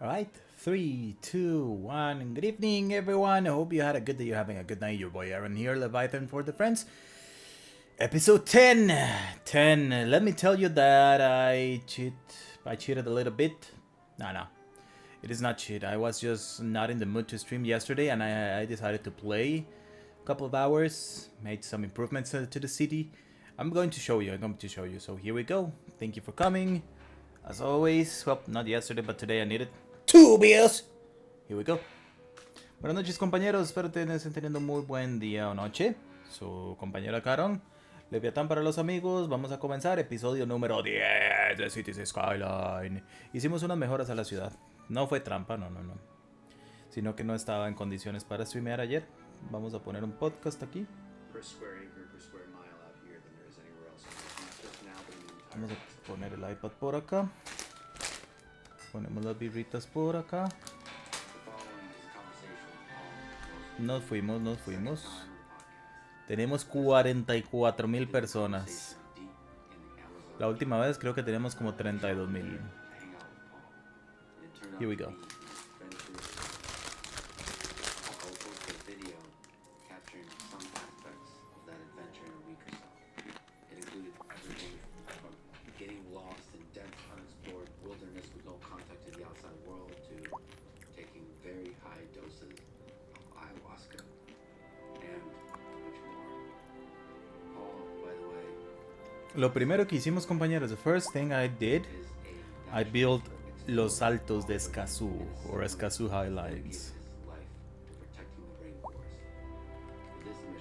Alright, 3, 2, 1. Good evening, everyone. I hope you had a good day. You're having a good night. Your boy Aaron here, Leviathan for the Friends. Episode 10. 10. Let me tell you that I cheated a little bit. No. It is not cheat. I was just not in the mood to stream yesterday, and I decided to play a couple of hours. Made some improvements to the city. I'm going to show you. So here we go. Thank you for coming. As always, well, not yesterday, but today I needed 2 beers. Here we go. Buenas noches, compañeros. Espero que estén teniendo muy buen día o noche. Su compañero Caron. Leviatán para los amigos. Vamos a comenzar episodio número 10 de Cities Skyline. Hicimos unas mejoras a la ciudad. No fue trampa, no. Sino que no estaba en condiciones para streamear ayer. Vamos a poner un podcast aquí. Vamos a poner el iPad por acá. Ponemos las birritas por acá. Nos fuimos. Tenemos 44,000 personas. La última vez creo que tenemos como 32,000. Here we go. Lo primero que hicimos, compañeros, the first thing I did, I built Los Altos de Escazú, or Escazú Highlands.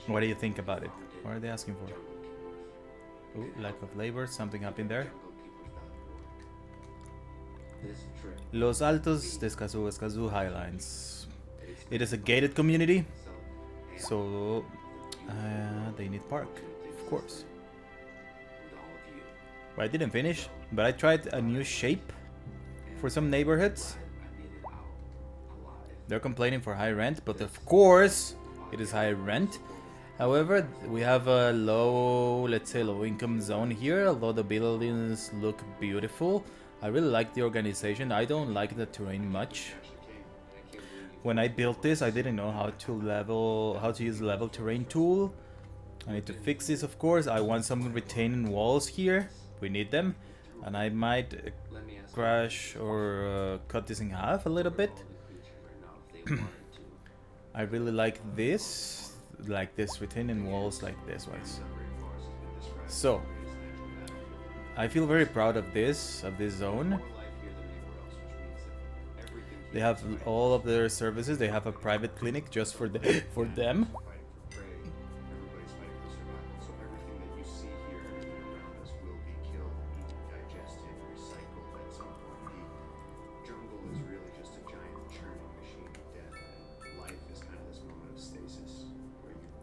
What do you think about it? What are they asking for? Ooh, lack of labor, something happened there. Los Altos de Escazú, Escazú Highlands. It is a gated community, so they need park, of course. Well, I didn't finish, but I tried a new shape for some neighborhoods. They're complaining for high rent, but of course it is high rent. However, we have a low income zone here, although the buildings look beautiful. I really like the organization. I don't like the terrain much. When I built this, I didn't know how to use the level terrain tool. I need to fix this, of course. I want some retaining walls here. We need them, and I might crash or cut this in half a little bit. I really like this retaining walls like this ones. So I feel very proud of this zone. They have all of their services. They have a private clinic just for them.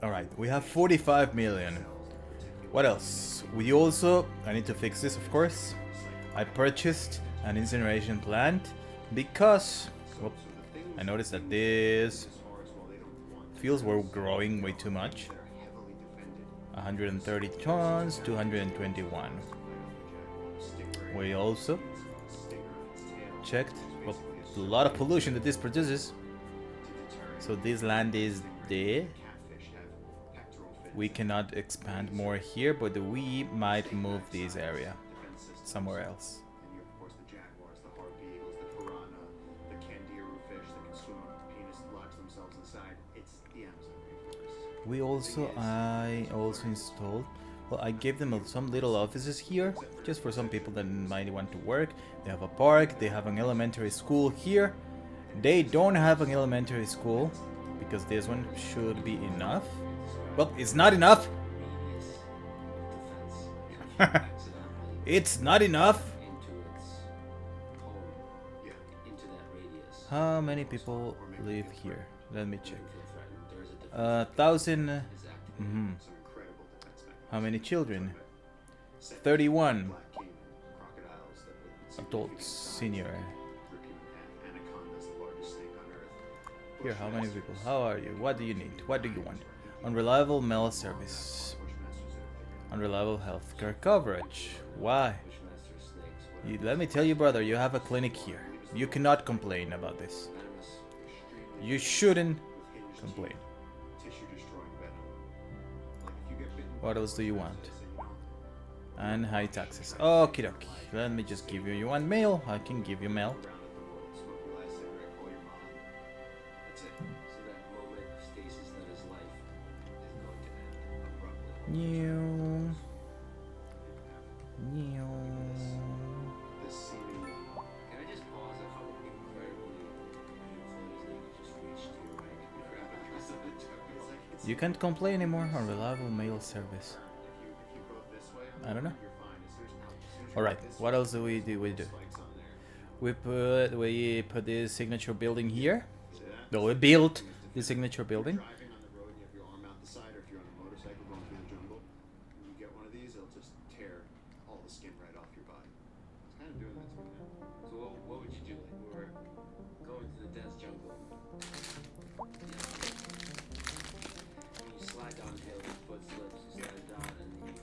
Alright, we have 45 million. What else? I need to fix this, of course. I purchased an incineration plant because I noticed that these fuels were growing way too much. 130 tons, 221. We also checked a lot of pollution that this produces. So this land is there. We cannot expand more here, but we might move this area somewhere else. I also installed, I gave them some little offices here, just for some people that might want to work. They have a park, they have an elementary school here. They don't have an elementary school, because this one should be enough. Well, it's not enough. It's not enough. How many people live here? Let me check. 1,000. How many children? 31. Adults, senior. Here, how many people? How are you? What do you need? What do you want? Unreliable mail service. Unreliable healthcare coverage. Why? Let me tell you, brother, you have a clinic here. You cannot complain about this. You shouldn't complain. What else do you want? And high taxes. Okie dokie. Let me just give you. You want mail? I can give you mail. New. You can't complain anymore on reliable mail service. I don't know. Alright, what else do we do? We put this signature building here. No, we built the signature building.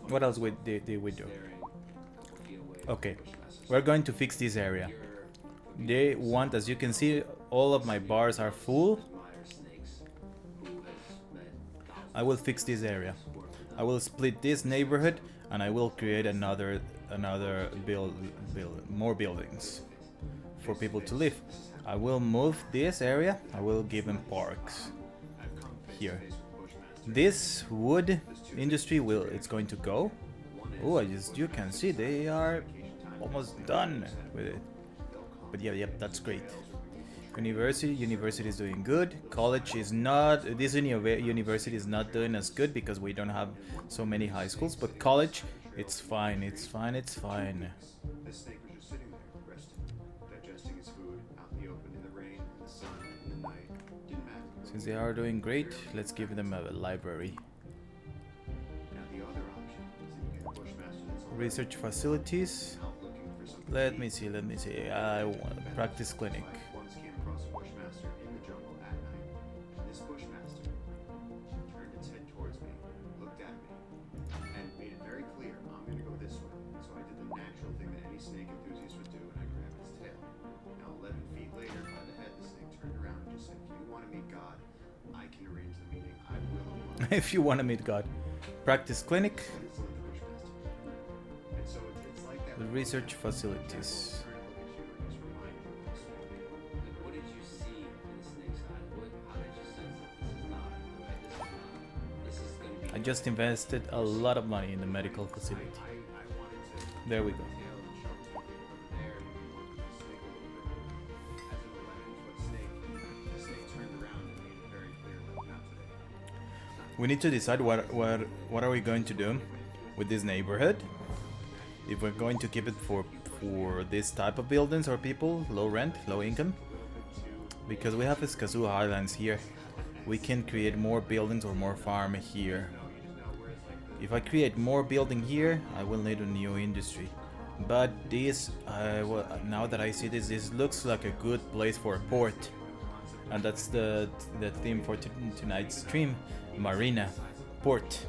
What else did we do? Okay, we're going to fix this area. They want, as you can see, all of my bars are full. I will fix this area. I will split this neighborhood and I will create another more buildings for people to live. I will move this area. I will give them parks here. This wood industry it's going to go. Oh, you can see they are almost done with it. But yeah, that's great. University is doing good. College is not. This university is not doing as good because we don't have so many high schools. But college, it's fine. It's fine. It's fine. Since they are doing great, let's give them a library. Research facilities. Let me see. I want a practice clinic. If you want to meet God. Practice clinic. The research facilities. I just invested a lot of money in the medical facility. There we go. We need to decide what are we going to do with this neighborhood. If we're going to keep it for this type of buildings or people, low rent, low income. Because we have Escazú Highlands here. We can create more buildings or more farm here. If I create more building here, I will need a new industry. But this, now that I see this looks like a good place for a port. And that's the theme for tonight's stream. Marina, port.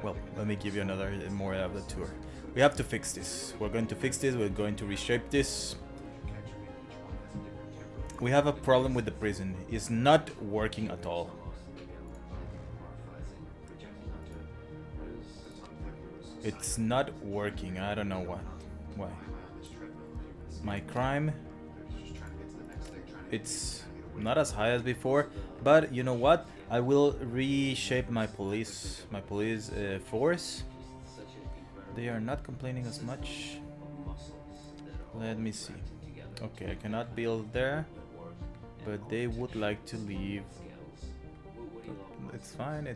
Well, let me give you more of the tour. We have to fix this. We're going to fix this. We're going to reshape this. We have a problem with the prison. It's not working at all. It's not working. I don't know why. My crime. It's not as high as before, but you know what? I will reshape my police force. They are not complaining as much. Let me see. Okay, I cannot build there, but they would like to leave. It's fine.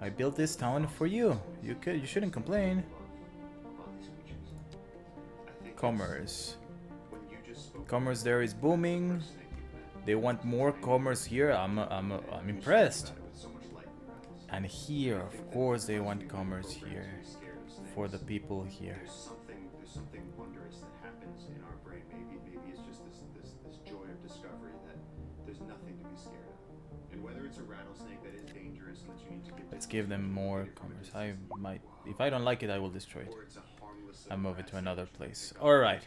I built this town for you. You shouldn't complain. Commerce there is booming. They want more commerce here. I'm impressed. And here, of course, they want commerce here for the people here. There's something wondrous that happens in our brain. Maybe it's just this joy of discovery that there's nothing to be scared of. And whether it's a rattlesnake that is dangerous and that you need to get. Let's give them more commerce. I might, if I don't like it, I will destroy it. and move it to another place. Alright.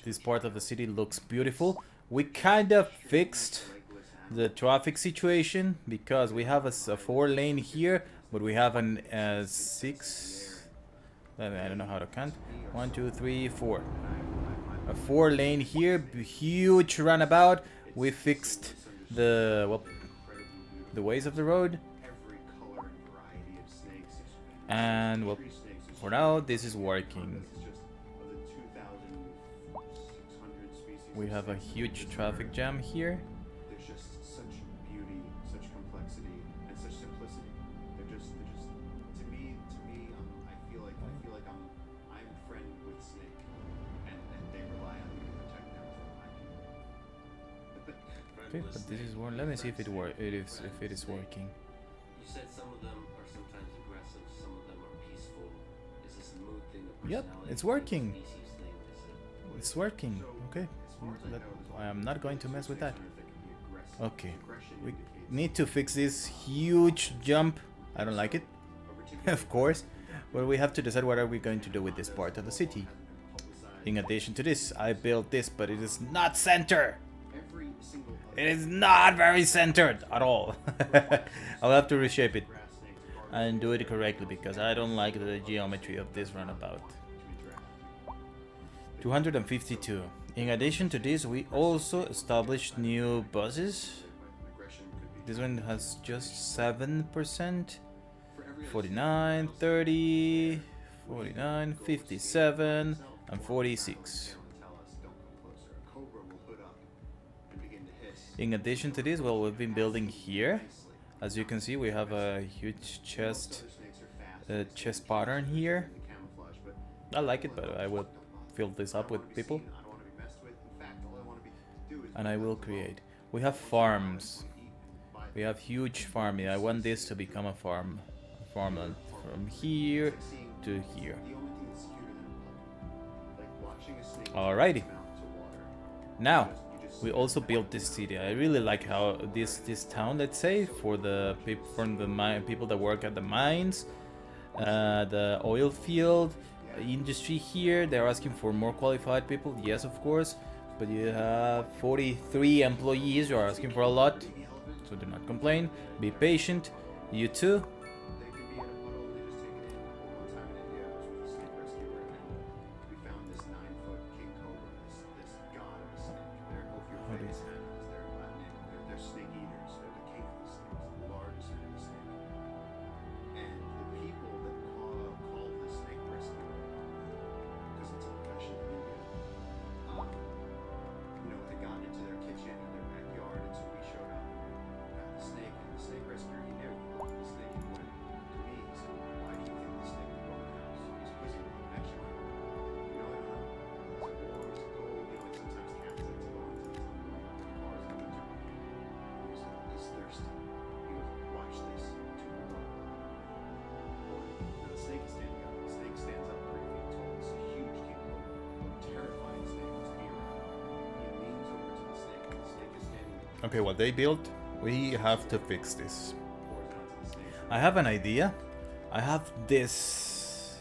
This part of the city looks beautiful. We kind of fixed the traffic situation because we have a 4-lane here, but we have an 6. I don't know how to count. 1, 2, 3, 4. A 4-lane here, huge runabout. We fixed the ways of the road, and well, for now this is working. We have a huge traffic jam here. There's just such beauty, such complexity, and such simplicity. They're just to me, I feel like I'm friend with Snake, and they rely on me to protect them from my people. Okay, but this is one. Let me see if it is working. You said some of them are sometimes aggressive, some of them are peaceful. Is this a mood thing, a Yep, personality it's thing, working. a species thing? It's working. Okay, I am not going to mess with that. Okay, we need to fix this huge jump. I don't like it, of course, but we have to decide what are we going to do with this part of the city. In addition to this, I built this, but it is not centered. It is not very centered at all. I'll have to reshape it and do it correctly because I don't like the geometry of this runabout. 252. In addition to this, we also established new buses. This one has just 7%. 49, 30, 49, 57, and 46. In addition to this, well, we've been building here. As you can see, we have a huge chest pattern here. I like it, but I will fill this up with people. And I will create. We have farms. We have huge farming. I want this to become a farmland from here to here. Alrighty. Now, we also built this city. I really like how this town, let's say, for the people that work at the mines, the oil field, industry here. They're asking for more qualified people. Yes, of course. But you have 43 employees. You are asking for a lot, so do not complain. Be patient. You too. Okay, what they built, we have to fix this. I have an idea. I have these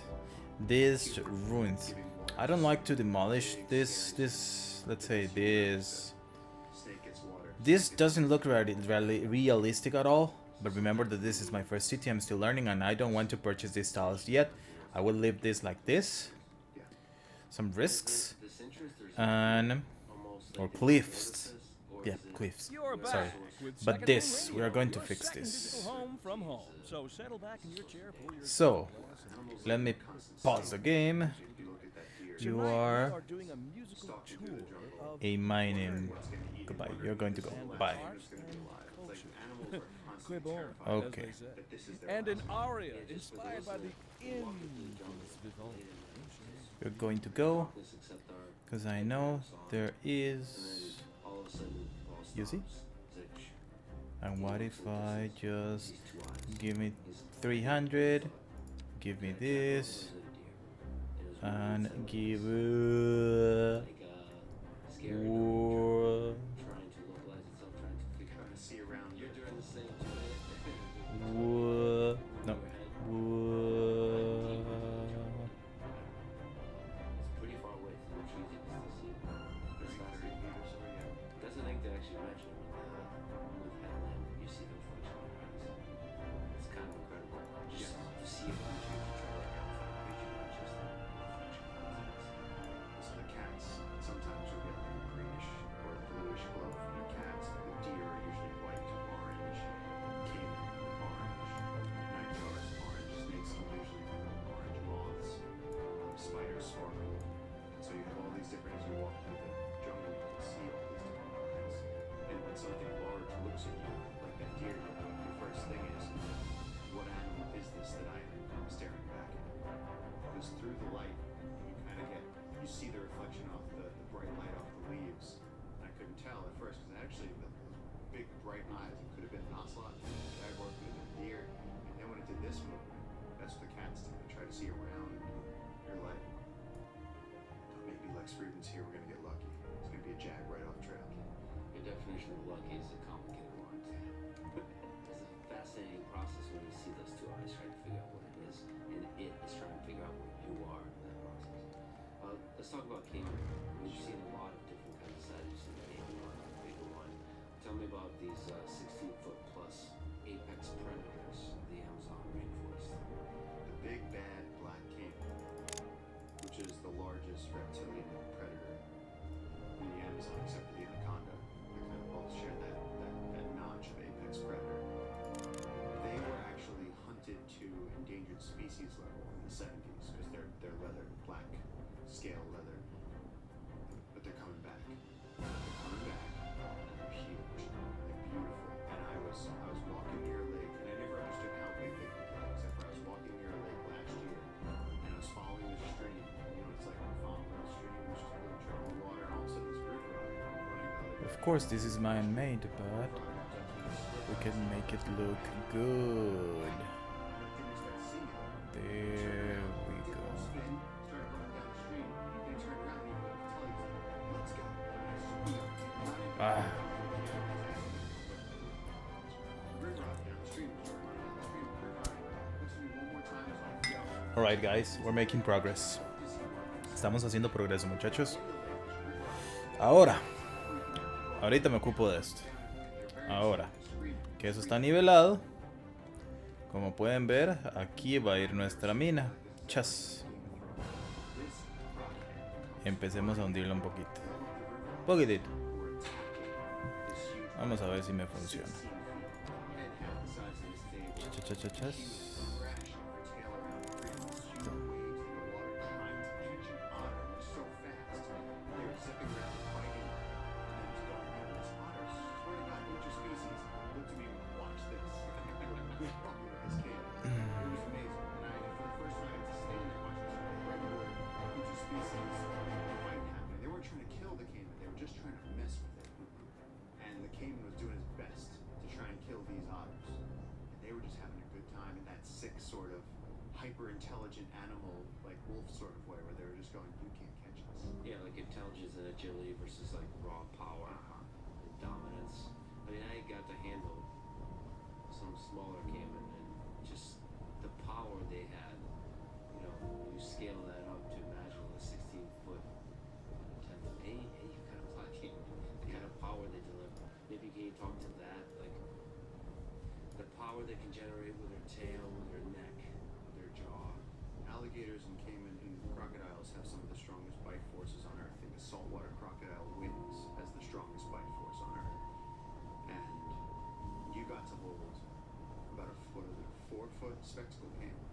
ruins. I don't like to demolish this. Let's say this. This doesn't look really realistic at all. But remember that this is my first city. I'm still learning, and I don't want to purchase these tiles yet. I will leave this like this. Some risks and or cliffs. Yeah, cliffs. Sorry. But this, we are going to fix this. So, let me pause the game. You are a mining. Goodbye. You're going to go. Bye. Okay. And an aria inspired by the You're going to go. Because I know there is... You see? And what if I just give me 300, give me this, and give no. different as you walk through the jungle and see all these different kinds. And when something large looks at you, like that deer, your first thing is, what animal is this that I'm staring back at? Because through the light, you kind of get, you see the reflection off the bright light off the leaves. And I couldn't tell at first, because actually the big bright eyes, it could have been an ocelot, jaguar, could have been a deer. And then when it did this movement, that's what the cats do. They try to see around. You're like, maybe Lex Friedman's here, we're gonna get lucky. It's gonna be a jag right off trail. Your definition of lucky is a complicated one. It's a fascinating process when you see those two eyes trying to figure out what it is, and it is trying to figure out what you are in that process. Let's talk about caiman. We've seen a lot of different kinds of sizes. You've seen the caiman one, the bigger one. Tell me about these 16-foot plus apex predators of the Amazon rainforest. The big bad black caiman, which is the largest reptilian predator in the Amazon, except for the anaconda. They kind of both share that notch of apex predator. They were actually hunted to endangered species level in the 70s because they're leather, black scale leather. But they're coming back. They're coming back. They're huge. They're beautiful. And I was walking near a lake, and I never understood how big they could get, except for I was walking near a lake last year, and I was following the stream. You know, it's like I'm following the stream, there's just a little trickle of water, and all of a sudden this river running the other Of course, this is man-made, but we can make it look good. There we go. Ah. Alright guys, we're making progress. Estamos haciendo progreso, muchachos. Ahorita me ocupo de esto. Ahora que eso está nivelado, como pueden ver, aquí va a ir nuestra mina. Chas. Empecemos a hundirla un poquito. Poquitito. Vamos a ver si me funciona. Chas. Hyper-intelligent animal, like wolf sort of way, where they were just going, you can't catch us. Yeah, like intelligence and agility versus like raw power and dominance. I mean, I got to handle some smaller caiman and just the power they had. You know, you scale that up to imagine a 16-foot, 10-foot, any kind of black caiman, the kind of power they deliver. Maybe can you talk to that, like the power they can generate with their tail, with their neck, with their jaw. Alligators and caiman and crocodiles have some of the strongest bite forces on Earth. I think the saltwater crocodile wins as the strongest bite force on Earth. And you got to hold about a 4-foot spectacle caiman.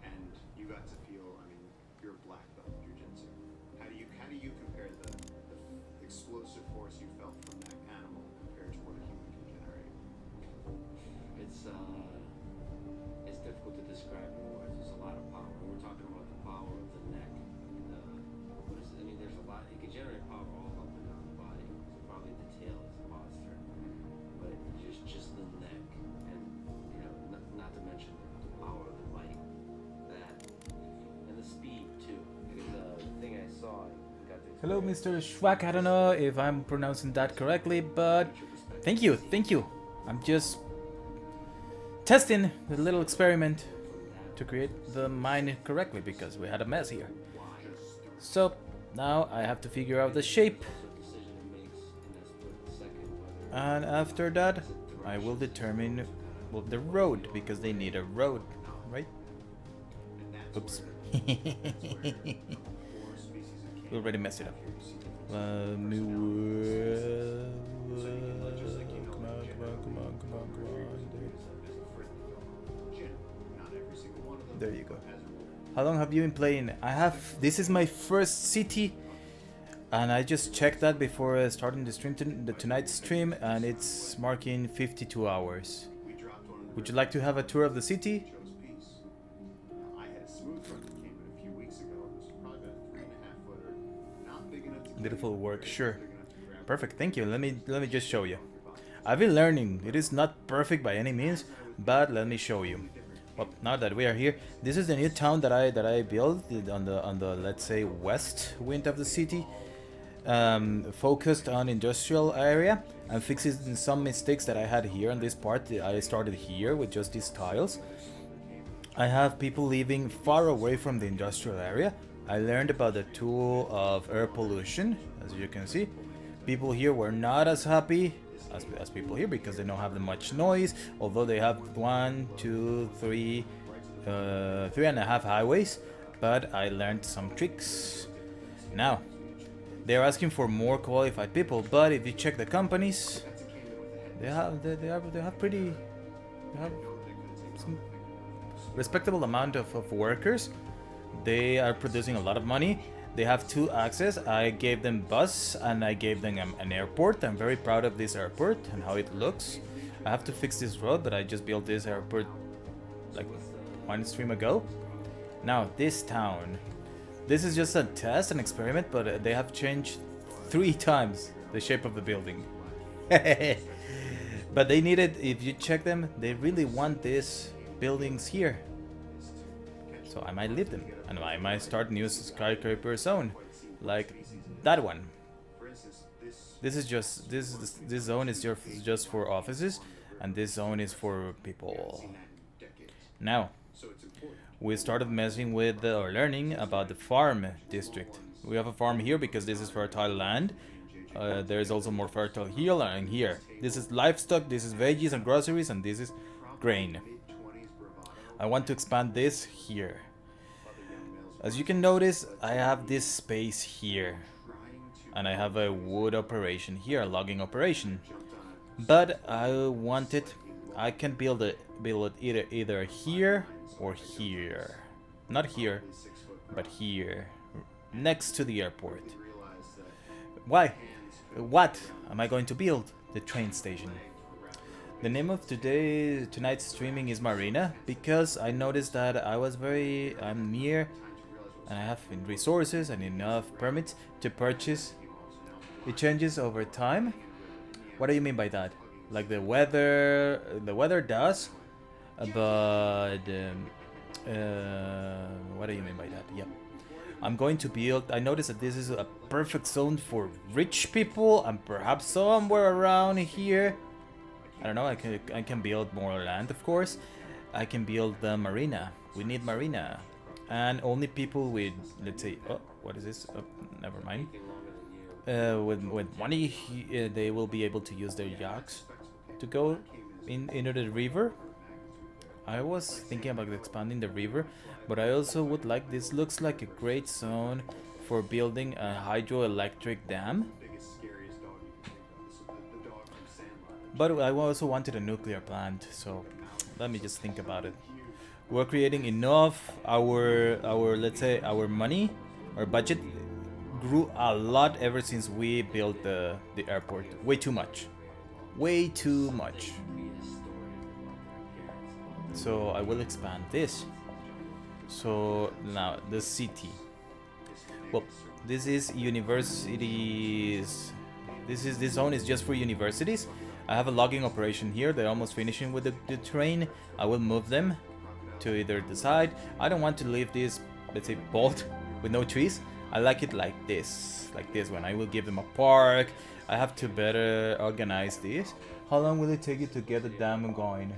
And you got to feel, I mean, you're a black belt in jiu-jitsu. How do you compare the explosive force you felt from that animal compared to what a human can generate? It's difficult to describe in words. There's a lot of power. We're talking about the power of the neck. There's a lot. It can generate power all up and down the body. So probably the tail is a monster, but just the neck, and not to mention the power of the bite, and the speed too. Because the thing I saw, Hello, Mr. Schwack. I don't know if I'm pronouncing that correctly, but thank you. I'm just testing the little experiment to create the mine correctly because we had a mess here. So now I have to figure out the shape, and after that I will determine the road because they need a road, right? Oops. We already messed it up. Come on. There you go. How long have you been playing? This is my first city And I just checked that before starting the stream, tonight's stream, and it's marking 52 hours. Would you like to have a tour of the city? Chose peace. I had a smooth run that came in a few weeks ago. It was probably about a 3.5 footer. Not big enough to kill Beautiful you, work, but sure. big enough to grab Perfect, thank you. Let me just show you. I've been learning. It is not perfect by any means, but let me show you. Well, now that we are here, this is the new town that I built on the let's say west wind of the city, focused on industrial area and fixing some mistakes that I had here on this part. I started here with just these tiles. I have people living far away from the industrial area. I learned about the tool of air pollution, as you can see. People here were not as happy as people here because they don't have that much noise, although they have 1, 2, 3, 3.5 highways. But I learned some tricks. Now, they're asking for more qualified people, but if you check the companies, they have some respectable amount of workers. They are producing a lot of money. They have 2 access. I gave them bus and I gave them an airport. I'm very proud of this airport and how it looks. I have to fix this road, but I just built this airport like 1 stream ago. Now this town, this is just a test, an experiment, but they have changed 3 times the shape of the building. But they needed, if you check them, they really want these buildings here. So I might leave them, and I might start new skyscraper zone, like that one. This zone is just for offices, and this zone is for people. Now, we started messing with or learning about the farm district. We have a farm here because this is fertile land. There is also more fertile here and here. This is livestock, this is veggies and groceries, and this is grain. I want to expand this here. As you can notice, I have this space here, and I have a wood operation here, a logging operation. But I can build it either here or here. Not here, but here, next to the airport. Why? What am I going to build? The train station. The name of tonight's streaming is Marina, because I noticed that I'm near and I have resources and enough permits to purchase. It changes over time. What do you mean by that? Like the weather does, but what do you mean by that? Yep. I'm going to build. I noticed that this is a perfect zone for rich people, and perhaps somewhere around here, I don't know, I can build more land, of course. I can build the marina. We need marina. And only people with, let's say, oh, what is this? Oh, never mind. With money, they will be able to use their yachts to go into the river. I was thinking about expanding the river, but I also would like, this looks like a great zone for building a hydroelectric dam. But I also wanted a nuclear plant, so let me just think about it. We're creating enough. Let's say our money, our budget grew a lot ever since we built the airport. Way too much. Way too much. So I will expand this. So now the city. Well, this is universities. This zone is just for universities. I have a logging operation here. They're almost finishing with the train. I will move them to either the side. I don't want to leave this, let's say, bolt with no trees. I like it like this one. I will give them a park. I have to better organize this. How long will it take you to get the dam going?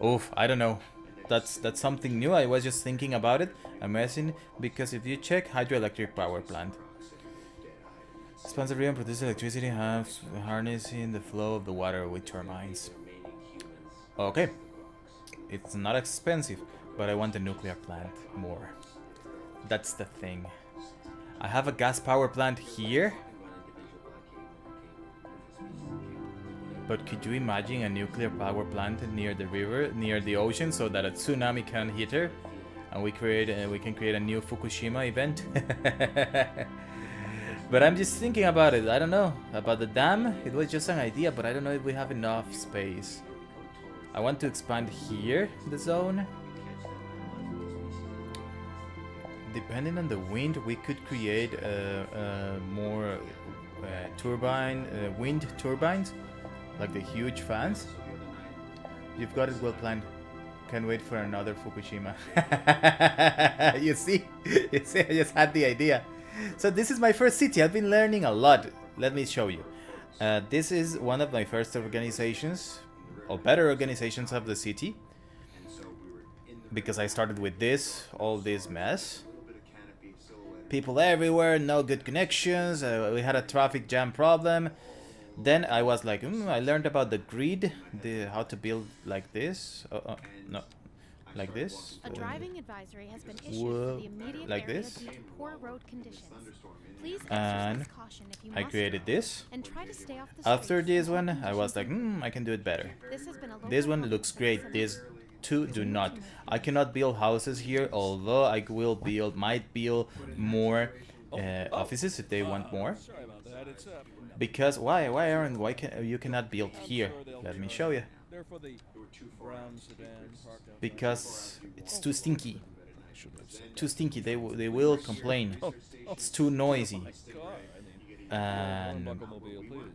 Oof, I don't know. That's something new. I was just thinking about it. I'm messing, because if you check hydroelectric power plant, expands the and produces electricity, harnessing the flow of the water with turbines. Okay, it's not expensive, but I want the nuclear plant more. That's the thing. I have a gas power plant here, but could you imagine a nuclear power plant near the river, near the ocean, so that a tsunami can hit her, and we can create a new Fukushima event? But I'm just thinking about it. I don't know about the dam. It was just an idea, but I don't know if we have enough space. I want to expand here the zone. Depending on the wind, we could create more wind turbines, like the huge fans. You've got it well planned. Can't wait for another Fukushima. You see, I just had the idea. So this is my first city. I've been learning a lot. Let me show you. This is one of my first organizations, or better organizations of the city. Because I started with this, all this mess. People everywhere, no good connections. We had a traffic jam problem. Then I was like, I learned about the grid, how to build like this. No, like this. A driving advisory has been issued whoa, for the immediate like area this. due to poor road conditions. Please And exercise caution if you I must created drive, this. and try to stay off the After streets this when one, all I was like, conditions I can do it better. This has been a local This one public looks great. citizen- These two do not. I cannot build houses here, although I will might build more offices if they want more. Sorry about that. It's Because why, Aaron? Why can you cannot build here? Let me show you. they're for the brown sedan parked out. Because it's too stinky. I shouldn't have said Too stinky. They will complain. It's too noisy. car. I mean, And Bucklemobile, please.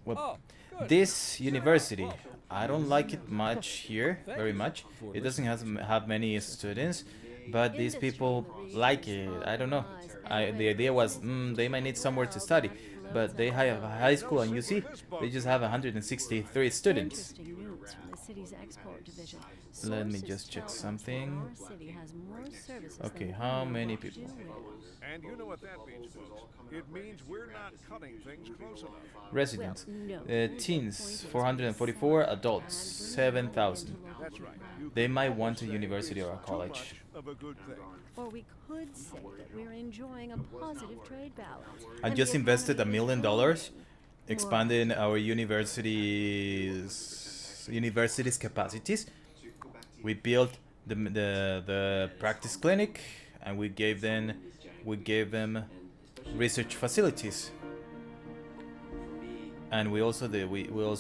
well, Oh, good. this university, I don't like it much here, very much. It doesn't have many students, but these people like it. I don't know. The idea was they might need somewhere to study, but they have a high school, and you see, they just have 163 students. Interesting news from the city's export division. Let me Sources just check tell us something. our city has more services Okay, than how we many know to people? do with. And you know what that means, folks. It means we're not cutting things close enough. Residents, Well, no. teens, 444, adults, 7,000. That's right. You They could might almost want a say university or a it's too college. much of a good thing. Or we could say that we're enjoying a positive trade balance. I and just the invested $1 economy is million growing. expanding our university's capacities. We built the practice clinic, and we gave them research facilities. And we also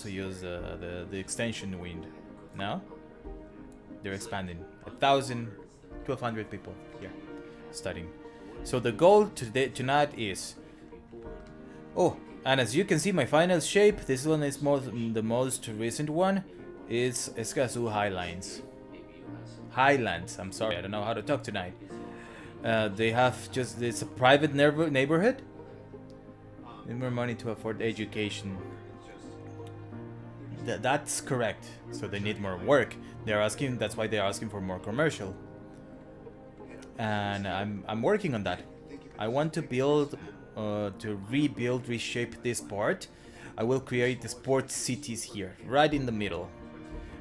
use the extension wing. Now they're expanding 1,000, 1,200 people here studying. So the goal tonight is. Oh, and as you can see, my final shape. This one is the most recent one. Is Escazú Highlands. I'm sorry, I don't know how to talk tonight. They have it's a private neighborhood. Need more money to afford education. That's correct. So they need more work. That's why they're asking for more commercial. And I'm working on that. I want to reshape this part. I will create the sports cities here, right in the middle.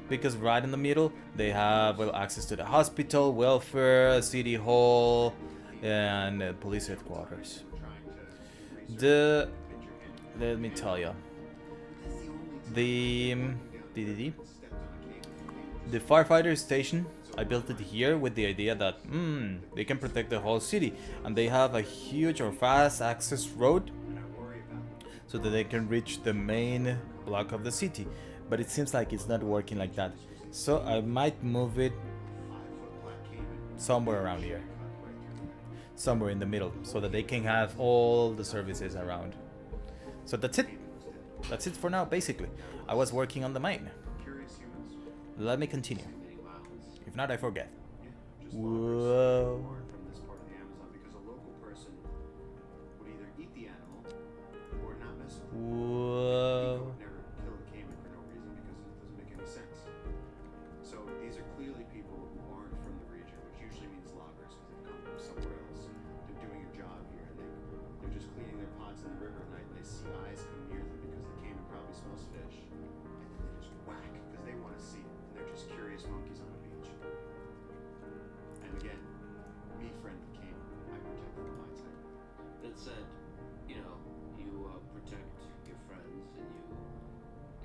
Because right in the middle, they have access to the hospital, welfare, city hall, and police headquarters. Let me tell you, the firefighter station, I built it here with the idea that they can protect the whole city, and they have a huge or fast access road so that they can reach the main block of the city. But it seems like it's not working like that. So I might move it somewhere around here. Somewhere in the middle, so that they can have all the services around. So that's it. That's it for now, basically. I was working on the main. Let me continue. If not, I forget. Whoa. From this part of the Amazon, because a local person would either eat the animal or not mess with it. Whoa. Would never kill a caiman for no reason because it doesn't make any sense. So these are clearly people who aren't from the region, which usually means loggers because they've come from somewhere else. They're doing a job here, and they're just cleaning their pots in the river at night, and they see eyes come near them because the caiman probably smells fish, and then they just whack because they want to see it, and they're just curious monkeys on the beach. And again, me friend the caiman, I protect the mindset. That said, you protect your friends and you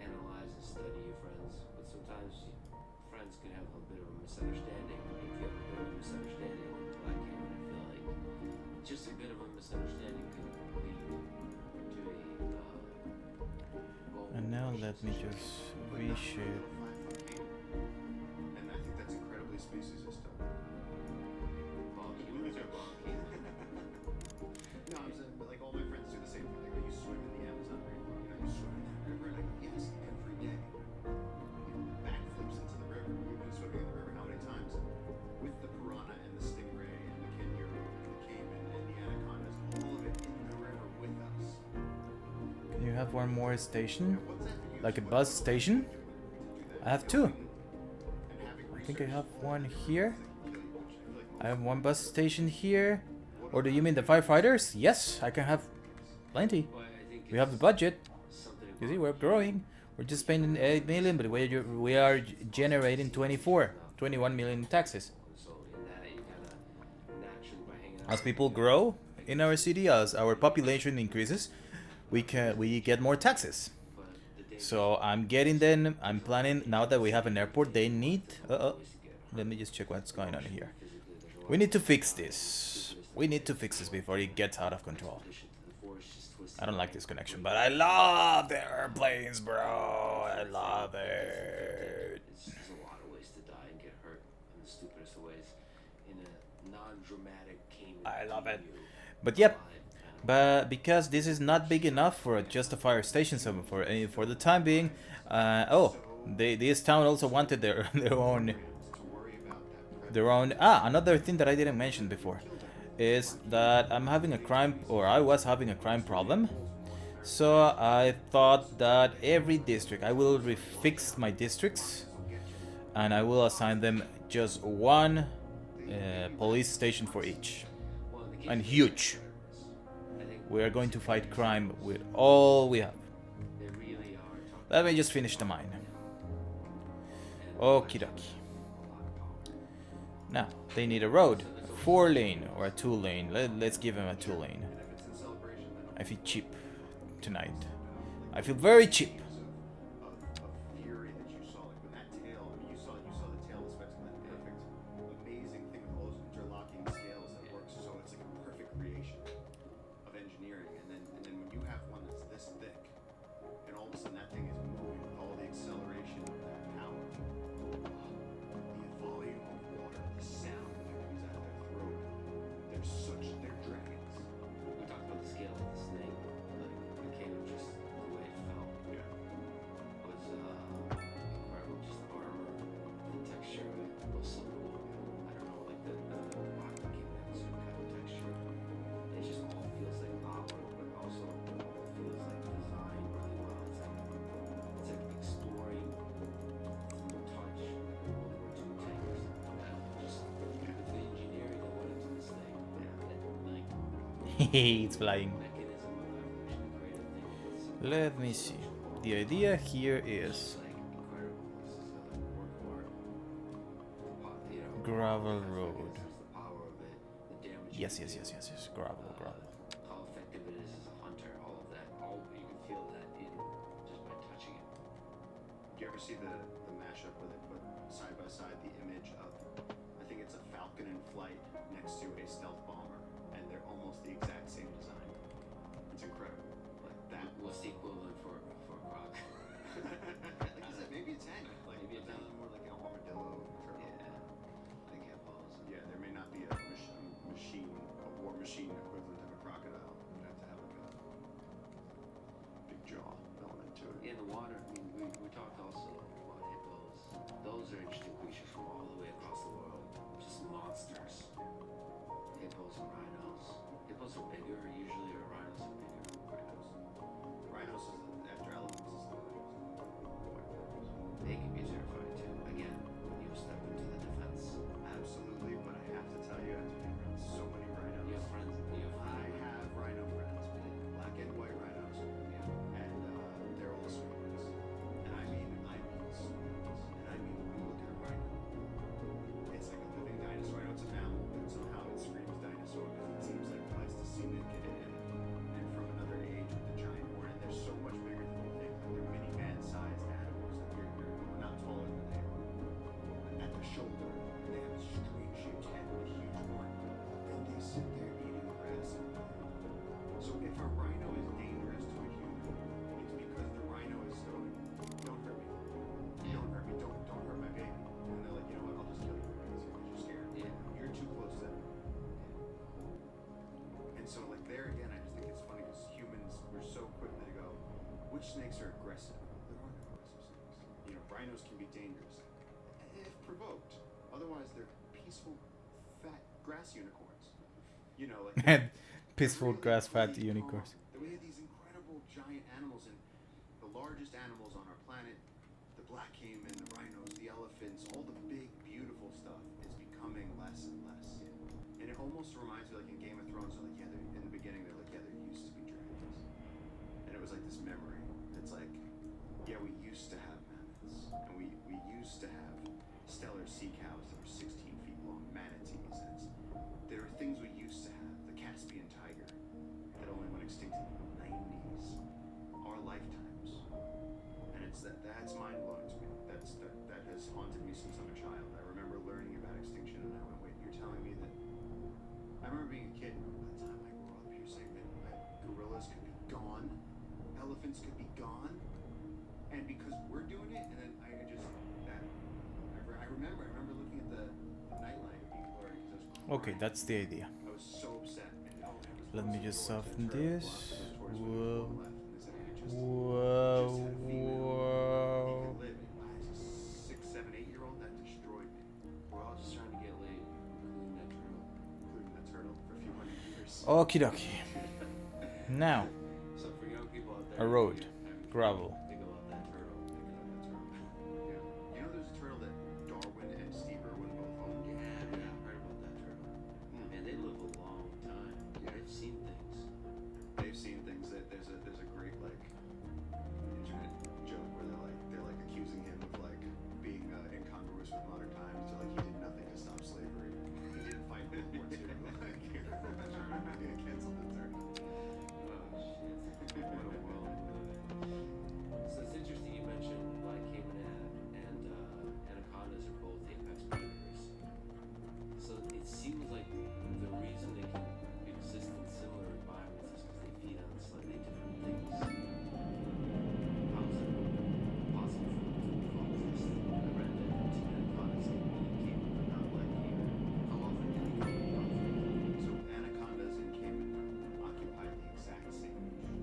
analyze and study your friends, but sometimes friends can have a bit of a misunderstanding. If you have a bit of a misunderstanding with the black caiman, I feel like just a bit of a misunderstanding can lead let me just reshape. And I think that's incredibly speciesist of them. No, I'm saying, but like all my friends do the same thing. They go, you swim in the Amazon rainforest. You know, you swim in that river, and I go, yes, every day. Backflips into the river. We've been swimming in the river how many times? With the piranha and the stingray and the kangaroo and the caiman and the anacondas, all of it in the river with us. Can you have one more station? What's that for you? Like a bus station? I have two. And having I think I have one here. I have one bus station here. Or do you mean the firefighters? Yes, I can have plenty. Well, I think We have the it's budget. something You see, about- we're growing. We're just spending 8 million, but we are generating 21 million in taxes. So in that, you gotta naturally by hanging out As with people grow in our city, as our population increases, we get more taxes. but the day So I'm getting them. I'm planning now that we have an airport. They need. Let me just check what's going on here. physically there's a We need to fix this. We need to fix this before it gets out of control. addition to the forest just twisted. I don't like this connection, but I love the airplanes, bro. I love it. There's a lot of ways to die and get hurt in the stupidest of ways. In a non-dramatic Cayman I love it. view But yep. vibe, kind of. But because this is not big enough for just a fire station, so for the time being, this town also wanted their own. Another thing that I didn't mention before is that I'm having a crime, or I was having a crime problem. So I thought that every district, I will fix my districts, and I will assign them just one police station for each, Well, in the case and of huge. I think We are going to fight crime with all we have. they really are talking Let me just finish the mine. Okie dokie. Now, they need a road. 4-lane or a 2-lane. Let's give them a 2-lane. I feel cheap tonight. I feel very cheap. of fury that you saw, like when that tail, I mean, you saw the tail aspects of that perfect, amazing thing with all those interlocking scales that works. So it's like a perfect creation of engineering. And then when you have one that's this thick, and all of a sudden that thing is moving with all the acceleration of that power, the volume of water, the sound that comes out of their throat, they're dragons. We talked about the scale of the snake, like the caiman, just the way it felt. Yeah. Was incredible. Just the armor, the texture of it was so cool. I don't know, like the rock that came in had a certain kind of texture. It just all feels like power, but also all feels like designed really well. It's like exploring from a touch World War II tanks. Just the engineering that went into this thing. Like It's flying. mechanism of evolution, the creative thing. It's Let me see. The idea here is like incredible. This is a work of art. You know, gravel the road. mechanisms, the power of it, the damage. Yes. it can do, Gravel. How effective it is as a hunter. All of that. All you can feel that in just by touching it. Do you ever see the mashup where they put side by side the image of, I think it's a falcon in flight next to a stealth bomber, and they're almost the exact same design. It's incredible. Like that What's the equivalent for a croc? like I said, maybe a tank. Like Maybe a that tank. was more like an armadillo. Yeah. I can't follow. Yeah, there may not be a war machine equivalent of a crocodile. You'd have to have like a big jaw element to it. In the water, I mean, we talked also about hippos. Those are interesting creatures from all the way across the world. Just monsters. Hippos and rhinos. Hippos are bigger usually, or rhinos are bigger. Rhinos is after elephants is the They can be terrifying too. Again, when you step into the defense. absolutely, but I have to tell you, after being around so many rhinos, You have friends. I have rhino friends, black and white rhinos, and they're all sweet ones. And I mean sweet ones. And I mean, when you look at a rhino, it's like a living dinosaur. I know it's a mammal, but somehow it screams dinosaur because it seems like Pleistocenic and from snakes are aggressive. There are no aggressive snakes. You know, rhinos can be dangerous if provoked. Otherwise, they're peaceful, fat grass unicorns. You know, like peaceful really grass fat calm. unicorns. We have these incredible giant animals, and the largest animals on our planet, the black caiman, the rhinos, the elephants, all the big, beautiful stuff is becoming less and less. And it almost reminds me, like in Game of Thrones, they're like, yeah, in the beginning, they're like, yeah, there used to be dragons. And it was like this memory. It's like, yeah, we used to have mammoths, and we used to have stellar sea cows that were 16 feet long, manatees. And there are things we used to have. The Caspian tiger that only went extinct in the 90s. Our lifetimes. And that's mind blowing to me. That has haunted me since I'm a child. I remember learning about extinction, and I went, wait, you're telling me that? I remember being a kid. By the time I grew up, you're saying that gorillas could be gone, elephants could be gone, and because we're doing it, and then I remember looking at the nightlight being blurry because I was crying. Okay, that's the idea. I was so upset. And, Let me just soften this. Whoa. Whoa. Whoa. As a 6, 7, 8-year-old, that destroyed me. We're all just trying to get laid, Including that turtle for a few hundred years. Okie dokie. Now, So for young people out there, a road, gravel. think about that turtle. Yeah. You know there's a turtle that Darwin and Steve Irwin both own? Yeah, I've heard about that turtle. Man, they live a long time. They've seen things. They've seen things. That there's a great like internet joke where they're like accusing him of like being incongruous with modern times. So like he did nothing to stop slavery. He didn't fight World War II. Like, yeah, canceled the turtle. Oh shit! What a world. So it's interesting you mentioned black caiman and anacondas are both apex predators. So it seems like the reason they can exist in similar environments is because they feed on slightly different things. How is it possible for them to coexist? I read that anacondas can eat caiman but not black caiman. How often do they come in conflict? So anacondas and caiman occupy the exact same niche,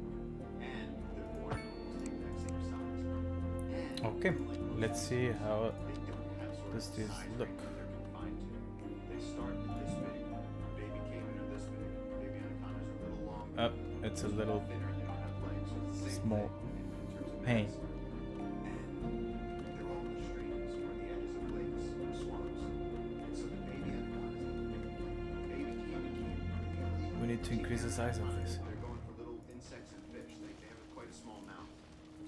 and they're born almost the exact same size. And Okay, let's see how they don't have sort does of this size look. range they're confined to. They start this big. Baby caiman are this big. Baby anacondas are a little longer. it's a little Thinner. They don't have legs. So it's the same small thing in terms of pain. mass. And they're all in the streams or the edges of lakes or swamps. And so the baby anacondas, baby caiman can't We need to increase the size of this. They're going for little insects and fish. They have quite a small mouth.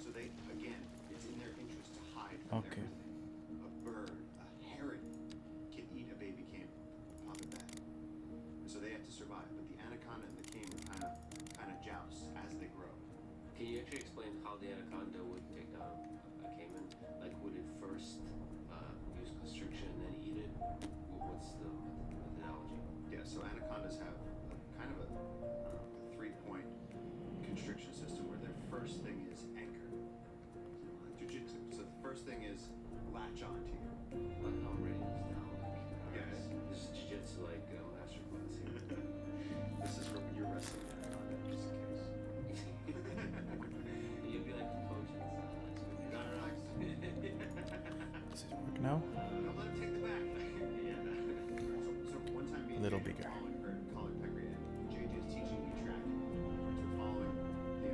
So they, again, it's in their interest to hide from Okay. everything. A bird, a heron can eat a baby caiman. Pop it back. And so they have to survive. But the anaconda and the caiman kind of joust as they grow. Can you actually explain how the anaconda would take down a caiman? Like, would it first use constriction and then eat it? What's the methodology? Yeah, so anacondas have kind of a 3-point constriction system where their first thing is anchor. Jiu-jitsu. So the first thing is latch onto you. Like how Marina is now. Yes. This is jiu-jitsu like master class here. This is from your wrestling anaconda, just in case. You'd be like the coach and No. Does it work now? Don't let him take the back. So one time me and Little Jay were bigger. following Colin Peckery, and JJ's teaching me tracking. We're following the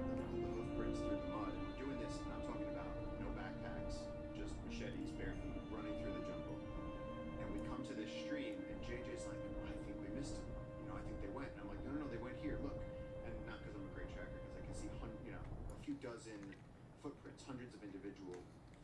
hoof prints through the mud. And we're doing this, and I'm talking about no backpacks, just machetes, bare feet, running through the jungle. And we come to this stream, and JJ's like, I think we missed them. I think they went. And I'm like, no, they went here. Look. And not because I'm a great tracker, because I can see a few dozen footprints, hundreds of individual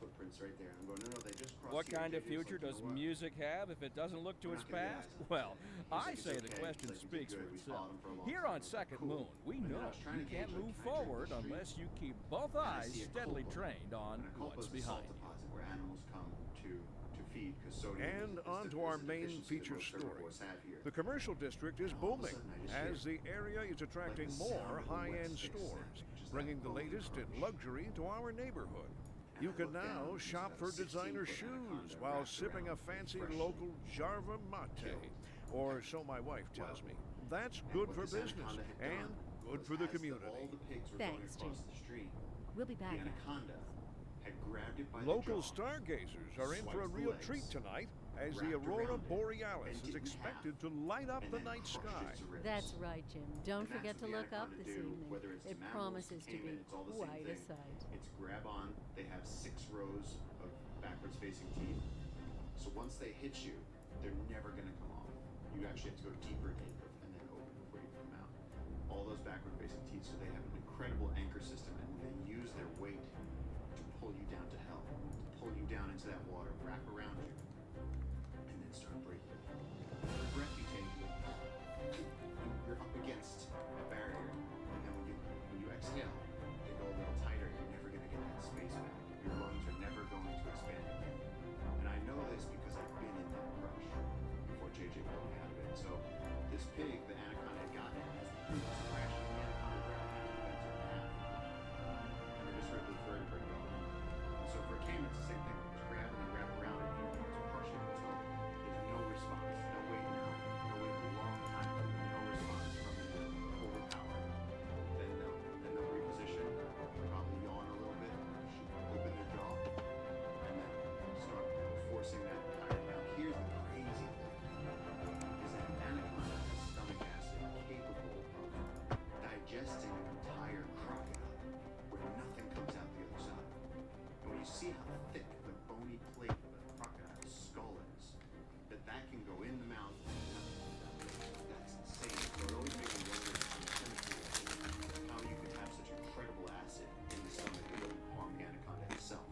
footprints right there. And I'm going, no, they just crossed. What here." kind of JJ's future like, does "You know what? music have if it doesn't look to We're its not gonna do past? that." Well, He's I like, say "It's the okay." question He's like, "You speaks did for good. We itself. followed him for a long Here time." on I was like, Second "Cool." Moon, we And then I know was trying you to can't gauge, like, move can I drink forward this stream? unless you keep both And I eyes see a steadily culpa. trained on And a culpa what's is a salt behind you. deposit where animals come to feed because sodium And is on to our main feature story. The commercial district is And all of a booming sudden I just as the area is attracting the sound more of the wet high-end space stores, snapping, just bringing that the bone latest in crunch. luxury to our neighborhood. And You I can look down, now and there's shop about for a designer 16-foot shoes anaconda while wrapped sipping a around fancy fresh local Jarva mate. killed. Or so my wife tells me. That's And good what for this business anaconda had and done Good was for the as community. all the pigs were Thanks, going across Jim. the street, We'll be the back now. anaconda had grabbed it by Local the jaw, stargazers are in for a swiped the real legs, treat tonight as the wrapped aurora around it, borealis bent is it in expected half, to light up and the then night crushed sky. its ribs. That's right, Jim. Don't And that's forget what to the look up anaconda this do, evening. whether it's It to mammals, promises to be caiman, it's all the same quite a thing. sight. It's grab on. They have 6 rows of backwards facing teeth. So once they hit you, they're never going to come off. You actually have to go deeper and deeper and then open before you come out. All those backward facing teeth, so they have an incredible anchor system, and they use their weight to pull you down to hell, to pull you down into that water, wrap around you, and then start breathing. Every breath you take, you're up against a barrier, and then when you exhale, they go a little tighter. You're never going to get that space back. Your lungs are never going to expand again. And I know this because I've been in that crush before JJ pulled me out of it. So this pig, the anaconda, had gotten it as the pig was crashing. The anaconda grabbed it and bent it in half, and they just ripped the vertebrae off. And so for a caiman, it's the same thing. Just grab and then wrap around it and you crush it until there's no response. They'll wait now. They'll wait a long time. No response from it. Overpowered. Then they'll reposition. Probably yawn a little bit. Open their jaw. And then start forcing that entire mouth. Here's the crazy thing. Is that an anaconda has stomach acid capable of digesting an entire crocodile where nothing comes out the other side. And when you see how thick the bony plate of a crocodile's skull is, that can go in the mouth, that's insane. So it always made me wonder chemically how you could have such incredible acid in the stomach that would harm the anaconda itself.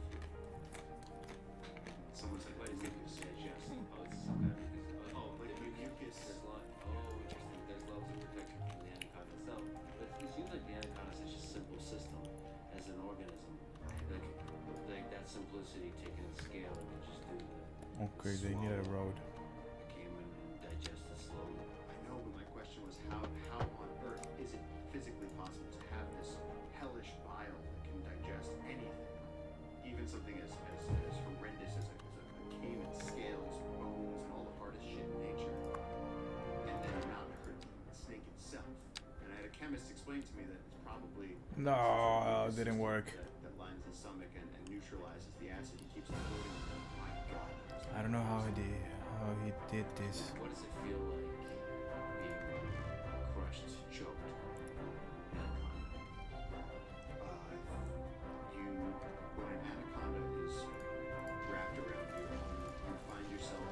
Someone's like, What is it? mucus. Digest. Oh, it's some kind of Like mucus. There's interesting. There's levels of protection from the anaconda itself. But it seems like the anaconda is such a simple system as an organism. Like that simplicity taken in scale and just do the Okay, they need a road. came in and digest it slowly. I know, but my question was how on earth is it physically possible to have this hellish bile that can digest anything? Even something as horrendous as a caiman's scales, bones, and all the hardest shit in nature. And then not hurt the snake itself. And I had a chemist explain to me that it's probably No, it didn't work. That lines the stomach and neutralizes the acid and keeps it floating. My God. I don't know how he did this. What does it feel like being crushed, choked? When an anaconda is wrapped around you, you find yourself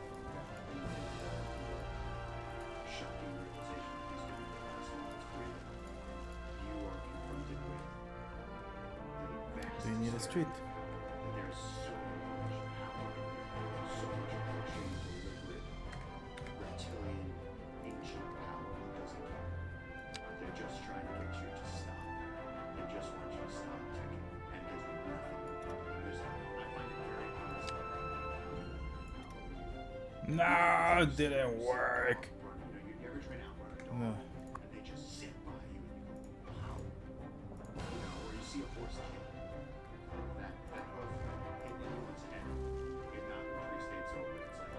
in the shocking realization that these are the last moments breathing. You are confronted with the vast They need a street. that there's so much power, so much crushing, deliberate, reptilian, ancient power that doesn't care. They're just trying to get you to stop. They just want you to stop ticking, and there's nothing. I find it very honest. No, it didn't work. You ever try to outrun a dog, No. and they just zip by you, and you go, wow. Or you see a horse kick. That hoof hit anyone's head. It knocked 3 states over. It's like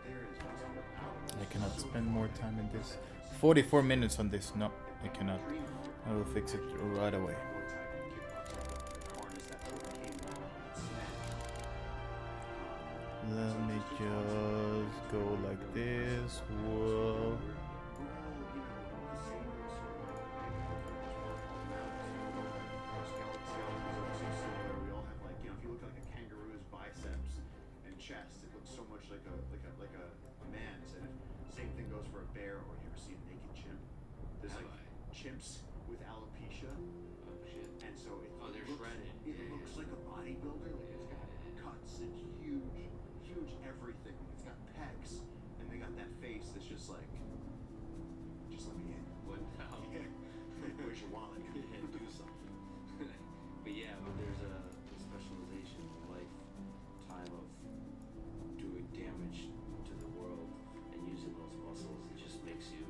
there is muscular power. I cannot spend more time in this. 44 minutes on this. No, I cannot. I will fix it right away. Let me just go like this. Whoa. Chest, it looks so much like a man's, and same thing goes for a bear. Or you ever see a naked chimp? There's like chimps with alopecia, Oh shit. and so They're shredded. It looks like a bodybuilder. Like it's got cuts and huge everything. It's got pecs, and they got that face that's just like, just let me in. What now? Yeah. Where's your wallet? Yeah, do something. But yeah, but there's a specialization in lifetime of doing damage to the world and using those muscles. It just makes you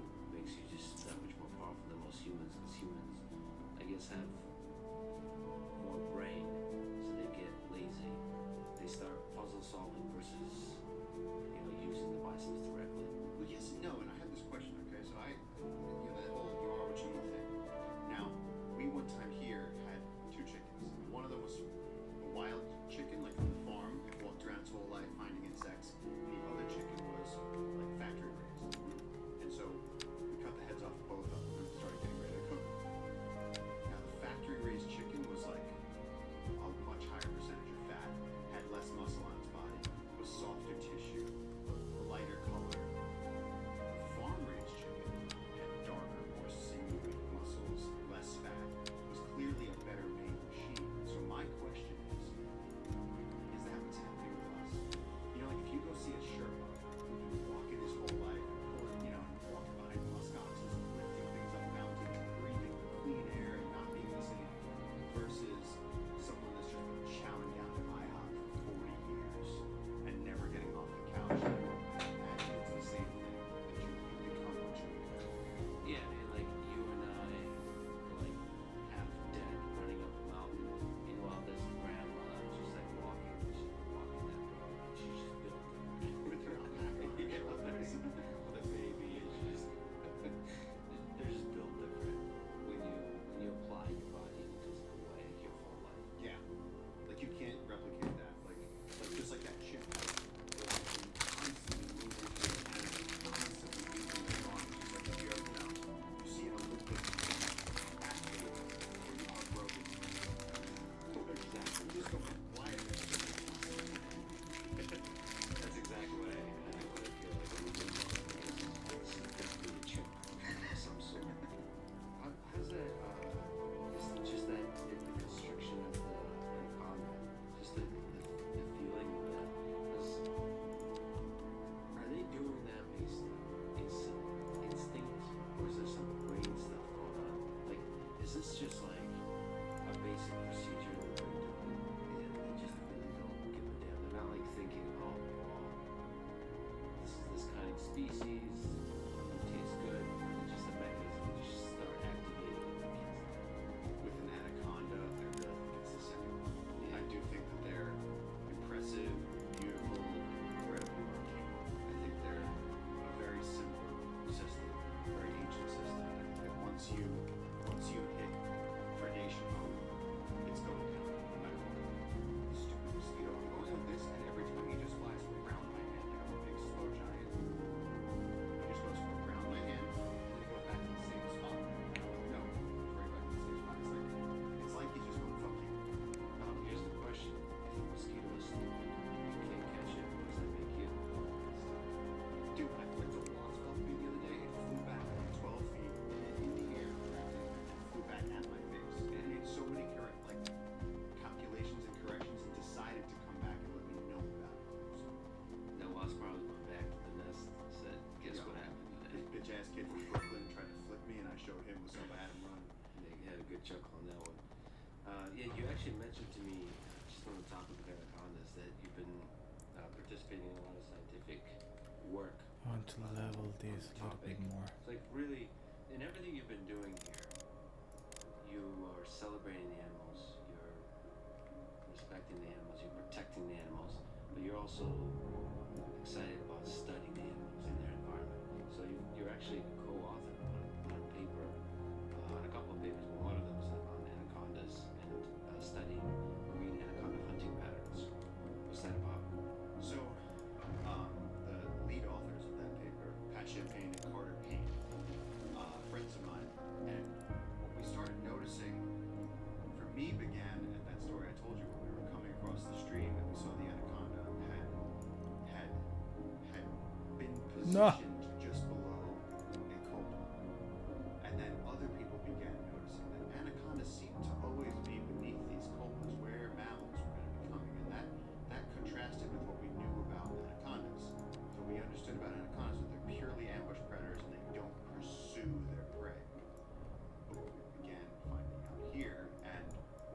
just that much more powerful than most humans, because humans, I guess, have more brain, so they get lazy. They start puzzle solving versus using the biceps directly. Well, yes and no, and I have this question. Okay, so that whole you are what you eat thing. actually mentioned to me, just on the topic of anacondas, that you've been participating in a lot of scientific work. Want to level on this the a little bit topic. more. It's like really, in everything you've been doing here, you are celebrating the animals, you're respecting the animals, you're protecting the animals, but you're also excited about studying the animals in their environment. So you're actually a co-author on a paper, on a couple of papers, but one of them is on anacondas and studying marine anaconda hunting patterns. What's that about? So, the lead authors of that paper, Pat Champagne and Carter Payne, friends of mine, and what we started noticing, for me, began at that story I told you when we were coming across the stream and we saw the anaconda had been positioned just below a cobra, and then other people began noticing that anacondas seem to always be beneath these cobras, where mammals were going to be coming, and that contrasted with what we knew about anacondas. So we understood about anacondas that they're purely ambush predators and they don't pursue their prey. But what we began finding out here, and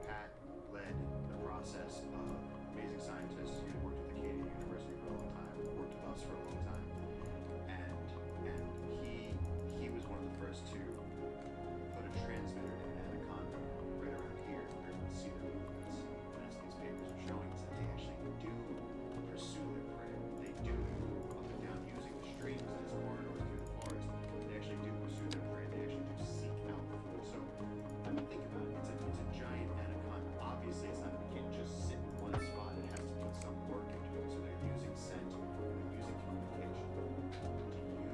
Pat led the process of amazing scientists. He had worked at the Canadian University for a long time, worked with us for a long time, and he was one of the first to put a transmitter in an anaconda right around here. We were able to see their movements. And as these papers are showing us that they actually do pursue their prey. They do move up and down using the streams as corridors through the forest. They actually do pursue their prey. They actually do seek out food. So, I mean, think about it. It's a giant anaconda. Obviously, it can't just sit in one spot. It has to put some work into it. So they're using scent. They're using communication to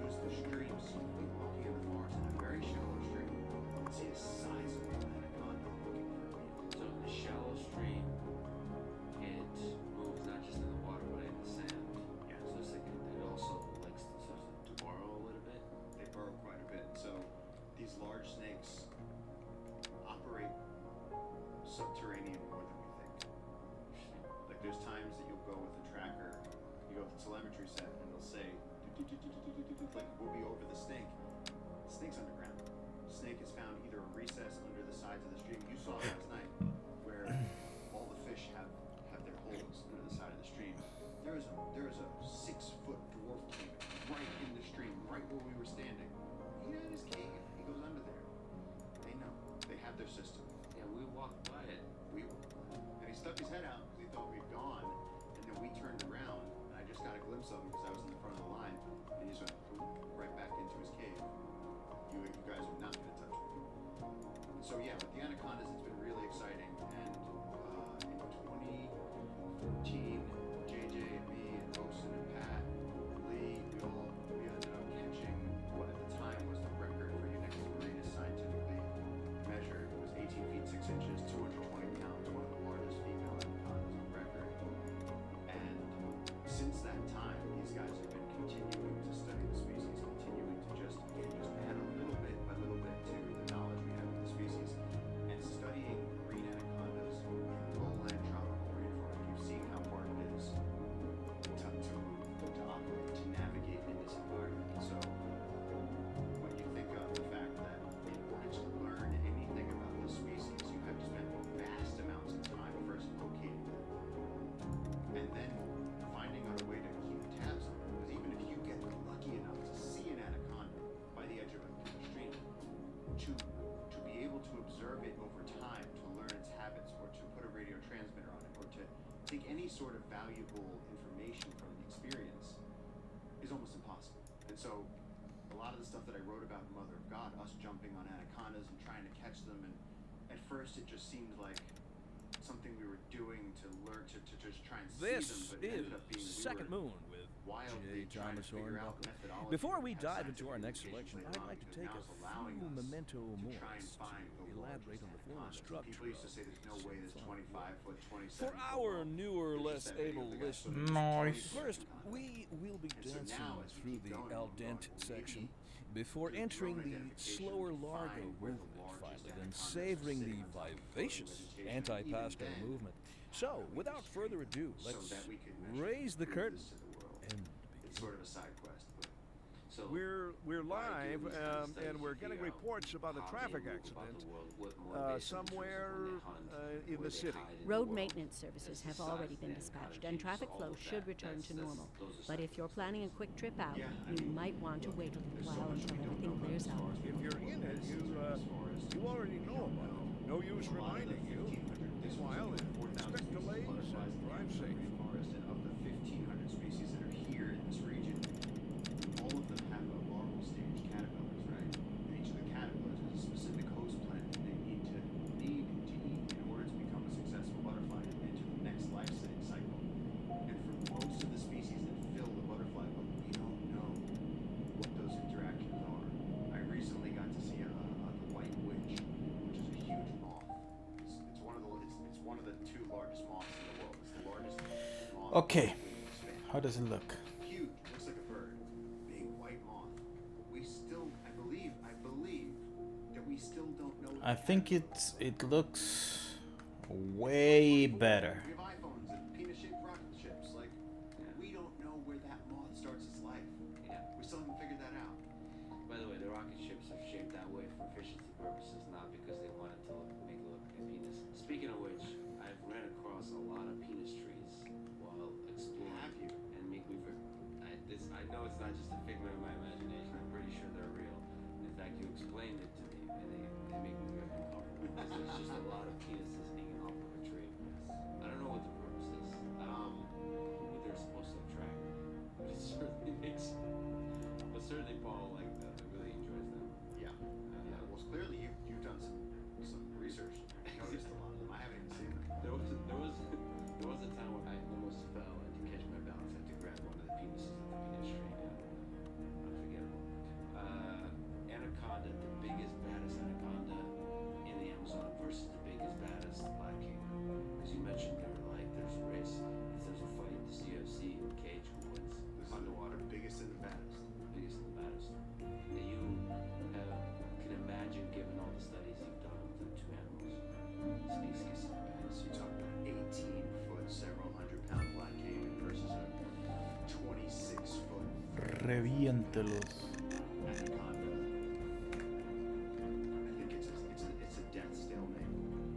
use the streams. So you can be walking in the forest in a very shallow stream and see a sizable anaconda looking for a meal. So in the shallow stream, it moves not just in the water but in the sand. Yeah. So it's like it also likes to burrow a little bit. They burrow quite a bit. So these large snakes operate subterranean more than we think. Like there's times that you'll go with a tracker, you go with the telemetry set, and it'll say, like we'll be over the snake. The snake's underground. The snake is found either a recess under the sides of the stream. You saw last night where all the fish have their holes under the side of the stream. There is a 6-foot dwarf cave right in the stream, right where we were standing. He had his cave. He goes under there. They know. They have their system. Yeah, we walked by it. And he stuck his head out because he thought we'd gone. And then we turned around, and I just got a glimpse of him because I was in the front of the line. And he just went right back into his cave. You guys are not going to touch me. So yeah, with the anacondas, it's been really exciting. And in 2014, JJ and me and Osen and Pat, Lee, we ended up catching what at the time was the record for Unix Marina scientifically measured. It was 18 feet 6 inches, 220 pounds, one of the largest female anacondas on record. And since that time, these guys have been continuing to study the species, continuing to just add a little bit by little bit to the knowledge we have of the species, and studying marine anacondas in lowland tropical rainforest. You've seen how hard it is to operate, to navigate in this environment. So when you think of the fact that in order to learn anything about the species, you have to spend vast amounts of time first locating them, and then finding out a way to keep tabs on them. Because even if you get lucky enough to see an anaconda by the edge of a stream, to be able to observe it over time, to learn its habits, or to put a radio transmitter on it, or to take any sort of valuable information from the experience is almost impossible. And so a lot of the stuff that I wrote about in Mother of God, us jumping on anacondas and trying to catch them, and at first it just seemed like something we were doing to learn to just try and see them, This but it is ended up being Second Moon with wildly J. trying to Thomas figure out Hornbuckle. methodology. Before we have dive into our scientific next indications selection, later I'd on, like to because take now a it's allowing few us memento to mores try and find the to elaborate on the form and anacondas. structure People used to say there's no way this 25-foot, 27 for our newer, less able listeners. Nice. First, we will be And so dancing now, as we through keep the going, al we're going dente from section maybe before to entering drone the identification slower to largo find where the movement largest finally, then anacondas are savoring the sitting on top of the vivacious vegetation. anti-pasto Even then, movement. So, without further ado, so let's that we could measure raise the curtain this to the world. and It's sort of a side quest, but So We're by doing live, these kind of and studies, we're you getting figure out reports about a how they traffic move about accident the world, what motivates them in terms of somewhere when they hunt, in the city. Road maintenance services have already been dispatched, and traffic flow should return to normal. But if you're planning a quick trip out, you might want to wait a little while until everything clears up. If you're in it, you already know about it. No use reminding you. Meanwhile, expect delays and drive safe. Of the 1,500 species that are here in this region, all of them have a larval stage caterpillars, right? And each of the caterpillars has a specific host plant that they need to eat in order to become a successful butterfly and enter the next life cycle. And for most of the species that fill the butterfly book, we don't know what those interactions are. I recently got to see the white witch, which is a huge moth. It's one of the two largest moths in the world. It's the largest moth. Okay, how does it look? Huge, looks like a bird. Big white moth. We still, I believe that we still don't know. I think it looks way better. We have iPhones and penis-shaped rocket ships. Like, we don't know where that moth starts its life. Yeah. We still haven't figured that out. By the way, the rocket ships are shaped that way for efficiency purposes, not because they wanted to make it look like a penis. Speaking of which, I've ran across a lot of penis trees while exploring. Have you? And make me I know it's not just a figment of my imagination. I'm pretty sure they're real. In fact, you explained it to me, and they make me very uncomfortable because there's just a lot of penises hanging off of a tree. I don't know what the purpose is. I don't know who they're supposed to attract, but it certainly makes. But certainly Paul really enjoys them. Yeah. Well, clearly you've done some research. Noticed a lot of them. I haven't even seen them. There was a time when I almost fell and to catch my balance I had to grab one of the penises of the penis tree. Unforgettable. Anaconda, the biggest, baddest anaconda in the Amazon versus the biggest, baddest black king. Because you mentioned there's a race. If there's a fight, the UFC cage who wins underwater. Biggest and the baddest. Biggest and the baddest. And you can imagine, given all the studies you've done with the two animals species. So you talk about 18-foot, several hundred-pound black caiman versus a 26-foot Reviéntelos. anaconda. I think it's a death stalemate.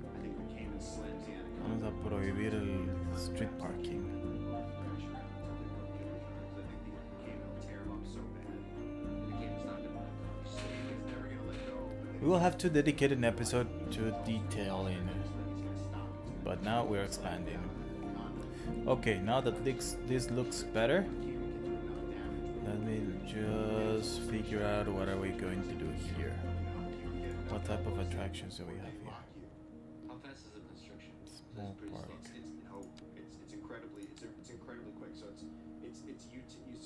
I think the caiman slams the anaconda. Vamos a prohibir el street parking. Crash around until they both kill each other. 'Cause I think the caiman will tear them up so bad. The game's not gonna So it's never gonna let go. We will have to dedicate an episode to detailing, but now we're expanding. Okay, now that this looks better, let me just figure out what are we going to do here. What type of attractions do we have here? How fast is the construction? Small It's pretty park. slow. It's incredibly quick. So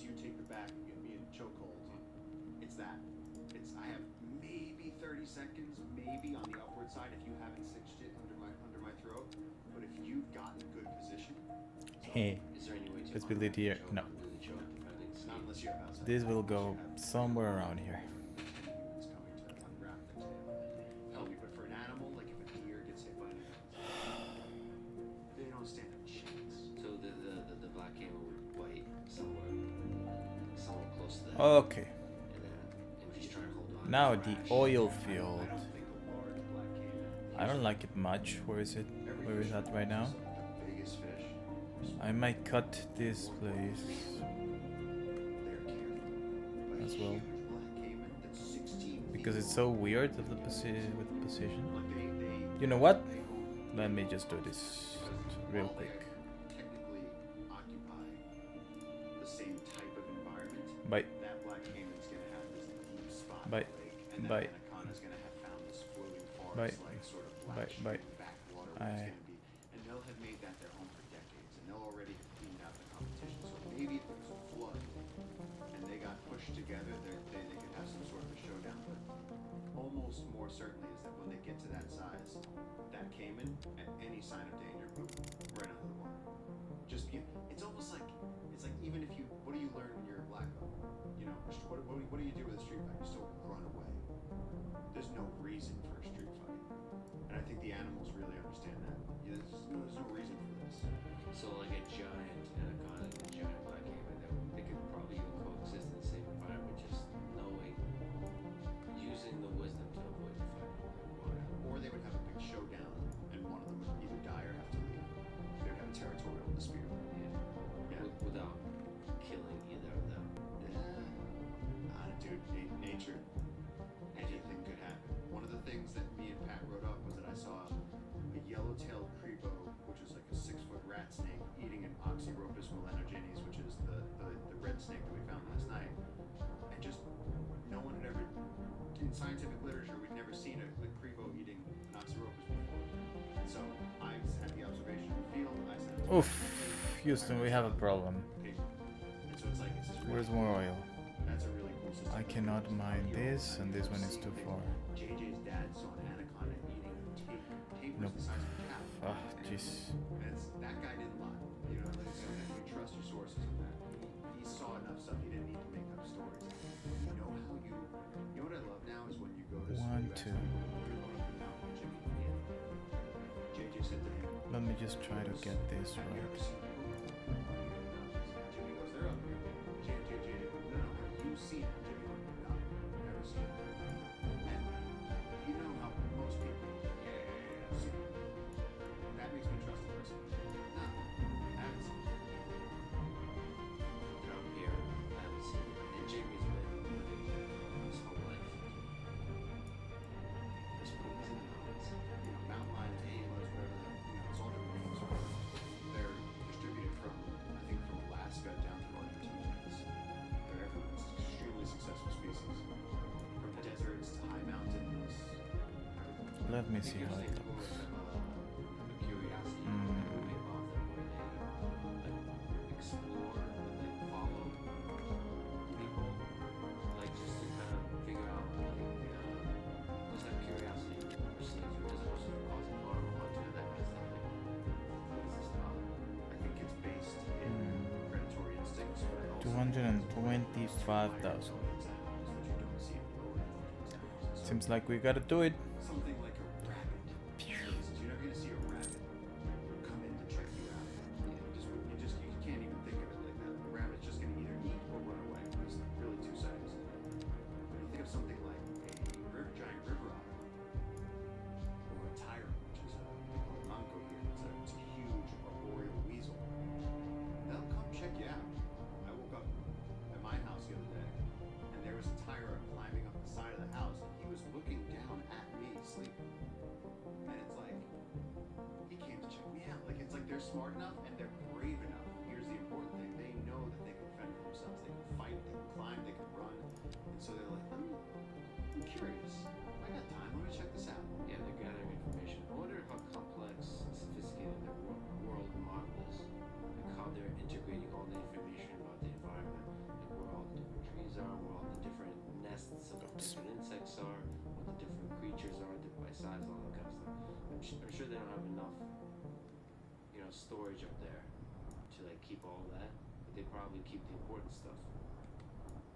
you take the back and get me in chokehold. It's that. I have maybe 30 seconds, maybe on the upward side if you haven't cinched it under my throat. But if you've gotten good position, Hey, Is there any way to let's build it here. No, undo the choke depending on not unless you have outside. this will go somewhere around here. It's going to unwrap the tail. Help me, but for an animal, like if a deer gets hit by an they don't stand a chance. So the black caiman would bite somewhere close to that. Okay, And just try to hold on. now the oil field. I don't think a large black caiman. I don't like it much. Where is it? Where is that right now? The biggest fish. I might cut this place They're careful. But as a well, huge black caiman that's 16 because feet it's so long, weird with the position. like they You know what? they own Let me just do this real while they quick. technically occupy the same type of environment. Bye. That black caiman's gonna have this deep spot Bye. in the lake, and Bye. that anaconda's gonna have found this floating Bye. forest, like sort of Bye. black Bye. backwater where I- it's gonna be, and they'll have made that their home for decades, and they'll already have cleaned out the competition. So maybe if there's a flood and they got pushed together, they could have some sort of a showdown. But almost more certainly is that when they get to that size, that caiman, at any sign of danger, boom, right under the water. Just it's almost like even if you, what do you learn when you're a black belt? You know, what do you do with a street fight? You still run away. There's no reason for a street fight, and I think the animals really understand that. Yeah, there's no reason for this. So like a giant anaconda and a giant black caiman, they could probably even coexist in the same environment, just knowing, using the wisdom to avoid the fight. Or they would have a big showdown, and one of them would either snake that we found last night, and just no one had ever, in scientific literature, we'd never seen a Crebo eating an Oxyropus before. And so I had the observation in the field. I said, Oof, Houston, we have a problem. paper. And so it's like, it's this really Where's more oil? That's a really cool system. I cannot mine this, and this one is too far. JJ's dad saw an anaconda eating tape. Tape was Nope. the size of a cow. Ah, jeez. And that guy didn't lie. You know, like I said, you trust your sources on that. He saw enough stuff. He didn't need to make up stories. You know how you know what I love now is when you go to One, US, two. you're going up the mountain with Jimmy and JJ said to him, Let me just try to get this "Have you ever right. seen them?" Jimmy goes, "They're up here." JJ, no, have you seen them? Jimmy went, "No, never seen them." And you know how most people, yeah, seen them. That makes me trust the person. No, I haven't seen them. They're up here. I haven't seen it. And Jamie's been living there his whole life. There's ponies in the mountains. You know, mountain lions, antelope, whatever the, it's all different names for them. They're distributed from, I think, from Alaska down to Argentina. They're everywhere. It's an extremely successful species. From deserts to high mountains, everything. Let me I see think how you're it saying more looks. of a curiosity Mm. way about them where they like explore and like follow people, like just to kind of figure out like just have curiosity which things as opposed to causing harm or hunting and that kind of stuff. Like, what is this about? I think it's based in predatory instincts, but I also 225,000. intelligence animals that you don't see in lower intelligence animals. So Seems like we gotta do it. something like a rabbit. You're never gonna see a rabbit come in to check you out. You can't even think of it like that. A rabbit's just gonna either eat or run away. There's really two sides. When you think of something like a giant river otter or a tyrant, which is a manco here, it's a huge arboreal weasel. They'll come check you out. I woke up at my house the other day, and there was a tyra climbing up the side of the house, and he was looking down at me sleeping. And it's like, he came to check me out. Like, it's like they're smart enough and they're brave enough. Here's the important thing. They know that they can fend for themselves. They can fight, they can climb, they can run. And so they're like, I'm curious. I got time. Let me check this out. Yeah, they're gathering information. I wonder how complex and sophisticated their world model is. Like how they're integrating all the information about the environment. Like where all the different trees are, where all the different nests of different insects are, what the different creatures are, by size, all that kind of stuff. I'm sure they don't have enough, storage up there to like keep all that. But they probably keep the important stuff.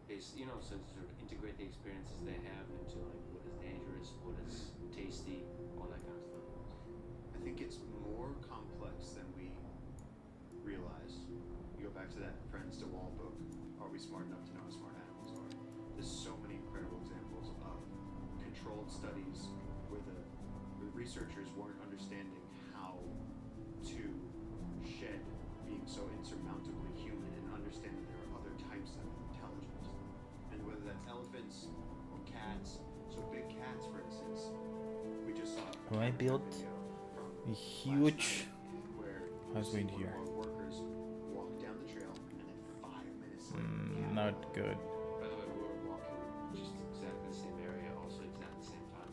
So to sort of integrate the experiences they have into like what is dangerous, what is tasty, all that kind of stuff. I think it's more complex than we realize. You go back to that Friends to Wall book. Are we smart enough to know how smart animals are? There's so many incredible examples of controlled studies where the researchers weren't understanding how to shed being so insurmountably human and understand that there are other types of intelligence. And whether that's elephants or cats, so big cats, for instance, we just saw Well, I built from a huge where house you see wind one here. of our workers walk down the trail and then 5 minutes later, Not good. By the way, we were walking just exactly the same area, also exactly the same time.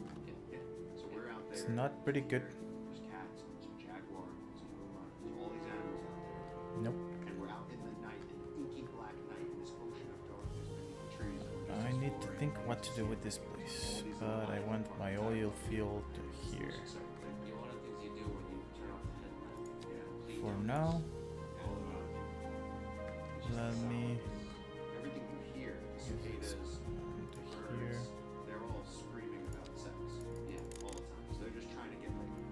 yeah. So we're out there. It's not pretty good. There's cats, some jaguar, some puma, there's all these animals out there. Nope. And we're out in the night, in the inky black night, in this ocean of darkness beneath the trees. And we're just I need to exploring think what to do with this place, but I want my oil field here. So, like, one of the things you do when you turn off the headlamp, complete For darkness now, all around you. It's just let the me sound. Everything you hear, the cicadas, into here. birds, they're all screaming about sex. Yeah. All the time. So they're just trying to get laid.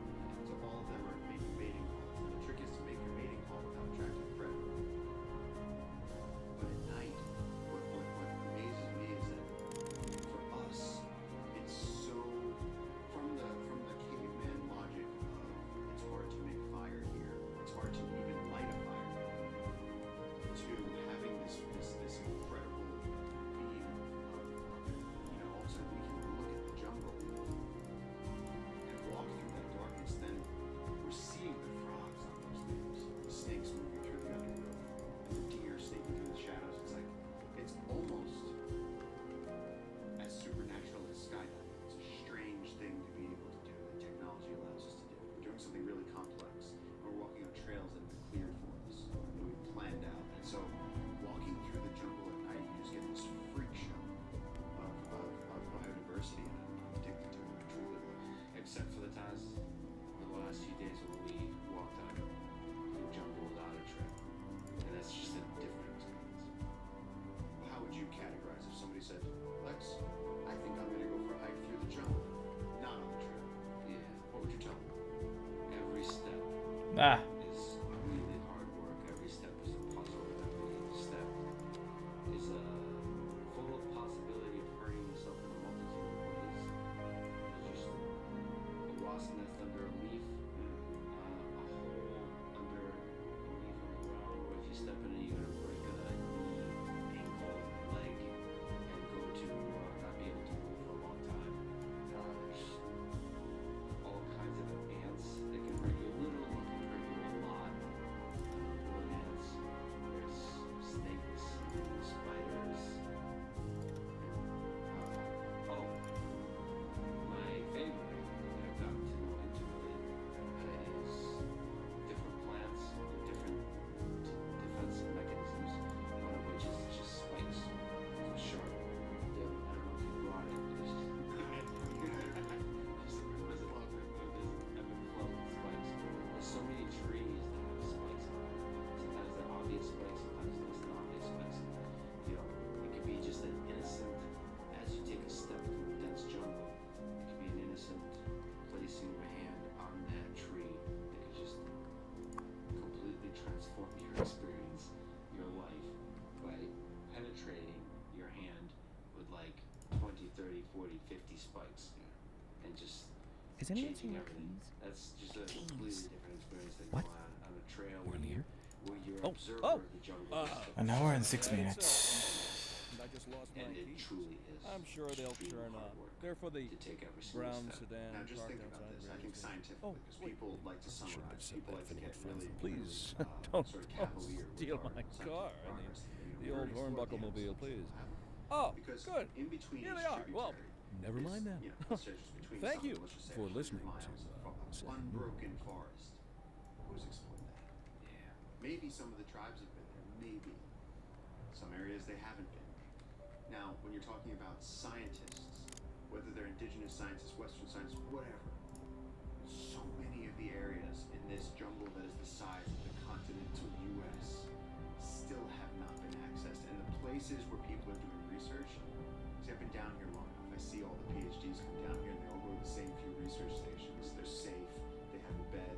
So all of them are making mating calls. And the trick is to make your mating call without attracting a predator. But at night, what amazes me is that for us, it's so from the caveman logic of it's hard to make fire here. It's hard to even light a fire. To having this incredible being So walking through the jungle at night, you just get this freak show of biodiversity, and I'm addicted to it, truly. Except for the times, the last few days when we walked out through jungle without a trip. And that's just a different experience. How would you categorize if somebody said, Lex, I think I'm gonna go for a hike through the jungle, not on the trail? Yeah. What would you tell them? Every step Ah, is really hard work. Every step is a puzzle. Every step is full of possibility of hurting yourself in a multitude of ways. There's just a wasp nest under a leaf, a hole under a leaf on the ground, or if you step in it, you're gonna break a knee, ankle, leg, and go to not be able to move for a long time. There's all kinds of ants that can hurt you a little, or can hurt you a lot. Wood ants, there's snakes, spiders. Oh, my favorite that I've gotten to know intimately is different plants with different defensive mechanisms. One of which is just spikes. It's a sharp. I don't know if you brought it, but it's just a club with spikes. There's so many trees that have spikes on them. Sometimes they're obvious spikes, sometimes less than obvious spikes. You know, it could be just an innocent, as you take a step through a dense jungle, it could be an innocent placing your hand on that tree that could just completely transform your experience, your life, by penetrating your hand with like 20, 30, 40, 50 spikes. And just Is anyone changing seeing everything. keys? That's just a completely different experience than What? going on a trail We're in here? where you're Oh, observer oh, of the jungle. an hour and 6 minutes. And I just lost my And it keys. truly is. I'm sure they'll extreme turn hard up. work They're for the to take every single brown step. sedan Now just parked think about outside this. I think Radio's. scientifically, Oh, because wait. people like to Shouldn't have summarize. said People that like if to get anyone really, found them. Please, Don't- sort of don't cavalier with steal our my scientific car. progress. The We old already explored hornbuckle the mobile, Amazon, please. haven't we? Oh, Because good. in between Here each they are. Well, tributary never is, mind that. you know, let's say just between Thank some, you let's just say for 100 listening miles to, of unbroken forest. Who's explored that? Yeah. Maybe some of the tribes have been there. Maybe. Some areas they haven't been. Now, when you're talking about scientists, whether they're indigenous scientists, Western scientists, whatever, so many of the areas in this jungle that is the size of the continental U.S. still have not been accessed. And the places where people are doing research, see, I've been down here long enough. I see all the PhDs come down here and they all go to the same few research stations. They're safe, they have a bed.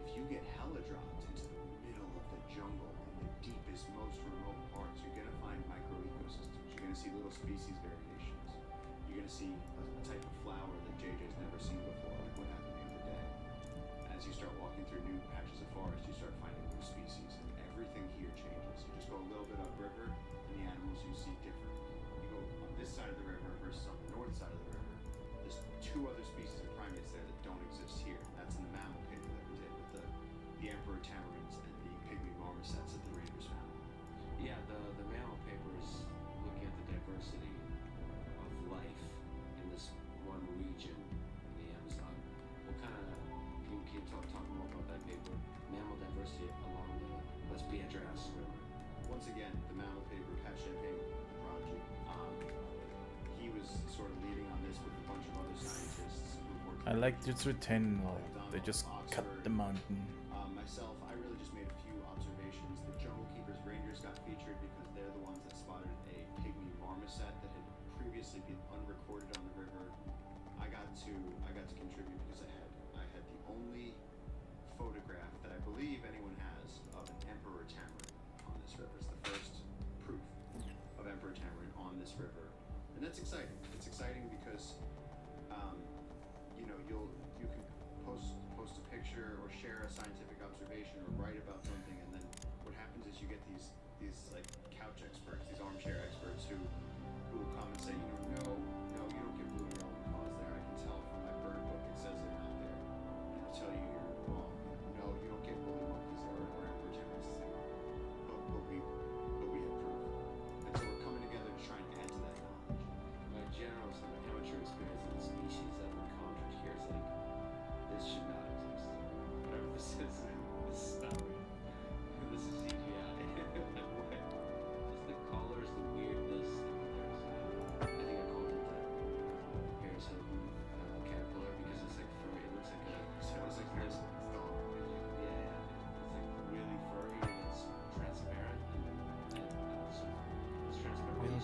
If you get heli-dropped into the middle of the jungle in the deepest, most remote parts, you're gonna find microecosystems. You're gonna see little species variations. You're gonna see a type of flower that JJ's never seen before, like what happened the other day. As you start walking through new patches of forest, you start finding new species, and everything here changes. You just go a little bit upriver, and the animals you see different. You go on this side of the river versus on the north side of the river, there's two other species of primates there that don't exist here. That's in the mammal paper that we did with the emperor tamarins and the pygmy marmosets that the rangers found. Yeah, the mammal paper is looking at the diversity of life in this one region in the Amazon. What kind of, can you talk more about that paper? Mammal diversity along the Las Piedras River. Once again, the mammal paper, Pat Champagne, the prodigy. He was sort of leading on this with a bunch of other scientists who worked. I like this retain wall. They just cut the mountain. Myself, I really just made a few observations. The Jungle Keepers Rangers got featured because they're the ones that spotted a pygmy marmoset that had previously been unrecorded on the river. I got to contribute because I had the only photograph that I believe anyone has of an emperor tamarin on this river. It's the first proof of emperor tamarin on this river, and that's exciting. It's exciting because you know you can post a picture or share a scientific observation or write about something, and then what happens is you get these like couch experts, these armchair experts who will come and say, you know, no, you don't get blue and yellow macaws there. I can tell from my bird book it says they're not there, and I'll tell you you're wrong. No, you don't get woolly monkeys or emperor tamarins there, but we have proof, and so we're coming together to try and add to that knowledge. My general sort of amateur experience of the species I've encountered here is like, this should not exist. Whatever this is not real. This is CGI. Like, what?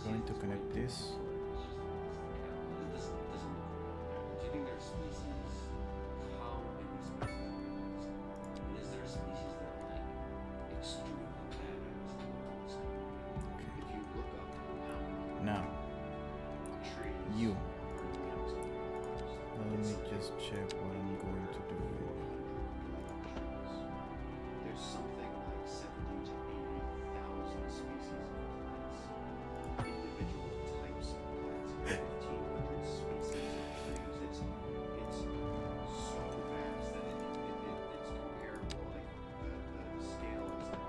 going to connect this. Do you think there are species? How many species? And is there a species that are like extremely badass? If you look up how many Now, trees you. are in the Amazon rainforest, Let me it's just check what I'm going to do. there's something like 70 to 80,000 species of plants, individual types of plants, 1,500 species of trees. It's so vast that it's comparable. Like the scale is like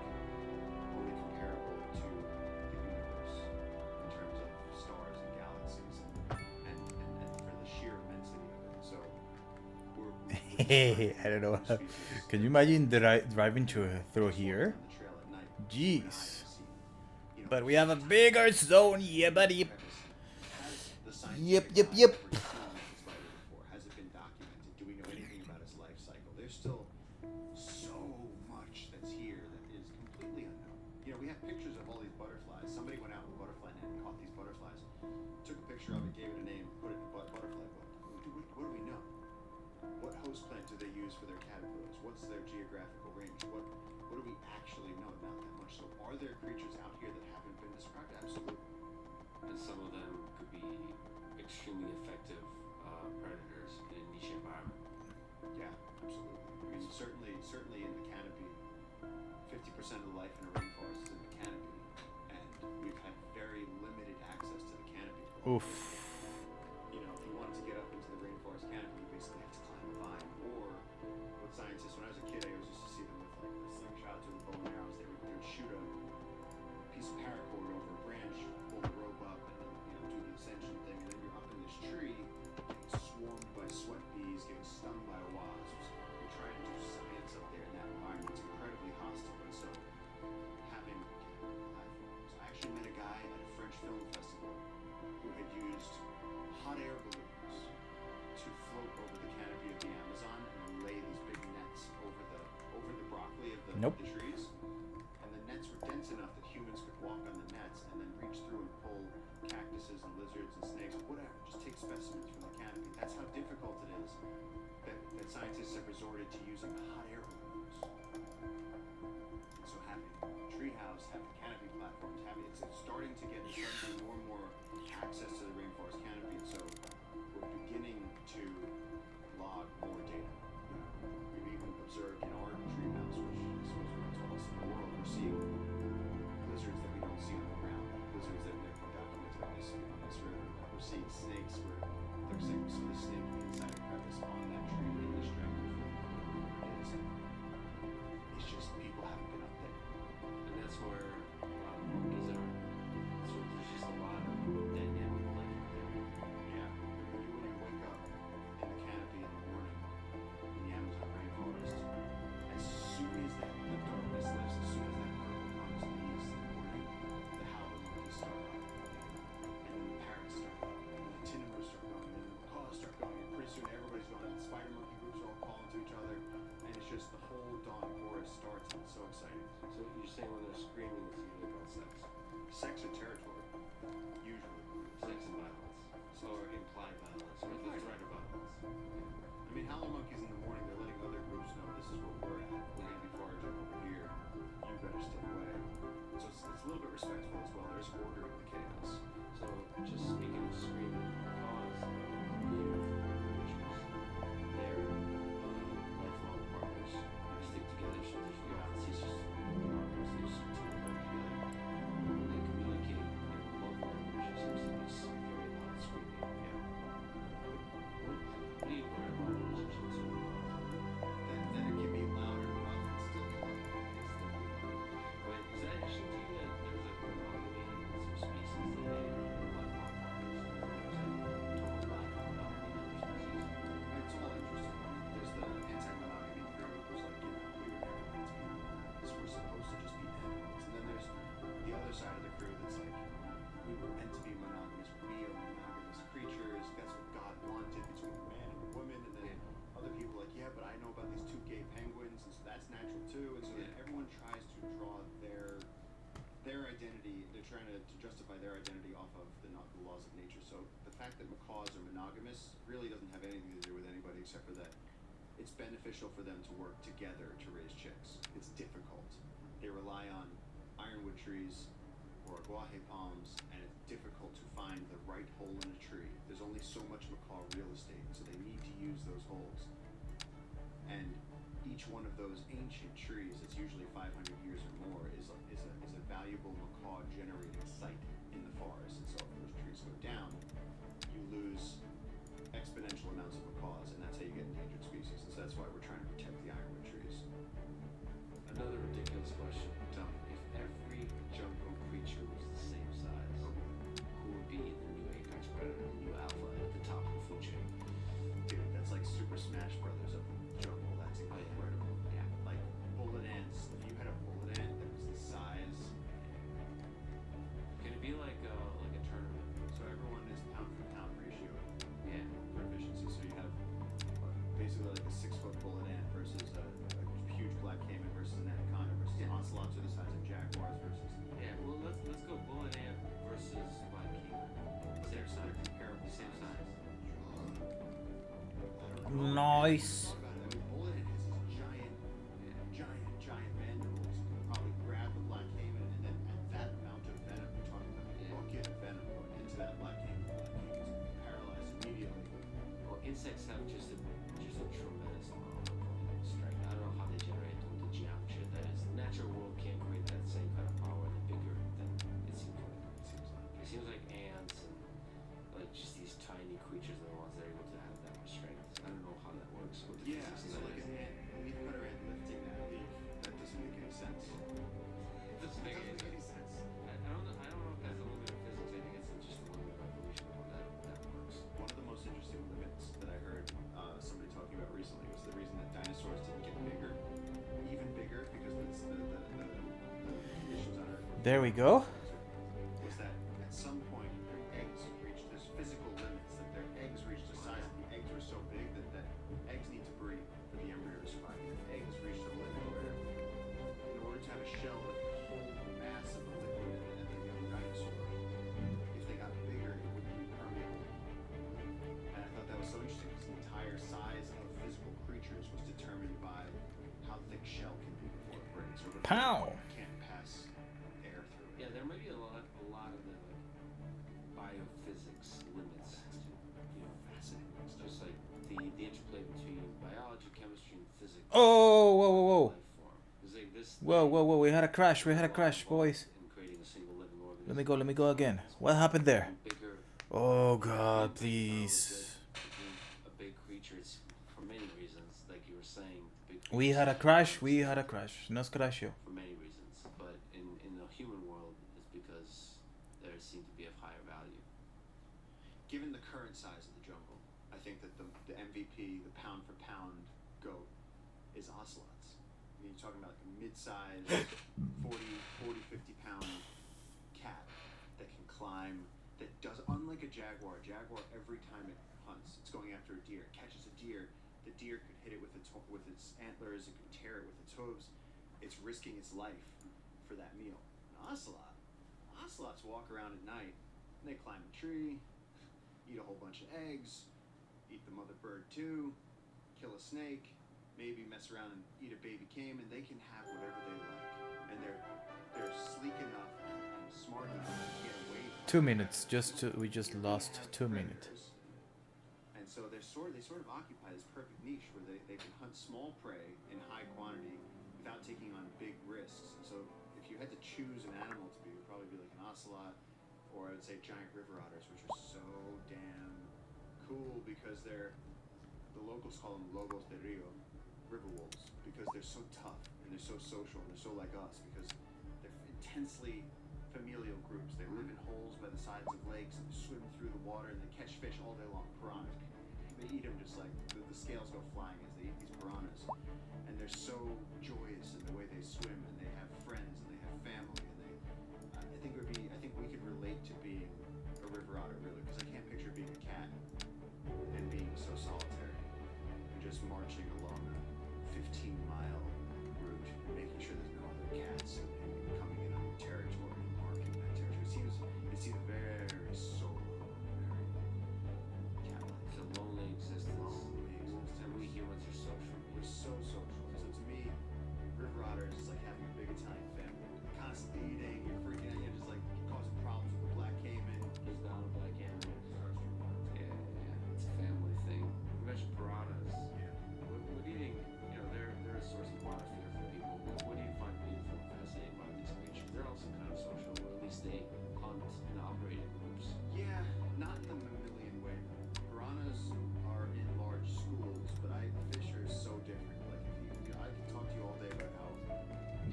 only comparable to the universe in terms of stars and galaxies and for the sheer immensity of it. So we're I don't know. Can you imagine driving through here? Jeez. But we have a bigger zone, yeah, buddy. Yep. Has it been documented? Do we know anything about its life cycle? There's still so much that's here that is completely unknown. You know, we have pictures of all these butterflies. Somebody went out with a butterfly net and caught these butterflies, took a picture of it, gave it a name, put it in a butterfly book. What do we know? What host plant do they use for their caterpillars? What's their geographical range? What do we actually know? Not that much. So are there creatures out here that haven't been described? Absolutely. And some of them could be extremely effective predators in a niche environment. Yeah, absolutely. I mean, certainly in the canopy, 50% of the life in a rainforest is in the canopy, and we've had very limited access to the canopy. Oof. You know, if you wanted to get up into the rainforest canopy, you basically have to climb a vine. Or what scientists, when I was a kid, I always used to see them with like the slingshots or the bow and arrows. They would shoot a piece of paracord over a branch, pull the rope up, and then do the ascension thing. And then you're up in this tree, getting swarmed by sweat bees, getting stung by wasps. You're trying to do science up there in that environment. It's incredibly hostile, and so having platforms. I actually met a guy at a French film festival who had used hot air balloons to float over the canopy of the Amazon and then lay these big nets over the broccoli of the trees. And the nets were dense enough that humans could walk on the nets and then reach through and pull cactuses and lizards and snakes, whatever, just take specimens from the canopy. That's how difficult it is that scientists have resorted to using hot air balloons. And so having treehouse, having canopy platforms, it's starting to get more and more access to the rainforest canopy, and so we're beginning to log more data. We've even observed in our treehouse, which is one of the tallest in the world, we're seeing lizards that we don't see on the ground, lizards that have never been documented on this river. We're seeing snakes where they're saying we saw the snake inside a crevice on that tree in this dragon fruit. It's just people haven't been up there. And that's where a lot of monkeys are. So there's just a lot of dynamic life up there. Yeah. When you wake up in the canopy in the morning in the Amazon rainforest, as soon as the darkness lifts, as soon as that purple comes in the east in the morning, the howler monkeys start up. And then the parrots start up. And then the tinamous start going. And then the macaws start going. And pretty soon everybody's going. And the spider monkey groups are all calling to each other. And it's just the whole dawn chorus starts, and it's so exciting. So you're saying when they're screaming, it's usually about sex. Sex or territory, usually. Sex and violence. Or implied violence. Or the threat of violence. I mean, howler monkeys in the morning, they're letting other groups know this is where we're at. We're going to be foraging over here. You better stay away. So it's a little bit respectful as well. There's order in the chaos. So just speaking of screaming, macaws are beautiful creatures. They're lifelong partners. They stick together, so there's no seasons. Partners, they stick together. They communicate in love language. It seems to be very loud screaming. Yeah. What do you learn about relationships with macaws? That it can be louder trying to justify their identity off of the nautical laws of nature. So the fact that macaws are monogamous really doesn't have anything to do with anybody except for that it's beneficial for them to work together to raise chicks. It's difficult. They rely on ironwood trees or aguaje palms, and it's difficult to find the right hole in a tree. There's only so much macaw real estate, so they need to use those holes. And each one of those ancient trees, it's usually 500 years or more, is a valuable macaw generating site in the forest. And so if those trees go down, you lose exponential amounts of macaws, and that's how you get endangered species. And so that's why we're trying to protect the ironwood trees. Another ridiculous question. Tell me. If every jungle creature was the same size, who would be the new apex predator, the new alpha at the top of the food chain? Dude, that's like Super Smash Brothers of the jungle. That's incredible. Yeah. Like bullet ants. If you had a bullet ant that was the size, Can it be like a tournament? so everyone is pound for pound ratio Yeah. for efficiency. So you have basically like a 6-foot bullet ant versus a huge black caiman versus an anaconda versus ocelots are the size of jaguars versus. Yeah. Well, let's go bullet ant versus black king. Same size. Comparable. Same size. Nice. I mean, bullet ant has these giant mandibles. You can probably grab the black caiman, and then at that amount of venom, we're talking about a bucket of venom going into that black caiman. The black caiman is going to be paralyzed immediately. Well, insects have just a tremendous amount of strength. I don't know how they generate the geometry that is. The natural world can't create that same kind of power. The bigger than it seems like. It seems like ants and like just these tiny creatures are the ones that are able to have that much strength. I don't know how that works with the Yeah, physics so of like that. an ant, a leaf cutter ant lifting that leaf, that doesn't make any sense. It doesn't make any sense. I don't know if that's a limit of physics. I think it's just a limit of evolution that works. One of the most interesting limits that I heard somebody talking about recently was the reason that dinosaurs didn't get bigger, even bigger, because the conditions on Earth were There we go. was that at some point their eggs reached this physical limits, that their eggs reached a size that the eggs were so big that eggs need to breathe for the embryo to survive. The eggs reached a limit where in order to have a shell that could hold the mass of the liquid and the young dinosaur, if they got bigger, it wouldn't be permeable. And I thought that was so interesting because the entire size of physical creatures was determined by how thick shell can be before it breaks. Or Pow! can't pass air through it. Yeah, there may be a lot of the biophysics limits to, Fascinating stuff. just like the interplay between biology, chemistry, and physics. Oh, whoa, whoa, whoa. Life form. It's like this. Whoa, whoa, whoa. We had a crash, boys. In creating a single living organism. Let me go again. What happened there? Bigger. Oh, God, please. A big creature. It's for many reasons, like you were saying. Big We had a crash. Nos crashó. for many reasons, but in the human world, it's because there seem to be of higher value. Given the current size of the jungle, I think that the MVP, the pound for pound goat, is ocelots. I mean, you're talking about like a mid-sized 40, 50 pound cat that can climb, that does, unlike a jaguar, every time it hunts, it's going after a deer, it catches a deer, the deer could hit it with its antlers, it could tear it with its hooves, it's risking its life for that meal. An ocelots walk around at night, and they climb a tree, eat a whole bunch of eggs, eat the mother bird too, kill a snake, maybe mess around and eat a baby caiman. They can have whatever they like, and they're sleek enough and smart enough to get away from 2 minutes. We just lost 2 minutes. predators. And so they sort of occupy this perfect niche where they can hunt small prey in high quantity without taking on big risks. And so if you had to choose an animal to be, it would probably be like an ocelot, or I would say giant river otters, which are so damn cool because the locals call them lobos de rio, river wolves, because they're so tough and they're so social and they're so like us because they're intensely familial groups. They live in holes by the sides of lakes and they swim through the water and they catch fish all day long, piranhas. They eat them just like the scales go flying as they eat these piranhas. And they're so joyous in the way they swim, and they have friends and they have family, and I think we could relate to being a river otter really, because I can't picture being a cat and being so solitary and just marching along a 15-mile route and making sure there's no other cats and coming in on your territory and marking that territory.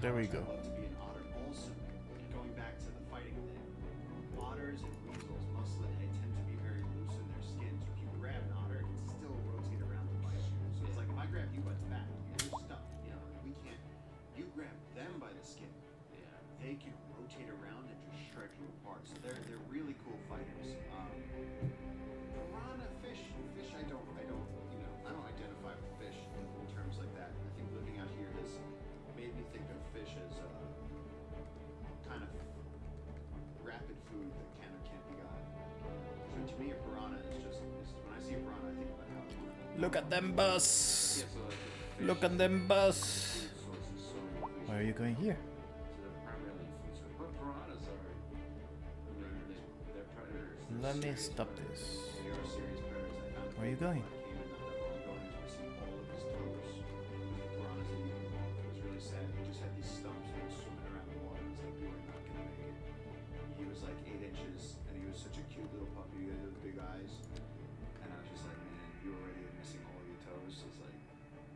There we go. I'd love to be an otter. Also, going back to the fighting thing, otters and weasels, musclet, they tend to be very loose in their skin. So if you grab an otter, it can still rotate around to bite you. So it's like if I grab you by the back, you're stuck. You know, we can't. You grab them by the skin, they can rotate around and just shred you apart. So they're really cool fighters. Piranha fish, I don't identify with fish in terms like that. I think living out here has made me think of fish as kind of rapid food that can or can't be got. So to me, a piranha is when I see a piranha, I think about how I want to. Look at them bus. Yeah, so like the Look fish at them bus. food source is so many fish. Why are you going here? So they're primarily food source. But piranhas are, I mean, they're predators. They're Let me serious stop predators. this. They are serious predators. I found Where are you going? when I came in not that long ago and I was missing all of his toes. The piranhas had eaten them all. It was really sad. He just had these stumps and he was swimming around the water. It was like, we were not gonna make it. He was like 8 inches and he was such a cute little puppy. He had those big eyes. And I was just like, man, you already are missing all of your toes. So it's like,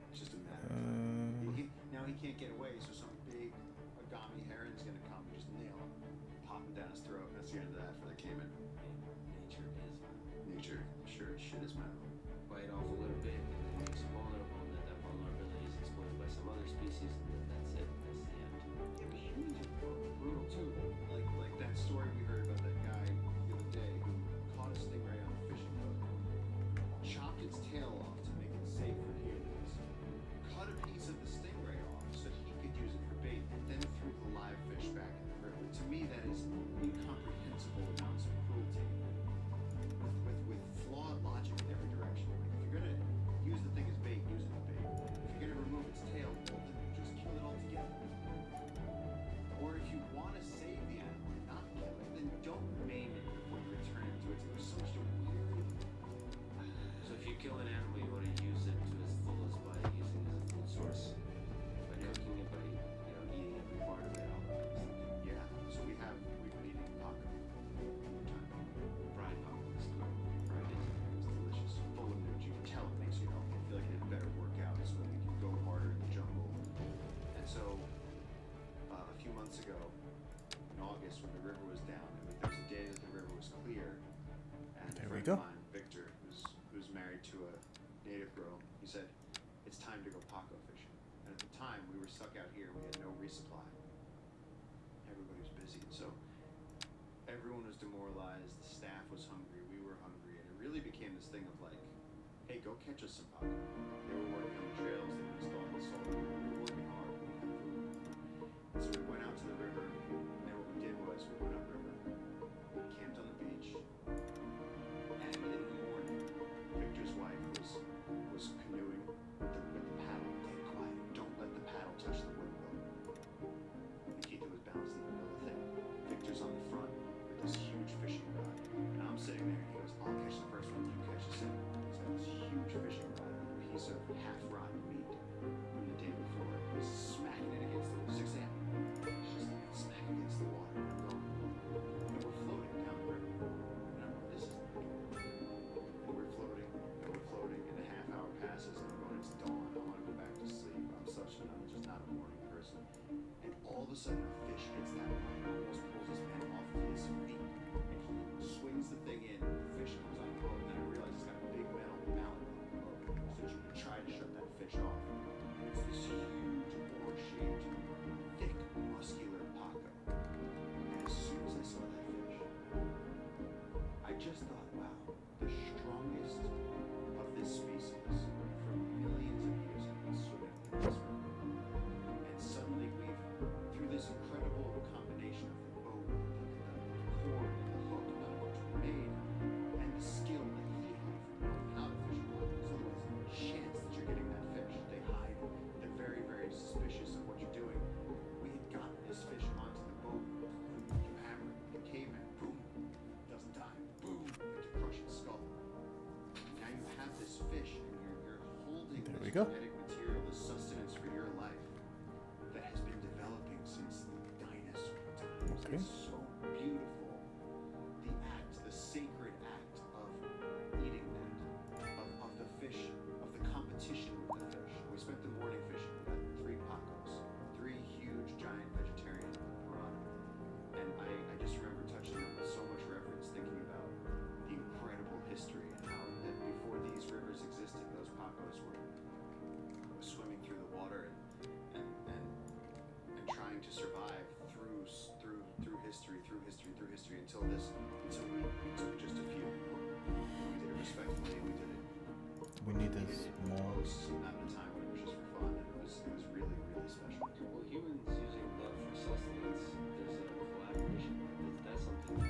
it's just a matter of time. Now he can't get away, so some big agami heron's gonna come and just nail him, pop him down his throat. That's the end of that for the caiman. Nature is Nature sure as shit is metal. bite off a little bit and then it's vulnerable, and then that vulnerability is exploited by some other species, and then that's it. That's the end. Humans are brutal too. Like that story we heard about that guy the other day who caught a stingray on a fishing boat, chopped its tail off to make it safe for humans, cut a piece of the stingray off so he could use it for bait, and then threw the live fish back in the river. To me, that is incomprehensible amounts of cruelty. With flawed logic in every direction. Like if you're gonna use the thing as bait, use it as bait. If you're gonna remove its tail, well then just kill it altogether. Or if you want to save the animal and not kill it, then don't maim it before you return it to its. It was so much weird. So if you kill an animal, you want to use it to its fullest by using it as a food source, by cooking it, by eating every part of it out. Yeah. So we've been eating taco all the time. Fried taco is good. Fried is It's delicious, full of nutrients. You can tell it makes you healthy. I feel like it better work out so that we can go harder in the jungle. And so, a few months ago, in August, when the river was down, there was a day that the river was clear, and There a we friend go. of mine, Victor, who's married to a native girl, he said, it's time to go paco fishing. And at the time, we were stuck out here. We had no resupply. Everybody was busy. So everyone was demoralized. The staff was hungry. We were hungry. And it really became this thing of like, hey, go catch us some paco. They were working on the trails. They were installing the salt. We were working hard. We had food. And so we went out to the river. And then what we did was we went upriver. We camped on the beach. And in the morning, Victor's wife was canoeing with the paddle. Get quiet. Don't let the paddle touch the wooden boat. Nikita was balanced in the middle of the thing. Victor's on the front with this huge fishing rod. And I'm sitting there and he goes, I'll catch the first one, you catch the second. He's got this huge fishing rod with a piece of half-rotten meat from the day before. He's smacking it against the 6 a.m. Just smack against the water. And I'm going, and we're floating down the river. And I'm going, this is not good. And we're floating, and a half hour passes, and I'm going, it's dawn. I want to go back to sleep. I'm just not a morning person. And all of a sudden, a fish hits that line and almost pulls his man off of his feet. And he swings the thing in, the fish comes on the boat, and then I realize it's got a big metal mallet on the boat. So you can try to shut that fish off. And it's this huge, oar-shaped, thick, muscular paco. And as soon as I saw that fish, I just thought, wow, the strongest of this species for millions of years have been swimming in this river. And suddenly through this incredible combination of the boat, the cord, and the hook, none of which we made, and the skill that he had for knowing how to fish pacos, otherwise there's no chance that you're getting that fish. They hide. They're very, very suspicious of what you're doing. We had gotten this fish onto the boat. You hammer it, the caveman, boom, doesn't die. Boom, you have to crush its skull. Now you have this fish, and you're holding There this we go. genetic material, this sustenance for your life that has been developing since the dinosaur times. Okay. It's so beautiful. The act, the sacred act of eating that, of the fish, of the competition with the fish. We spent the morning fishing. We got 3 pacos, 3 huge to survive through history until we took just a few. We did it respectfully. We did it. We need a small. Close amount of time when it was just for fun, and it was really special. Well, humans using love for sustenance, there's a collaboration. That's something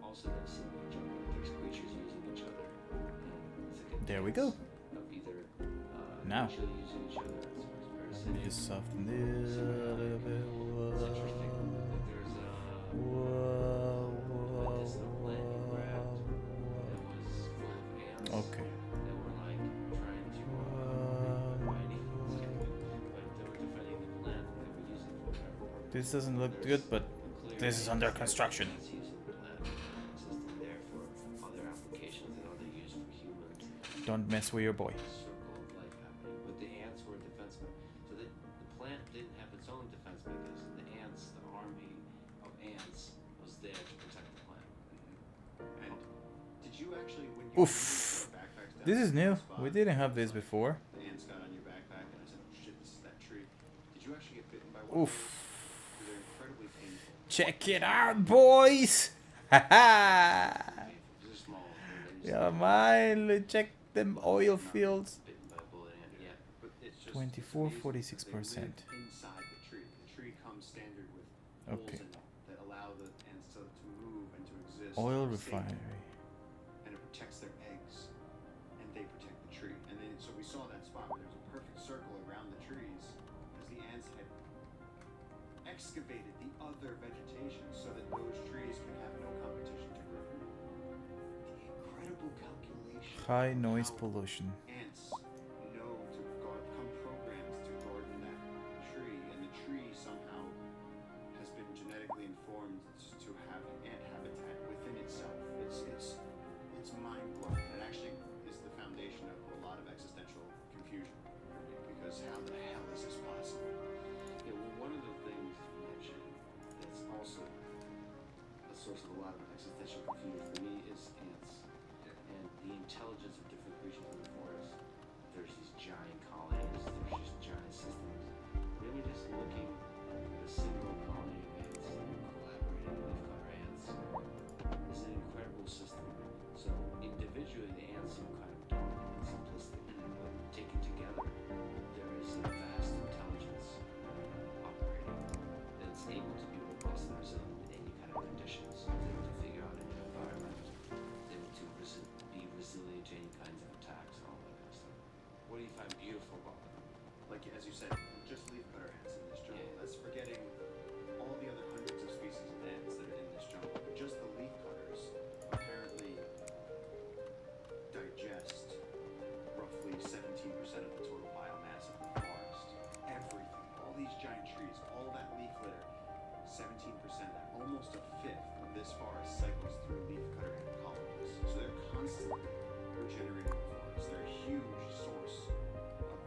also that's seen in the jungle. There's creatures using each other. And it's like a There we go. dance of either Now. mutually using each other as far as Let me parasitic. just soften this a little bit. It's interesting. Like there's a medicinal plant you grabbed that was full of ants Okay. that were like trying to find animals, but they were defending the plant that they were using for whatever purpose. This doesn't look good, but this is under construction. It's using the plant system there for other applications and other use for humans. Don't mess with your boy. Circle of life happening. But the ants were a defense mechanism. So the plant didn't have its own defense mechanism. The ants, the army of ants, was there to protect the plant. And did you actually, when you Oof. put your backpacks down This is to the new. spot, We didn't have this before. the ants got on your backpack, and I said, "Oh shit, this is that tree." Did you actually get bitten by one? Oof. They're incredibly painful. Check it out, boys! Haha! They're small. They're Yeah, man. Check them oil fields. bitten by a bullet ant yet. But it's just 24, it's amazing 46%. because they live inside the tree. The tree comes standard with Okay. holes in it that allow the ants to move and to exist. Oil safely. refinery. And it protects their eggs, and they protect the tree. And then, so we saw that spot where there was a perfect circle around the trees, because the ants had excavated the other vegetation so that those trees can have no competition to grow. The incredible calculation. High of noise how pollution. ants know to become programmed to garden that tree, and the tree somehow has been genetically informed to have ant habitat within itself. It's mind blowing. It actually is the foundation of a lot of existential confusion for me, because how the hell is this possible? Yeah, well, one of the things you mentioned that's also a source of a lot of existential confusion for me is ants and the intelligence of different creatures in the forest. There's these giant colonies, there's just giant systems. Really just looking at a single colony of ants collaborating with leafcutter ants is an incredible system. So individually the ants seem kind of dominant and simplistic, but taken together there is a vast intelligence operating that's able to be robust and resilient in any kind of conditions. It's able to figure out a new environment. It's able to be resilient to any kinds of attacks and all that kind of stuff. What do you find beautiful about them? Like, as you said, just leafcutter ants in this jungle. Yeah. That's forgetting all the other hundreds of species of ants that are in this jungle. But just the leafcutters apparently digest roughly 17% of the total biomass of the forest. Everything, all these giant trees, all that leaf litter, 17%, almost a fifth of this forest cycles through leafcutter ant colonies. So they're constantly regenerating the forest. They're a huge source of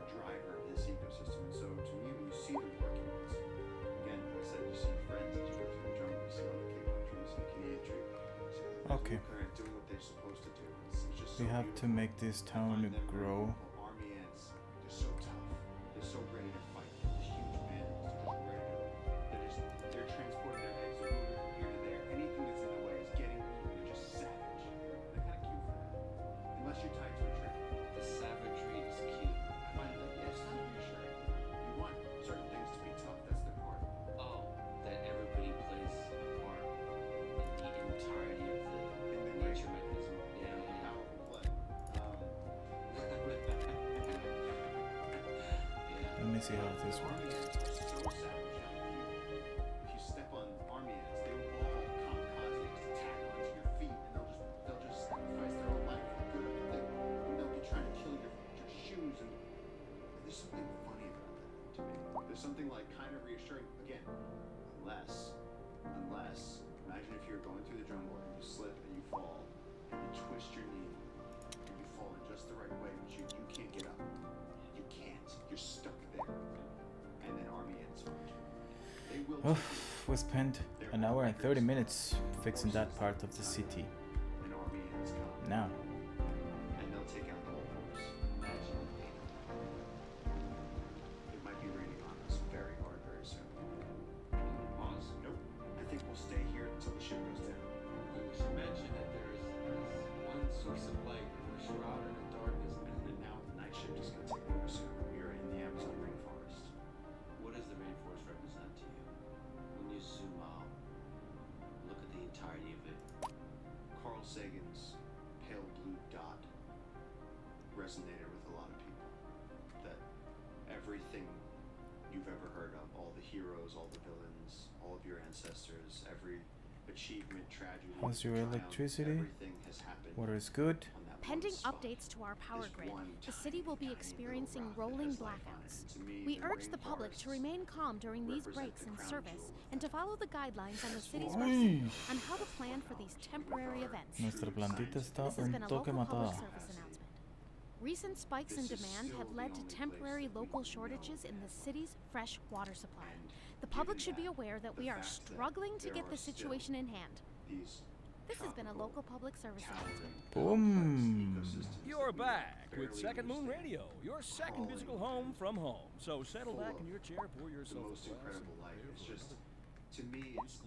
the driver of this ecosystem. And so to me, when you see them working, it's, again, like I said, you see friends as you go through the jungle. You see all the K-pop trees, you see the Canadian tree. You see the Okay. leafcutter ant doing what they're supposed to do. It's just We so have to beautiful. make this I town find them grow. remarkable. Army ants, they're so tough. They're so ready to fight. These huge bandits, they're just ready to. They're transporting their eggs over from here to there. Anything that's in the way is getting. They're just savage. They're kind of cute for that. Unless you're tied to a tree. The savagery is cute. I find that it's kind of reassuring. You want certain things to be tough. That's their part. Oh, that everybody plays a part in the entirety of the In the nature mechanism. Yeah, yeah. Powerful play. Let me see how this Army works. ants are so savage now. If you step on army ants, they will all kamikaze just attack onto your feet, and they'll just sacrifice their own life for good. They'll be trying to kill your shoes, and there's something funny about that to me. There's something like kind of reassuring. Again, unless imagine if you're going through the jungle and you slip and you fall and you twist your knee and you fall in just the right way, but you can't get up. You can't. You're stuck there. And then army ants find you. They will Oh, take you. we spent an hour and 30 minutes fixing that part of the city. And army ants come. Now, And they'll take out the whole force. Imagine the pain. It might be raining on us very hard very soon. resonated with a lot of people. That everything you've ever heard of, all the heroes, all the villains, all of your ancestors, every achievement, tragedy, How's your triumph, electricity? everything has happened Water is good. on that Pending one spot. updates to our power This grid, one the city will be tiny experiencing little rock that rolling has life on it. blackouts. And to me, We the urge the public to rainforests remain calm during these represent breaks the in crown service jewel of and to that. follow the guidelines on the city's Uy. website on how to plan for these temporary events. Nuestra plantita está This has un been a toque local public matada. service announcement. Recent spikes in This is demand still have the led to only place temporary that we local know shortages in that the city's fresh water supply. And The public given should be that, aware that the we are fact that struggling to there get are the still situation in hand. these This has been a tropical, local public service announcement. Boom. complex ecosystems You're that we back with barely Second Moon understand. Radio, your second Crawling musical home and from home. So settle full back of in your chair, pour The yourself most a glass, incredible and life. prepare It's for just, another to me, it's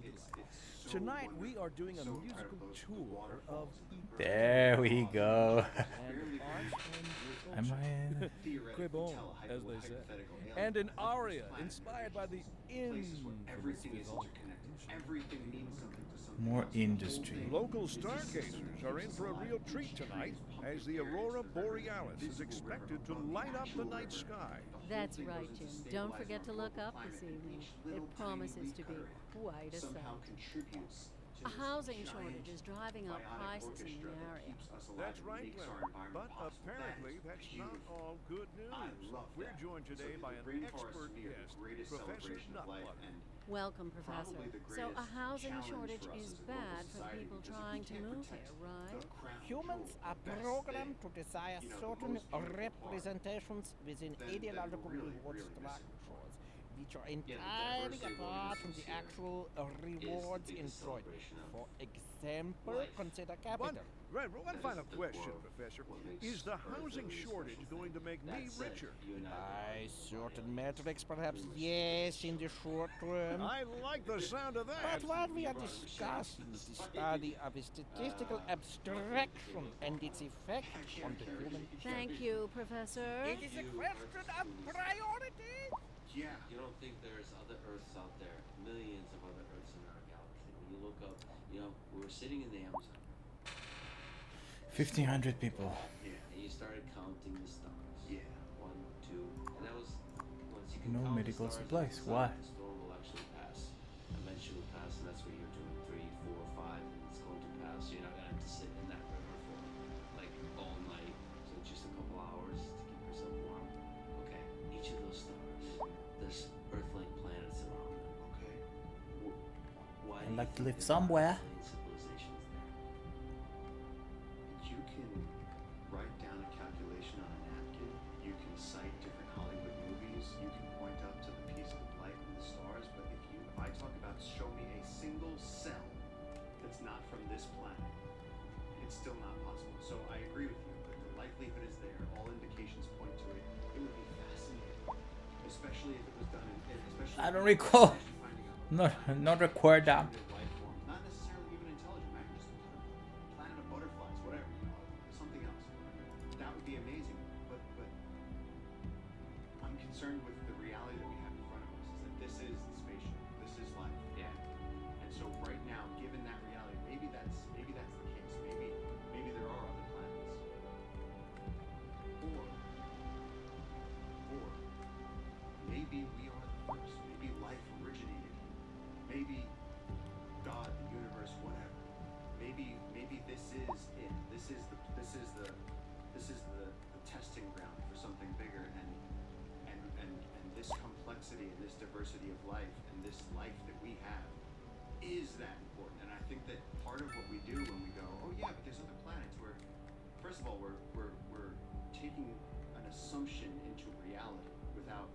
so Tonight we wonderful, are doing a so musical incredible. The tour waterfalls of and the There birds we and the go. flowers, and barely art barely and Am I in? theoretically Cribon, tell a as they say, hypothetical alien and an life on this aria planet. inspired by the Places where infamous everything is Vivaldi. interconnected. Everything means something to something More else. The whole industry. thing Local is just something stargazers that are keeps in us for a alive. real Each treat tree tonight is pumping as the air into aurora the river, borealis is invisible expected river to above the light up the actual night river. sky. The whole That's thing right, goes into Jim. Don't stabilizing forget our to look global up this climate, and evening. each It little tiny promises leaf to be cutter quite a somehow sight. contributes to A this housing giant shortage is driving up bionic prices in orchestra the that area. keeps us alive That's and right, makes our Glenn. environment But possible. apparently That that's is not beautiful. all good news. I love We're that. joined So today the by an rainforests expert to me are the guest, greatest Professor celebration of life, Nutbutter. and Welcome, Professor. probably the So a greatest housing challenge shortage for us is as a local bad for society, people because if we trying to can't move protect here, the right? crown Humans jewel, are the best programmed thing, to desire you know, the certain most beautiful part, representations within then we're ideological really, reward really missing the point. structures, which are Yeah, the entirely diversity of apart from organisms the here actual is the rewards biggest enjoyed. celebration of For example, life. consider One, capital. one That final is the question, core of Professor. what makes Is the Earth housing really a shortage special going to thing. make me That said, richer? you and I By are certain aliens. metrics, perhaps Numerous yes, in the short term. I like the sound of that. But while we are discussing the study of a statistical abstraction and its effect on the human, Thank you, Professor. it is a question of priority. Yeah. You don't think there's other Earths out there, millions of other Earths in our galaxy. When you look up, you know, we were sitting in the Amazon, 1,500 people. Yeah. and you started counting the stars. Yeah. 1, 2, and that was once you can No count medical the stars supplies. in the sun, Why? the storm will actually pass. Eventually will pass, and that's what you're doing. 3, 4, 5, and it's going to pass. So you're not gonna have to sit in that river for like all night. So it's just a couple hours to keep yourself warm. Okay. Each of those stars, there's Earth-like planets around them. Okay. Why I'd do you like to think live there aren't somewhere. alien civilizations there? You can write down a calculation on a napkin. You can cite different Hollywood movies. You can point up to the piece of light in the stars. But if I talk about show me a single cell that's not from this planet, it's still not possible. So I agree with you. But the likelihood is there. All indications point to it. It would be fascinating, especially if it was done in. Especially I don't if recall. actually finding out Not required that. life form, not necessarily even intelligent, man, just a planet of butterflies, whatever, you know, something else. That would be amazing, but I'm concerned with the reality that we have in front of us, is that this is the spaceship, this is life. Yeah. And so right now, given that reality, maybe that's the case. Maybe there are other planets. Or maybe we are the first. Maybe life originated here. Maybe God, the universe, whatever. Maybe this is it. This is the testing ground for something bigger, and this complexity and this diversity of life and this life that we have is that important. And I think that part of what we do when we go, oh yeah, but there's other planets, where first of all we're taking an assumption into reality without,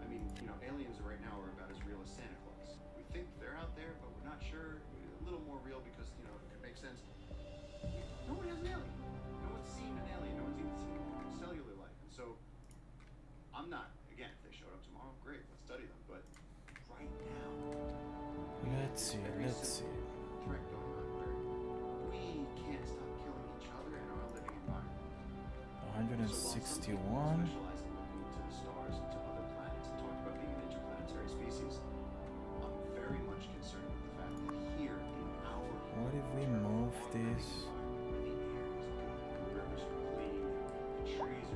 I mean, you know, aliens right now are about as real as Santa Claus. We think they're out there, but we're not sure. A little more real because, you know, it could make sense. No one has an alien. No one's seen an alien. No one's even seen cellular life. And so, I'm not, again, if they showed up tomorrow, great, let's study them. But right now, Let's see, let's see. trek going on where we can't stop killing each other in our living environment. So while some people 161. specialize in looking to the stars and to other planets and talked about being an interplanetary species, I'm very much concerned with the fact that here in our What if we move this? where the air is good, the rivers are clean, the trees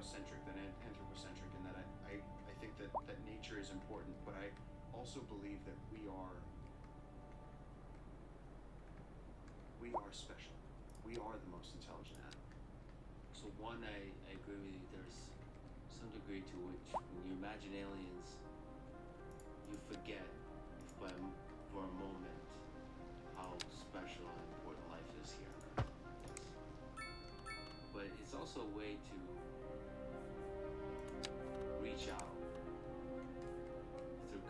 theocentric than anthropocentric, in that I think that nature is important, but I also believe that we are special. We are the most intelligent animal. So one, I agree with you. There's some degree to which when you imagine aliens, you forget for a moment how special and important life is here on Earth. Yes. But it's also a way to reach out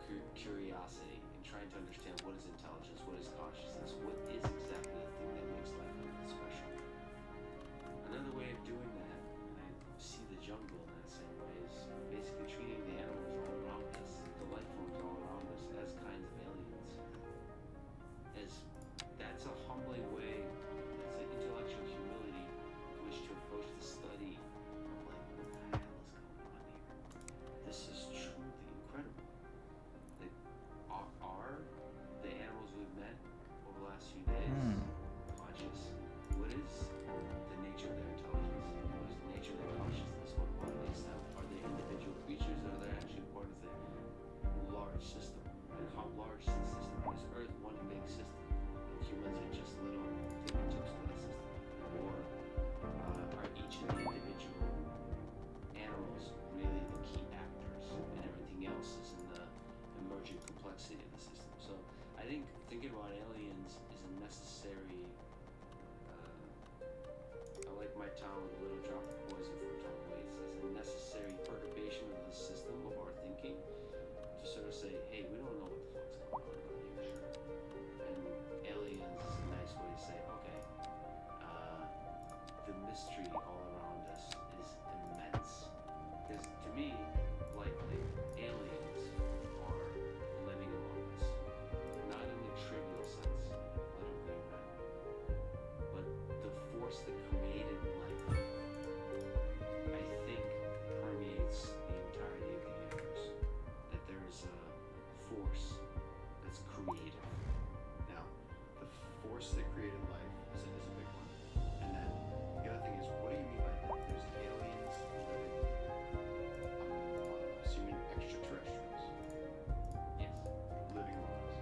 through curiosity and trying to understand what is intelligence, what is consciousness, what is exactly the thing that makes life special. Another way of doing that, and I see the jungle in that same way, is basically treating the animals all around us, the life forms all around us, as kinds of aliens. That's a humbling way, that's an intellectual humility in which to approach the study of like, what the hell is going on here? This is truly incredible. Like, are the animals we've met over the last few days conscious? What is the nature of their intelligence? What is the nature of their consciousness? What motivates them? Are they individual creatures, or are they actually part of the large system? And how large is the system? Is Earth one big system, and humans are just little fingertips of that system? Or are each of the individual animals really the key actors, and everything else is in the emergent complexity of the system? So I think thinking about aliens is a necessary. I like my town with a little drop of poison from a ton of waste. It's a necessary perturbation of the system of our thinking to sort of say, hey, we don't know what the fuck's going on here. And aliens is a nice way to say, okay, the mystery all around us is immense. Because to me, like aliens are living among us. Not in the trivial sense, let them be met, but the force that created life, I think, permeates the entirety of the universe. That there is a force that's creative. Now, the force that created life is a big one. And then the other thing is, what do you mean by that? There's aliens living, I'm assuming extraterrestrials Yes. living among us.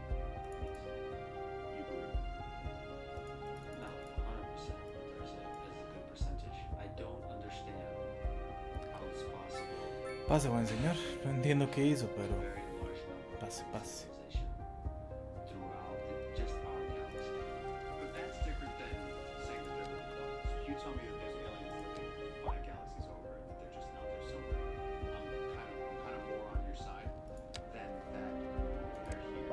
Yes. You believe? Not 100%, but there's a good percentage. I don't understand how it's possible. Pase, buen señor. No entiendo qué hizo, pero Very large number pase, of pase. civilization throughout just our galaxy. But that's different than saying that they're living among us. If you tell me that there's aliens living 5 galaxies over, and that they're just out there somewhere, I'm kind of more on your side than that they're here.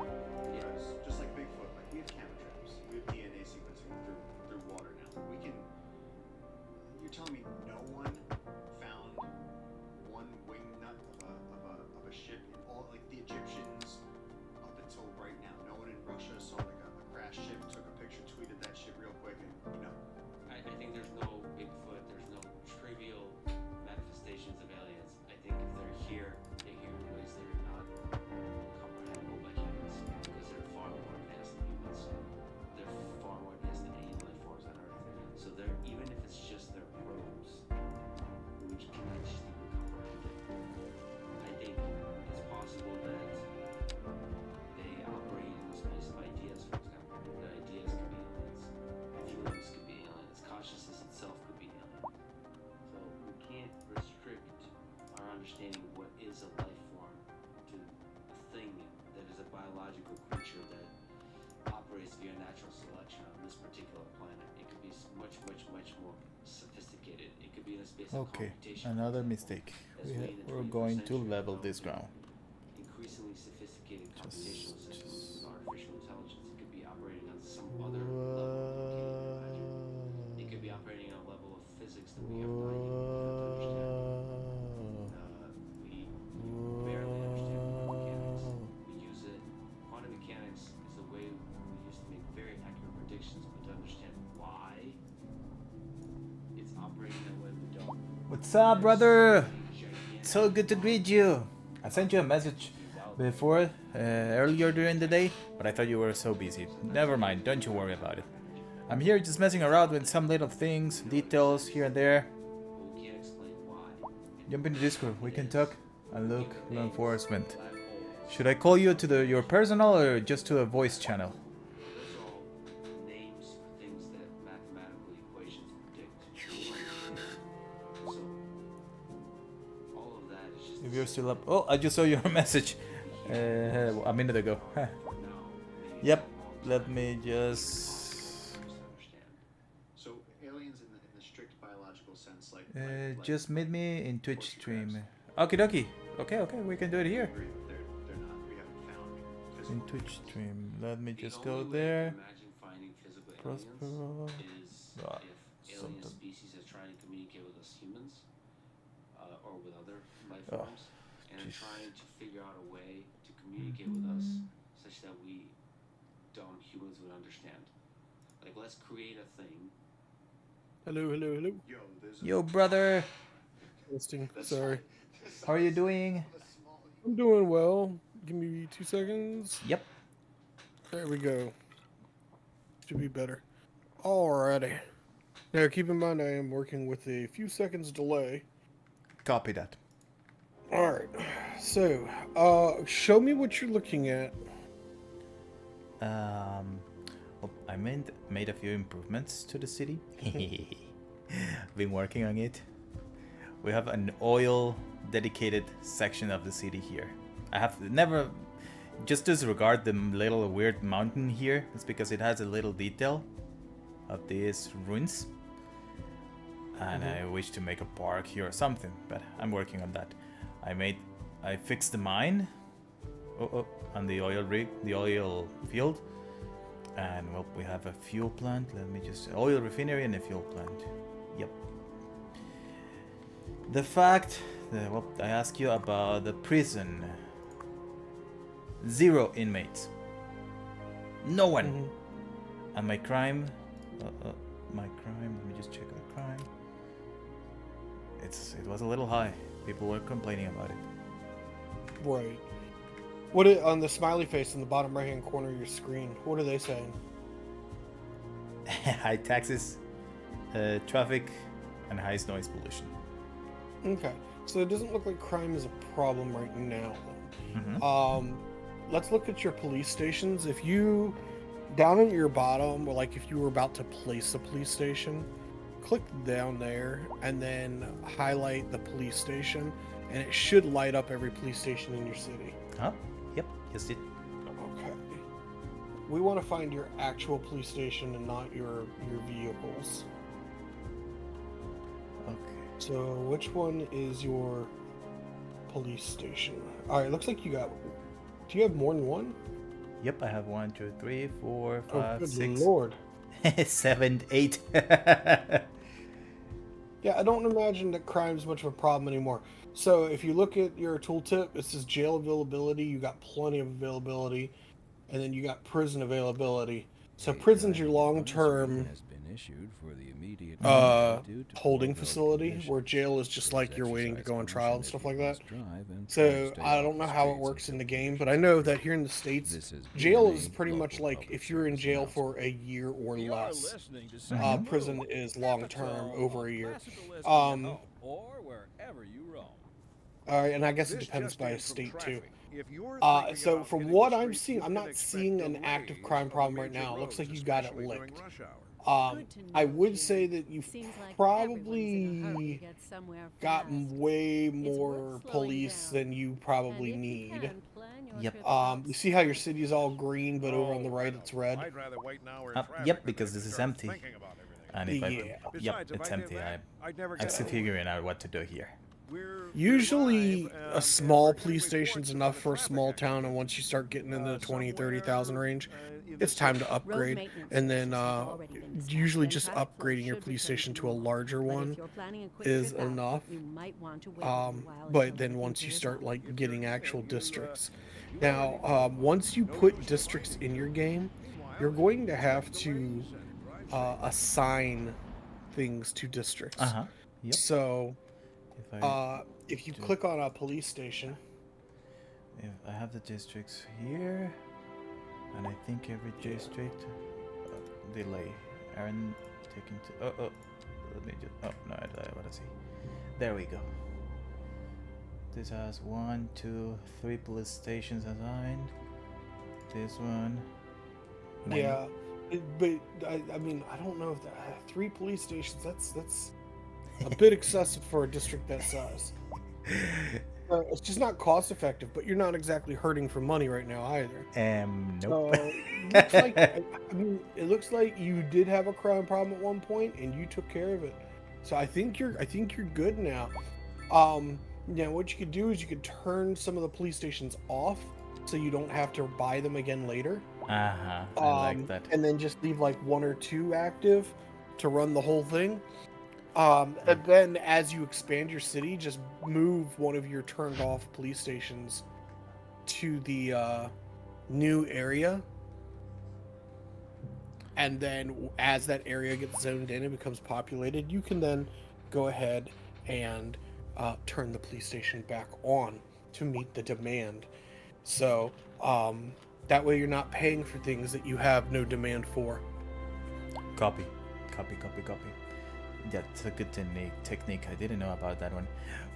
Because just like Bigfoot, like we have camera traps, we have DNA sequencing through water now. We can. You're telling me no one found one wing nut of a ship in all, like the Egyptians up until right now? No one in Russia saw like a crashed ship, took a picture, tweeted that shit real quick, and I think there's no Bigfoot, there's no trivial manifestations of aliens. I think if they're here in ways that are not comprehensible by humans, because they're far more advanced than humans. They're far more advanced than any life forms on Earth. So they're, even if it's just their probes, which cannot just even comprehend it, I think it's possible that they operate in the space of ideas, for example. That ideas could be aliens, feelings could be aliens, consciousness itself could be alien. So we can't restrict our understanding of what is a life form to a thing that is a biological creature that operates via natural selection on this particular planet. It could be much more sophisticated. It could be in a space of Okay, computation. another mistake. We're going to level this ground. Increasingly sophisticated computational systems with artificial intelligence. It could be operating on some other level we can't even imagine. It could be operating on a level of physics that we have not even begun to understand. We barely understand quantum mechanics. We use it. Quantum mechanics is a way we use to make very accurate predictions, but to understand why it's operating that way, we don't. What's up, brother? So good to greet you. I sent you a message before, earlier during the day, but I thought you were so busy. Never mind, don't you worry about it. I'm here just messing around with some little things, details here and there. We can't explain why. Jump into Discord. We can talk and look law enforcement. Should I call you to your personal or just to a voice channel? Those are all names for things that mathematical equations predict. So all of that is just If you're still up. Oh, I just saw your message a minute ago. Yep. Let me just. So aliens in the strict biological sense, like Just meet me in Twitch stream. Okie dokie. Okay, we can do it here. they're not. We haven't found In physical Twitch aliens. stream. Let me The just only go way I there. can imagine finding physical Prospero. aliens is Ah, if alien something. species are trying to communicate with us humans, or with other life Oh, forms, and are jeez. trying to figure out a way to communicate with us such that we dumb humans would understand. Like, let's create a thing. Hello. Yo, there's a Yo, brother. Listing. Sorry. How are you doing? I'm doing well. Give me 2 seconds. Yep. There we go. Should be better. Alrighty. Now keep in mind I am working with a few seconds delay. Copy that. Alright. So, show me what you're looking at. Well, I made a few improvements to the city. Been working on it. We have an oil dedicated section of the city here. I have never just disregard the little weird mountain here. It's because it has a little detail of these ruins. And I wish to make a park here or something, but I'm working on that. I fixed the mine. On the oil rig, the oil field. And well, we have a fuel plant. Let me just oil refinery and a fuel plant. Yep. The fact that, well, I ask you about the prison. 0 inmates. No one. And my crime. My crime. Let me just check the crime. It was a little high. People were complaining about it. Right. On the smiley face in the bottom right hand corner of your screen, what are they saying? High taxes, traffic, and highest noise pollution. Okay. So it doesn't look like crime is a problem right now. Mm-hmm. Let's look at your police stations. If you, down at your bottom, or like if you were about to place a police station, click down there and then highlight the police station, and it should light up every police station in your city. Huh? Yep. Yes, it. Okay. We want to find your actual police station and not your vehicles. Okay. So which one is your police station? All right, looks like you got. Do you have more than one? Yep, I have 1, 2, 3, 4, Oh, 5, good 6, lord. 7, 8. Yeah, I don't imagine that crime's much of a problem anymore. So if you look at your tooltip, it says jail availability. You got plenty of availability, and then you got prison availability. So prison's your long-term holding facility, where jail is just like you're waiting to go on trial and stuff like that. So I don't know how it works in the game, but I know that here in the States, jail is pretty much like if you're in jail for a year or less. Prison is long-term, over a year. Or wherever you roam. All right, and I guess it depends by state too. So from what I'm seeing, I'm not seeing an active crime problem right now. It looks like you got it licked. I would say that you've Seems like everyone's in a hurry to probably get somewhere gotten fast. way It's more worth slowing police down. than you probably And if you need. can, plan your Yep. trip You out see how your city's all green, but over on the right it's red? Oh, I'd rather wait an hour in traffic Yep, than because to this is start empty. thinking about everything. And if Yeah. yep, Besides, if it's I did empty. that, I'd never I'm get still anywhere. figuring out what to do here. Usually a small police station's enough for a small town, and once you start getting into the 20, 30,000 range, it's time to upgrade. maintenance And then services have already been dispatched, usually and just traffic flow upgrading your should police return to station to a normal. larger But if one you're planning a quick is trip out, enough. you might want to wait a little while But until then everything once you clears start up. like getting actual districts. Now, once you put districts in your game, you're going to have to assign things to districts. Uh-huh. Yep. So, If if you do- click on a police station, If I have the districts here, and I think every district delay. Aaron taking to let me just no, I want to see. There we go. This has 1, 2, 3 police stations assigned. This one. Yeah, but I mean, I don't know if that 3 police stations. That's a bit excessive for a district that size. It's just not cost effective, but you're not exactly hurting for money right now either. Nope. Looks like I mean, it looks like you did have a crime problem at one point, and you took care of it. So I think you're good now. Yeah, what you could do is you could turn some of the police stations off, so you don't have to buy them again later. I like that. And then just leave like 1 or 2 active to run the whole thing. And then as you expand your city, just move one of your turned off police stations to the new area. And then as that area gets zoned in and becomes populated, you can then go ahead and turn the police station back on to meet the demand. So that way you're not paying for things that you have no demand for. Copy. That's a good technique. I didn't know about that one.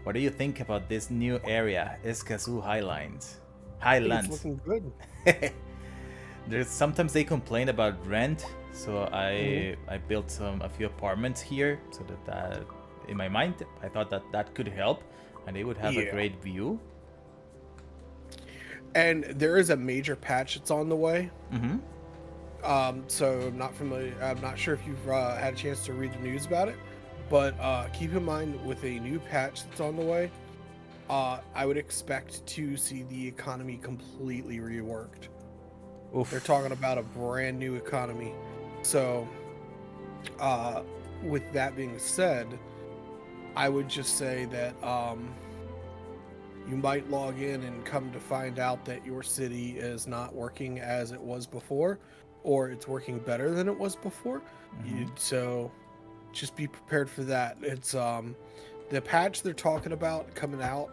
What do you think about this new area, Escazú Highlands? It's looking good. Sometimes they complain about rent, so I built a few apartments here, so that in my mind I thought that could help, and they would have a great view. And there is a major patch that's on the way. So I'm not familiar. I'm not sure if you've had a chance to read the news about it, but keep in mind with a new patch that's on the way, I would expect to see the economy completely reworked. Oof. They're talking about a brand new economy. So, with that being said, I would just say that you might log in and come to find out that your city is not working as it was before, or it's working better than it was before. So just be prepared for that. It's the patch they're talking about coming out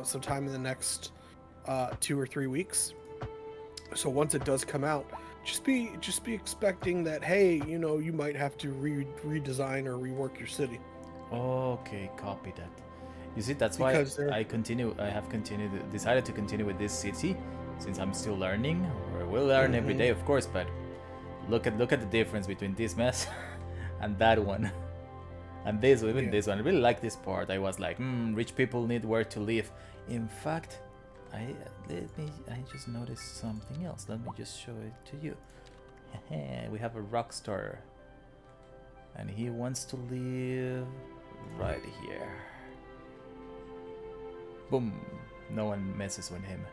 sometime in the next 2 or 3 weeks. So once it does come out, just be expecting that, hey, you might have to redesign or rework your city. Okay, copy that. You see, that's why decided to continue with this city, since I'm still learning, or will learn every day, of course, but look at the difference between this mess and that one. And this one, this one. I really like this part. I was like, rich people need where to live. In fact, I just noticed something else. Let me just show it to you. We have a rock star, and he wants to live right here. Boom. No one messes with him.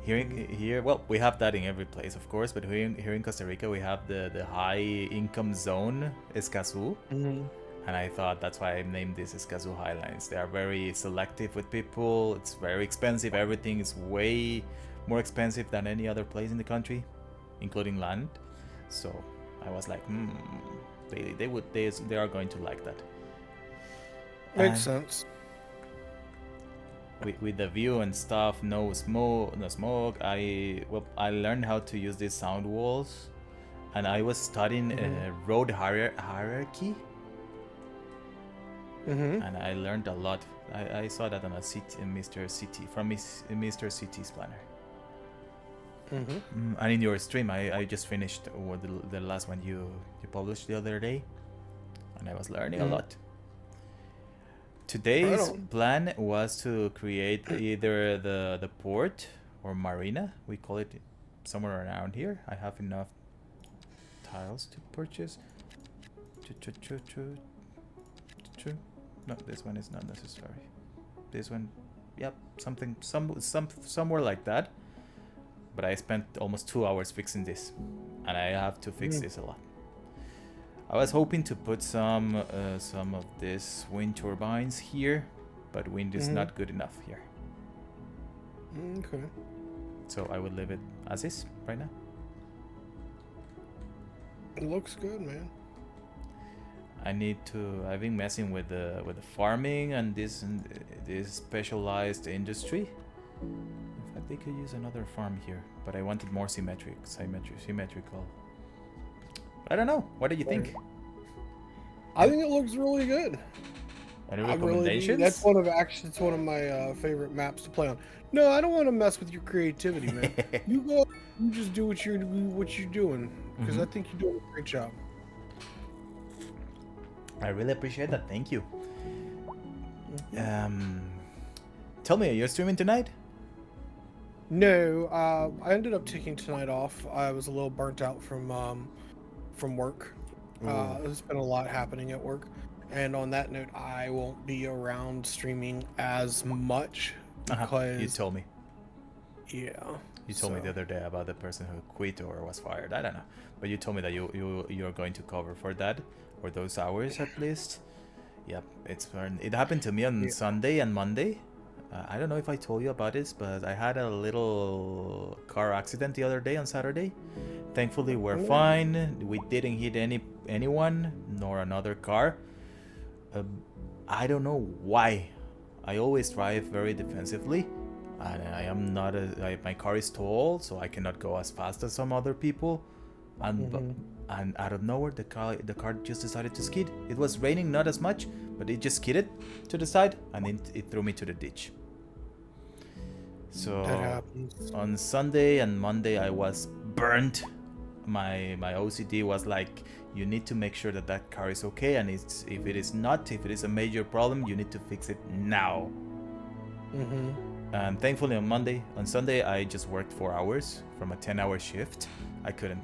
Here, well, we have that in every place, of course, but here in Costa Rica, we have the high income zone, Escazú. And I thought that's why I named this Escazú Highlands. They are very selective with people. It's very expensive. Everything is way more expensive than any other place in the country, including land. So I was like, they are going to like that. Makes sense. With the view and stuff, no smoke. I learned how to use these sound walls, and I was studying road hierarchy. And I learned a lot. I saw that on Mr. City's planner. And in your stream, I just finished the last one you published the other day, and I was learning a lot. Today's plan was to create either the port or Marina. We call it somewhere around here. I have enough tiles to purchase. No, this one is not necessary. This one, yep, somewhere like that. But I spent almost 2 hours fixing this, and I have to fix this a lot. I was hoping to put some of these wind turbines here, but wind is not good enough here. Okay. So I would leave it as is right now. It looks good, man. I've been messing with the farming and this specialized industry. In fact, they could use another farm here, but I wanted more symmetrical. I don't know. What do you think? I think it looks really good. Any I really do. recommendations? That's it's one of my favorite maps to play on. No, I don't want to mess with your creativity, man. You go, you just do what you're doing, because I think you're doing a great job. I really appreciate that. Thank you. Tell me, are you streaming tonight? No, I ended up taking tonight off. I was a little burnt out from work. There's been a lot happening at work, and on that note, I won't be around streaming as much because You told me. Yeah. You told me the other day about the person who quit or was fired. I don't know, but you told me that you're going to cover for that, or those hours at least. Yep, it happened to me on Sunday and Monday. I don't know if I told you about this, but I had a little car accident the other day on Saturday. Thankfully, we're fine. We didn't hit anyone nor another car. I don't know why. I always drive very defensively, and I am not. My car is tall, so I cannot go as fast as some other people. And out of nowhere, the car just decided to skid. It was raining, not as much, but it just skidded to the side, and it threw me to the ditch. So That happens. on Sunday and Monday, I was burnt. My OCD was like, you need to make sure that car is okay, and if it is a major problem, you need to fix it now. And thankfully on Sunday, I just worked 4 hours from a 10-hour shift. I couldn't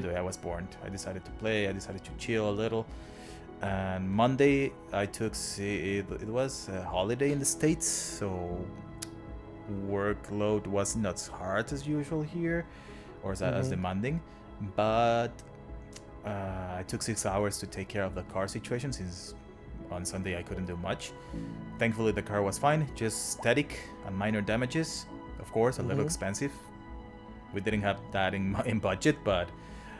do it. I was burnt. I decided to play. I decided to chill a little. And Monday, it was a holiday in the States, so workload was not as hard as usual here, or as demanding. But I took 6 hours to take care of the car situation, since on Sunday I couldn't do much. Thankfully, the car was fine, just static and minor damages. Of course, a little expensive. We didn't have that in budget, but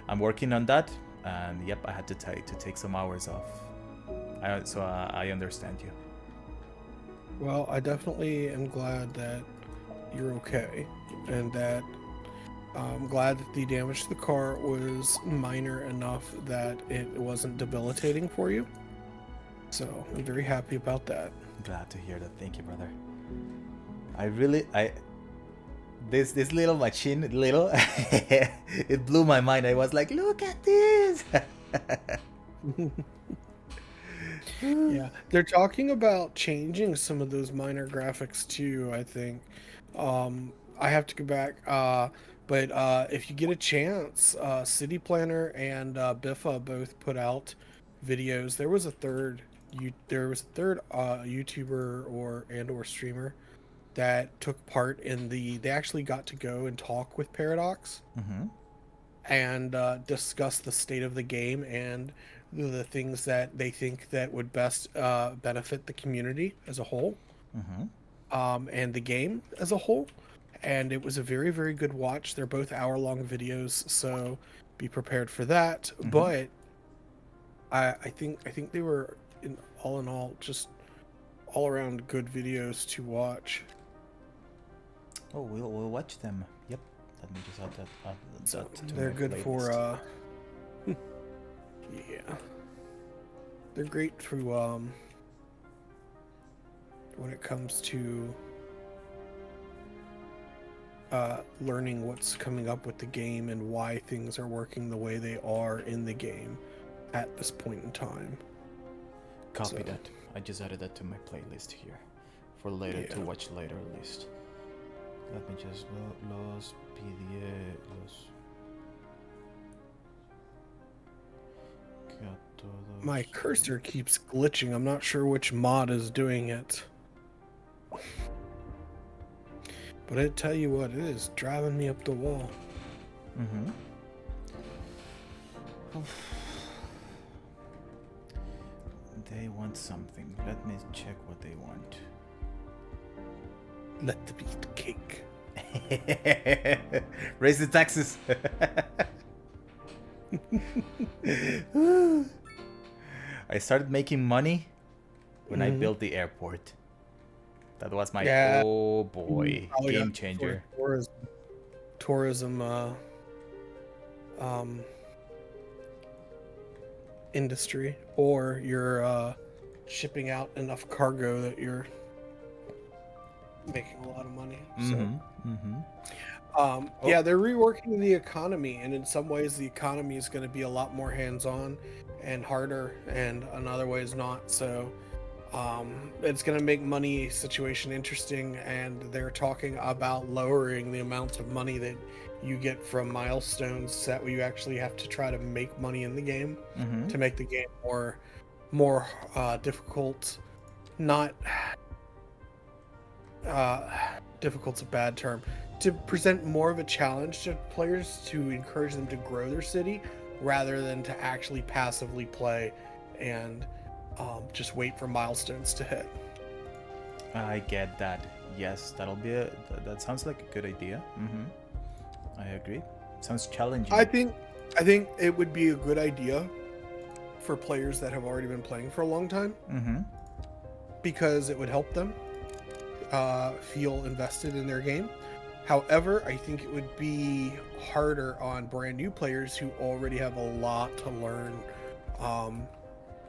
I'm working on that. And yep, I had to take some hours off. So I understand you. Well, I definitely am glad that you're okay, and that I'm glad that the damage to the car was minor enough that it wasn't debilitating for you. So I'm very happy about that. Glad to hear that. Thank you, brother. This little machine, it blew my mind. I was like, look at this. Yeah, they're talking about changing some of those minor graphics too, I think. I have to go back, but if you get a chance, City Planner and Biffa both put out videos. There was a third YouTuber or streamer that took part in they actually got to go and talk with Paradox and discuss the state of the game and the things that they think that would best benefit the community as a whole, and the game as a whole. And it was a very, very good watch. They're both hour-long videos, so be prepared for that. But I think they were in all just all around good videos to watch. Oh, we'll watch them. Yep. Let me just add that to They're my good playlist. for yeah. They're great to when it comes to learning what's coming up with the game and why things are working the way they are in the game at this point in time. Copy that. I just added that to my playlist here for later to watch later at least. Let me just los PDA. My cursor keeps glitching. I'm not sure which mod is doing it. But I tell you what, it is driving me up the wall. They want something. Let me check what they want. Let the beat cake. Raise the taxes. I started making money when I built the airport. That was my oh boy game changer. Tourism industry, or your shipping out enough cargo that you're making a lot of money. So. Yeah, they're reworking the economy, and in some ways the economy is going to be a lot more hands-on and harder, and in other ways not. So it's going to make money situation interesting, and they're talking about lowering the amount of money that you get from milestones that you actually have to try to make money in the game to make the game more difficult. Not difficult's a bad term. To present more of a challenge to players to encourage them to grow their city rather than to actually passively play and just wait for milestones to hit. I get that. Yes, that sounds like a good idea. I agree. Sounds challenging. I think it would be a good idea for players that have already been playing for a long time because it would help them feel invested in their game. However, I think it would be harder on brand new players who already have a lot to learn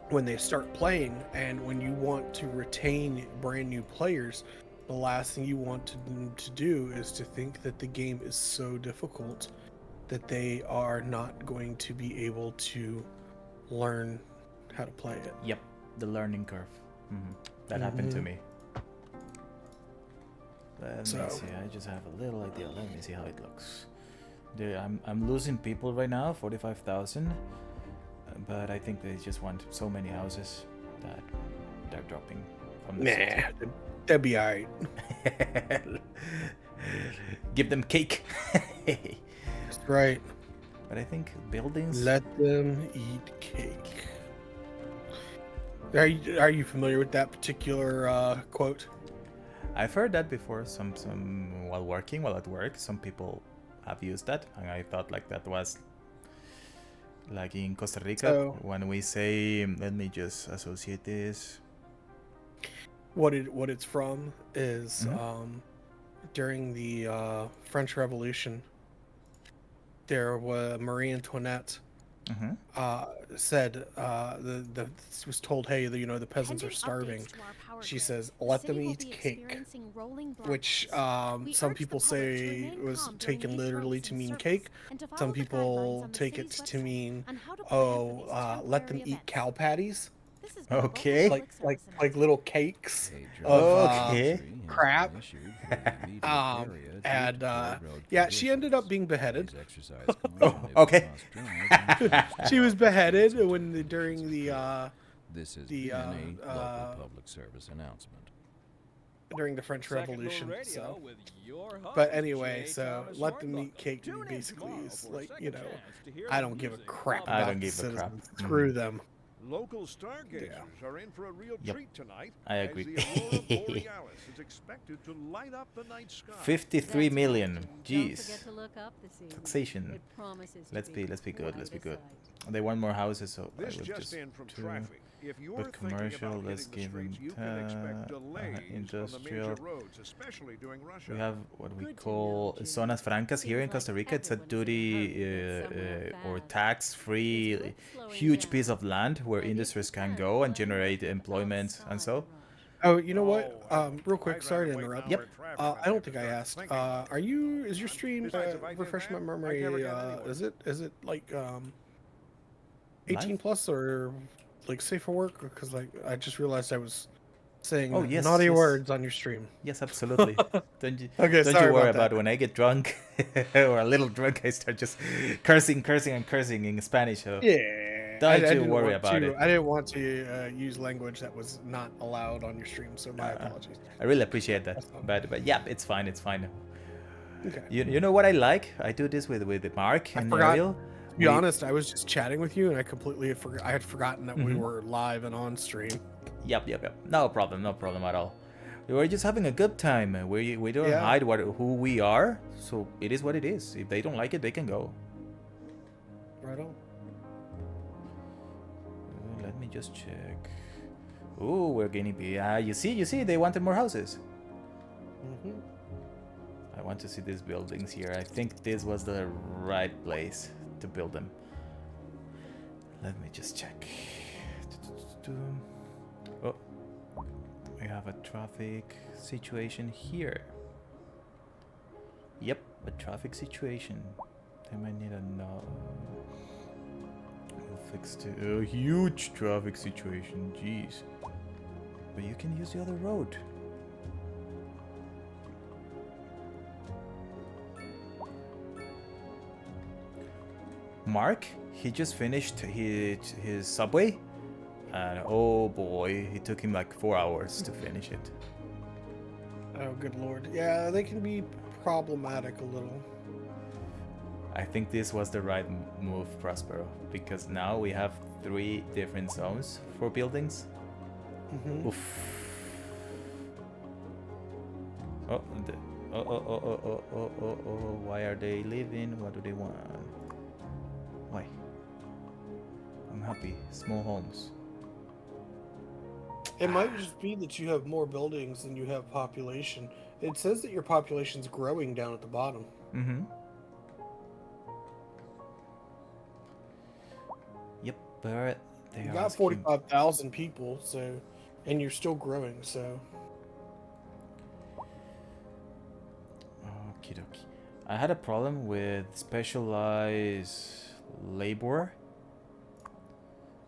when they start playing. And when you want to retain brand new players, the last thing you want to do is to think that the game is so difficult that they are not going to be able to learn how to play it. Yep, the learning curve. That happened to me. Let me see. I just have a little idea. Let me see how it looks. I'm losing people right now, 45,000. But I think they just want so many houses that they're dropping from the city. That'd be alright. Give them cake. That's right. But I think buildings. Let them eat cake. Are you familiar with that particular quote? I've heard that before. Some while at work, some people have used that, and I thought like that was like in Costa Rica when we say, let me just associate this. What it's from is during the French Revolution, there was Marie Antoinette said was told, hey, the peasants are starving. She says, let them eat cake, which some people say was taken literally to mean cake. Some people take it to mean, let them eat cow patties. Okay. Like little cakes of crap. And yeah, she ended up being beheaded. Okay. She was beheaded during the public service announcement. During the French Revolution. So. But anyway, so let them eat cake basically is like, I don't give a crap about the citizens. Screw them. Local stargazers are in for a real treat tonight. I agree. As the aurora borealis is expected to light up the night sky. 53 million. Jeez. Don't forget to look up this evening. Taxation. It promises to Let's be good. Let's be good. sight. They want more houses, so This I would just in from traffic. If you're but thinking commercial, about let's hitting the give them streets, you can expect delays industrial. on the major roads, especially during rush We hour. have what we call zonas francas here in Costa Rica. It's a duty or tax-free huge piece of land where industries can go and generate employment and so. Oh, you know what? Real quick, sorry to interrupt. Yep. I don't think I asked. Is your stream, refresh my memory, is it like 18 plus or like safe for work? Because like I just realized I was saying naughty words on your stream. Yes, absolutely. Don't you sorry worry about about when I get drunk or a little drunk, I start just cursing in Spanish. So Yeah. Don't you worry about it. I didn't want to use language that was not allowed on your stream, so my apologies. I really appreciate that. But yeah, it's fine. It's fine. Okay. You know what I like? I do this with Mark and Ariel. To be honest, I was just chatting with you, and I completely I had forgotten that we were live and on stream. Yep. No problem at all. We were just having a good time. We don't hide who we are, so it is what it is. If they don't like it, they can go. Right on. Let me just check. Ooh, we're gaining B. You see, they wanted more houses. I want to see these buildings here. I think this was the right place to build them. Let me just check. Oh, we have a traffic situation here. Yep, a traffic situation. They might need a no. We'll fix a huge traffic situation. Jeez. But you can use the other road. Mark, he just finished his subway, and oh boy, it took him like 4 hours to finish it. Oh, good lord. Yeah, they can be problematic a little. I think this was the right move, Prospero, because now we have 3 different zones for buildings. Oof. Oh, why are they leaving? What do they want? Why? I'm happy. Small homes. It might just be that you have more buildings than you have population. It says that your population's growing down at the bottom. Mm-hmm. Yep, but they You are got asking... 45,000 people, so, and you're still growing, so. Okie dokie. I had a problem with specialized labor.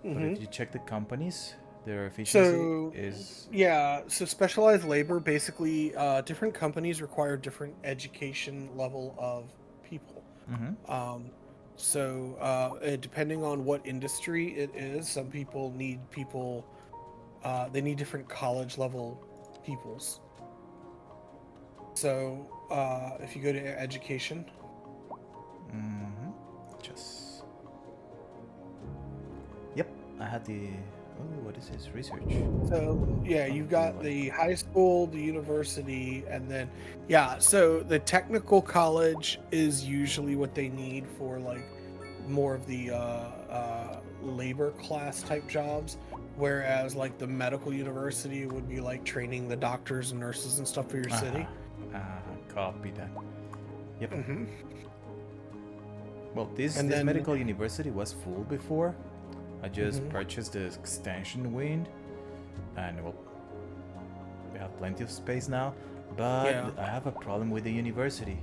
But if you check the companies, their efficiency is... Yeah, so specialized labor, basically, different companies require different education level of people. Depending on what industry it is, some people need people, they need different college level peoples. So, if you go to education. Just... Yep, I had the... Oh, what is this? Research. So, yeah, you've got the high school, the university, and then, yeah, so the technical college is usually what they need for, like, more of the labor class type jobs, whereas, like, the medical university would be, like, training the doctors and nurses and stuff for your city. Copy that. Yep. Well, this medical university was full before. I just purchased the extension wing, and well, we have plenty of space now. But I have a problem with the university.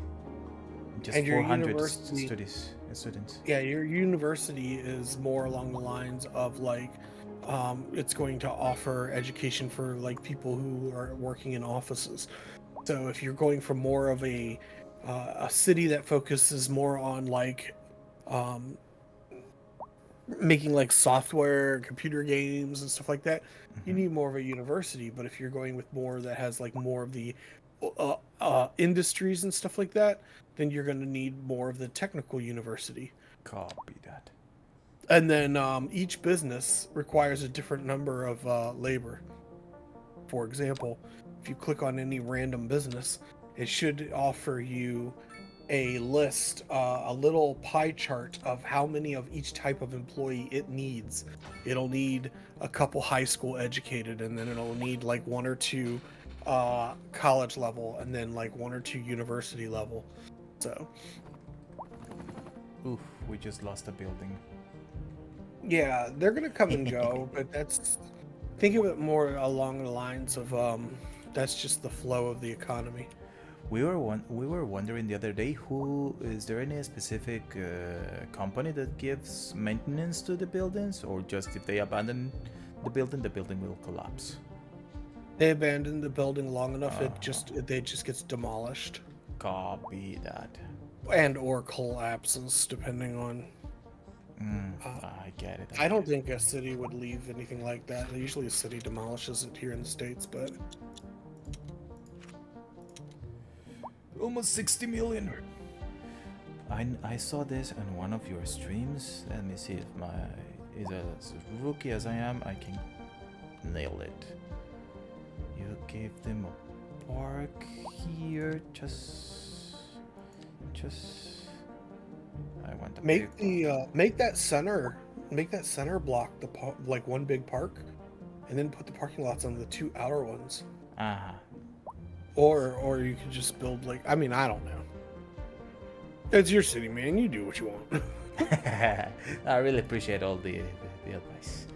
Just 400 students. Yeah, your university is more along the lines of like, it's going to offer education for like people who are working in offices. So if you're going for more of a city that focuses more on like making like software, computer games and stuff like that, you need more of a university. But if you're going with more that has like more of the industries and stuff like that, then you're going to need more of the technical university. Copy that. And then each business requires a different number of labor. For example, if you click on any random business, it should offer you a list, a little pie chart of how many of each type of employee it needs. It'll need a couple high school educated, and then it'll need like 1 or 2 college level, and then like 1 or 2 university level. So, oof, we just lost a building. Yeah, they're gonna come and go, but think of it more along the lines of that's just the flow of the economy. We were wondering the other day, is there any specific company that gives maintenance to the buildings, or just if they abandon the building will collapse? They abandon the building long enough, it just gets demolished. Copy that. And or collapses, depending on. I get it. I don't think a city would leave anything like that. Usually a city demolishes it here in the States, but... Almost 60 million. I saw this on one of your streams. Let me see if as rookie as I am, I can nail it. You gave them a park here, just I want to make that center block like one big park, and then put the parking lots on the 2 outer ones. Or you could just build like, I mean, I don't know. It's your city, man. You do what you want. I really appreciate all the advice.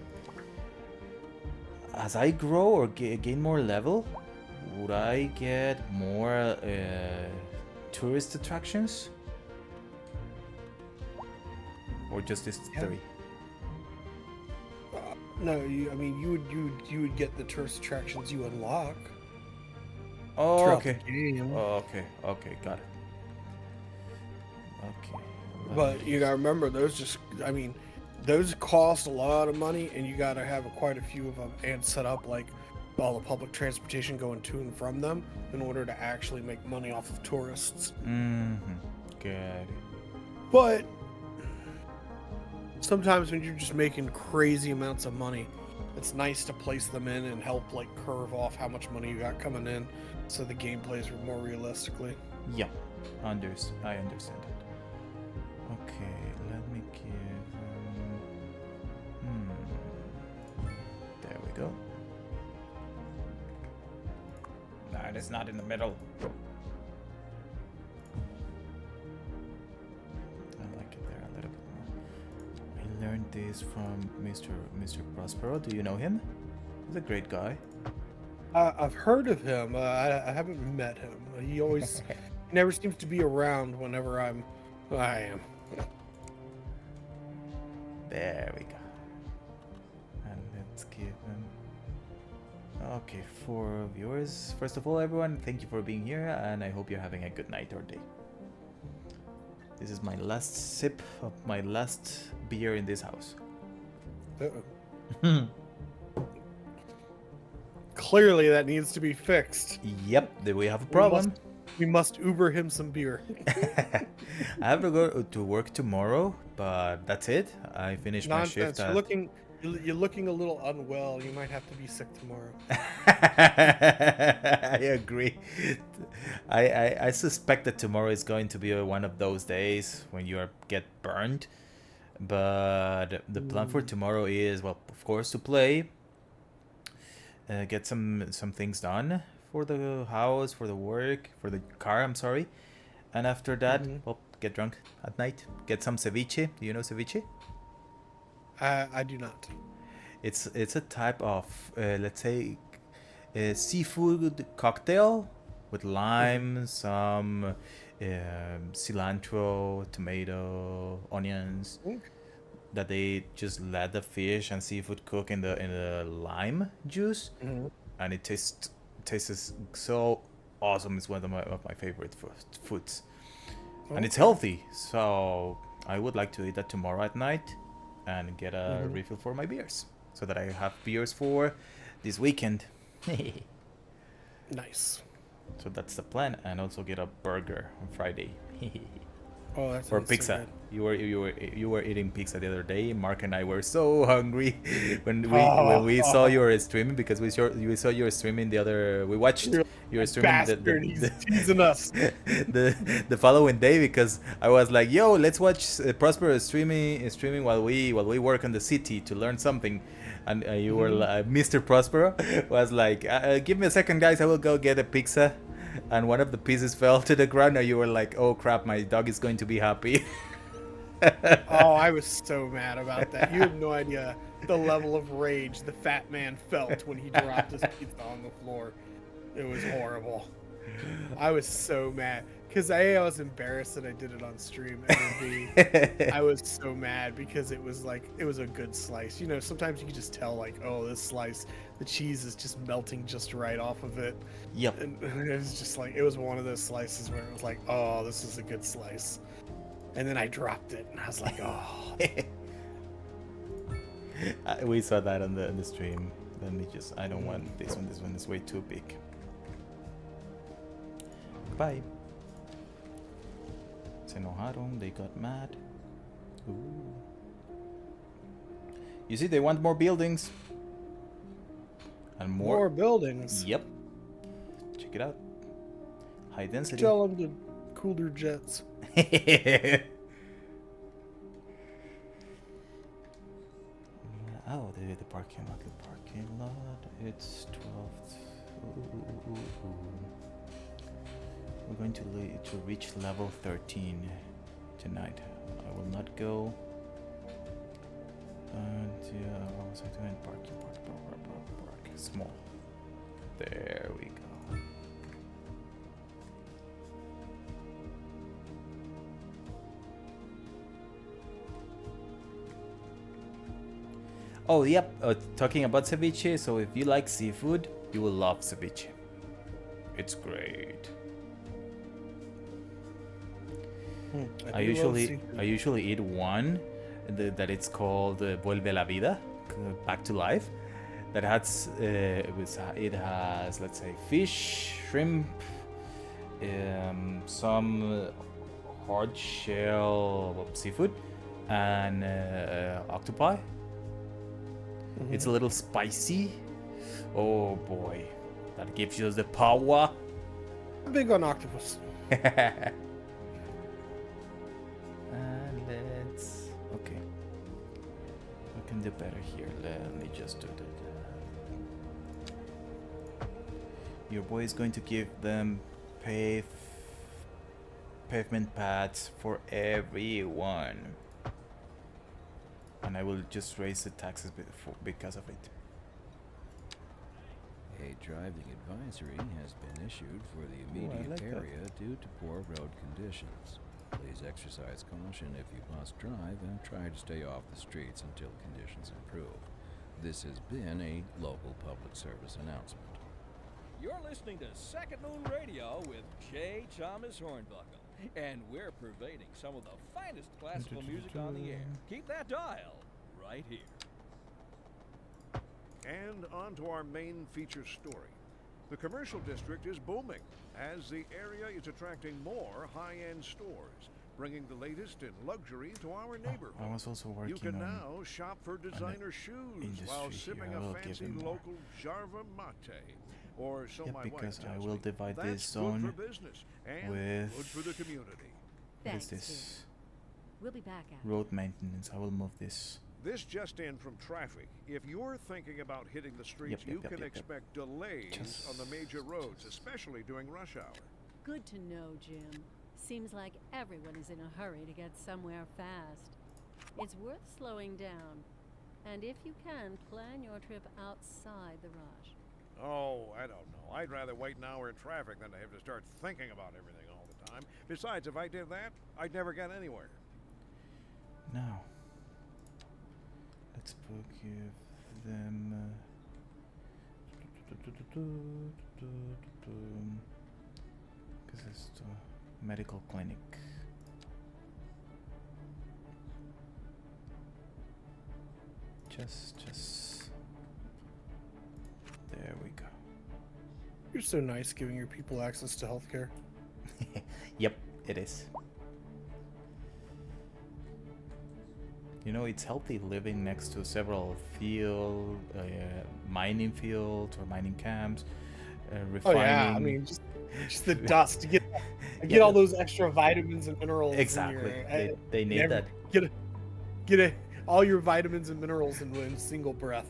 as I grow or gain more level, would I get more tourist attractions? Or just these three? No, I mean you would get the tourist attractions you unlock. Oh, throughout okay. the game. Oh, okay, got it. Okay. But you gotta remember, those cost a lot of money, and you gotta have quite a few of them and set up like all the public transportation going to and from them in order to actually make money off of tourists. Got it. But sometimes when you're just making crazy amounts of money, it's nice to place them in and help like curve off how much money you got coming in, so the game plays more realistically. Yeah, I understand it. Okay, let me give there we go. Nah, it's not in the middle. I like it there a little bit more. I learned this from Mr. Prospero. Do you know him? He's a great guy. I've heard of him. I haven't met him. He always never seems to be around whenever I am. There we go. And let's give him. Okay, for viewers, first of all, everyone, thank you for being here, and I hope you're having a good night or day. This is my last sip of my last beer in this house. Uh-oh. Clearly, that needs to be fixed. Yep, then we have a problem. We must Uber him some beer. I have to go to work tomorrow, but that's it. I finished my shift. You're looking a little unwell. You might have to be sick tomorrow. I agree. I suspect that tomorrow is going to be one of those days when you get burned. But the plan for tomorrow is, well, of course, to play. Get some things done for the house, for the work, for the car, I'm sorry. And after that, well, get drunk at night. Get some ceviche. Do you know ceviche? I do not. It's a type of, let's say, a seafood cocktail with lime, some cilantro, tomato, onions. That they just let the fish and seafood cook in the lime juice, and it tastes so awesome. It's one of my favorite foods, and it's healthy. So I would like to eat that tomorrow at night, and get a refill for my beers, so that I have beers for this weekend. Nice. So that's the plan, and also get a burger on Friday. Oh, that's or pizza. So you were eating pizza the other day. Mark and I were so hungry when we saw your streaming, because we saw your streaming the other. We watched your streaming. He's teasing us. the following day, because I was like, yo, let's watch Prospero streaming while we work in the city to learn something. And you were Mr. Prospero was like, give me a second, guys. I will go get a pizza. And one of the pieces fell to the ground, and you were like, oh crap, my dog is going to be happy. Oh, I was so mad about that. You have no idea the level of rage the fat man felt when he dropped his pizza on the floor. It was horrible. I was so mad. Because I was embarrassed that I did it on stream. And B, I was so mad because it was a good slice. You know, sometimes you can just tell, like, oh, this slice, the cheese is just melting just right off of it. Yep. And it was just like, it was one of those slices where it was like, oh, this is a good slice. And then I dropped it, and I was like, oh. We saw that on the stream. Then we just, I don't want this one. This one is way too big. Bye. Se enojaron, they got mad. Ooh. You see, they want more buildings. And more buildings. Yep. Check it out. High density. Tell them to cool their jets. Oh, the parking lot. The parking lot. It's 12th. We're going to reach level 13 tonight. I will not go. And yeah, So doing park. Small. There we go. Oh, yep. Talking about ceviche, so if you like seafood, you will love ceviche. It's great. I usually eat one that it's called Vuelve la Vida, Back to Life. That has it has, let's say, fish, shrimp, some hard shell seafood, and octopi. It's a little spicy. Oh boy, that gives you the power. I'm big on octopus. And let's... Okay. We can do better here. Let me just do that. Your boy is going to give them pavement pads for everyone. And I will just raise the taxes because of it. A driving advisory has been issued for the immediate area due to poor road conditions. Please exercise caution if you must drive and try to stay off the streets until conditions improve. This has been a local public service announcement. You're listening to Second Moon Radio with J. Thomas Hornbuckle, and we're pervading some of the finest classical music on the air. Keep that dial right here. And on to our main feature story. The commercial district is booming as the area is attracting more high-end stores, bringing the latest in luxury to our neighborhood. I was also working You can on now shop for designer shoes while sipping a fancy local Jarva mate. Or so my because wife I tells will me. divide That's this zone good for business and with... good for the community. What is Thanks, this? Jim. We'll be back after. Road maintenance. I will move this. This just in from traffic. If you're thinking about hitting the streets, you can expect delays on the major roads, especially during rush hour. Good to know, Jim. Seems like everyone is in a hurry to get somewhere fast. It's worth slowing down. And if you can, plan your trip outside the rush. Oh, I don't know. I'd rather wait an hour in traffic than to have to start thinking about everything all the time. Besides, if I did that, I'd never get anywhere. Now, let's give them... Because it's the medical clinic. Just... There we go. You're so nice giving your people access to healthcare. Yep, it is. You know, it's healthy living next to several mining fields or mining camps, refining. Oh yeah, I mean, just the dust to get all those extra vitamins and minerals. Exactly, they need that. Get all your vitamins and minerals in one single breath.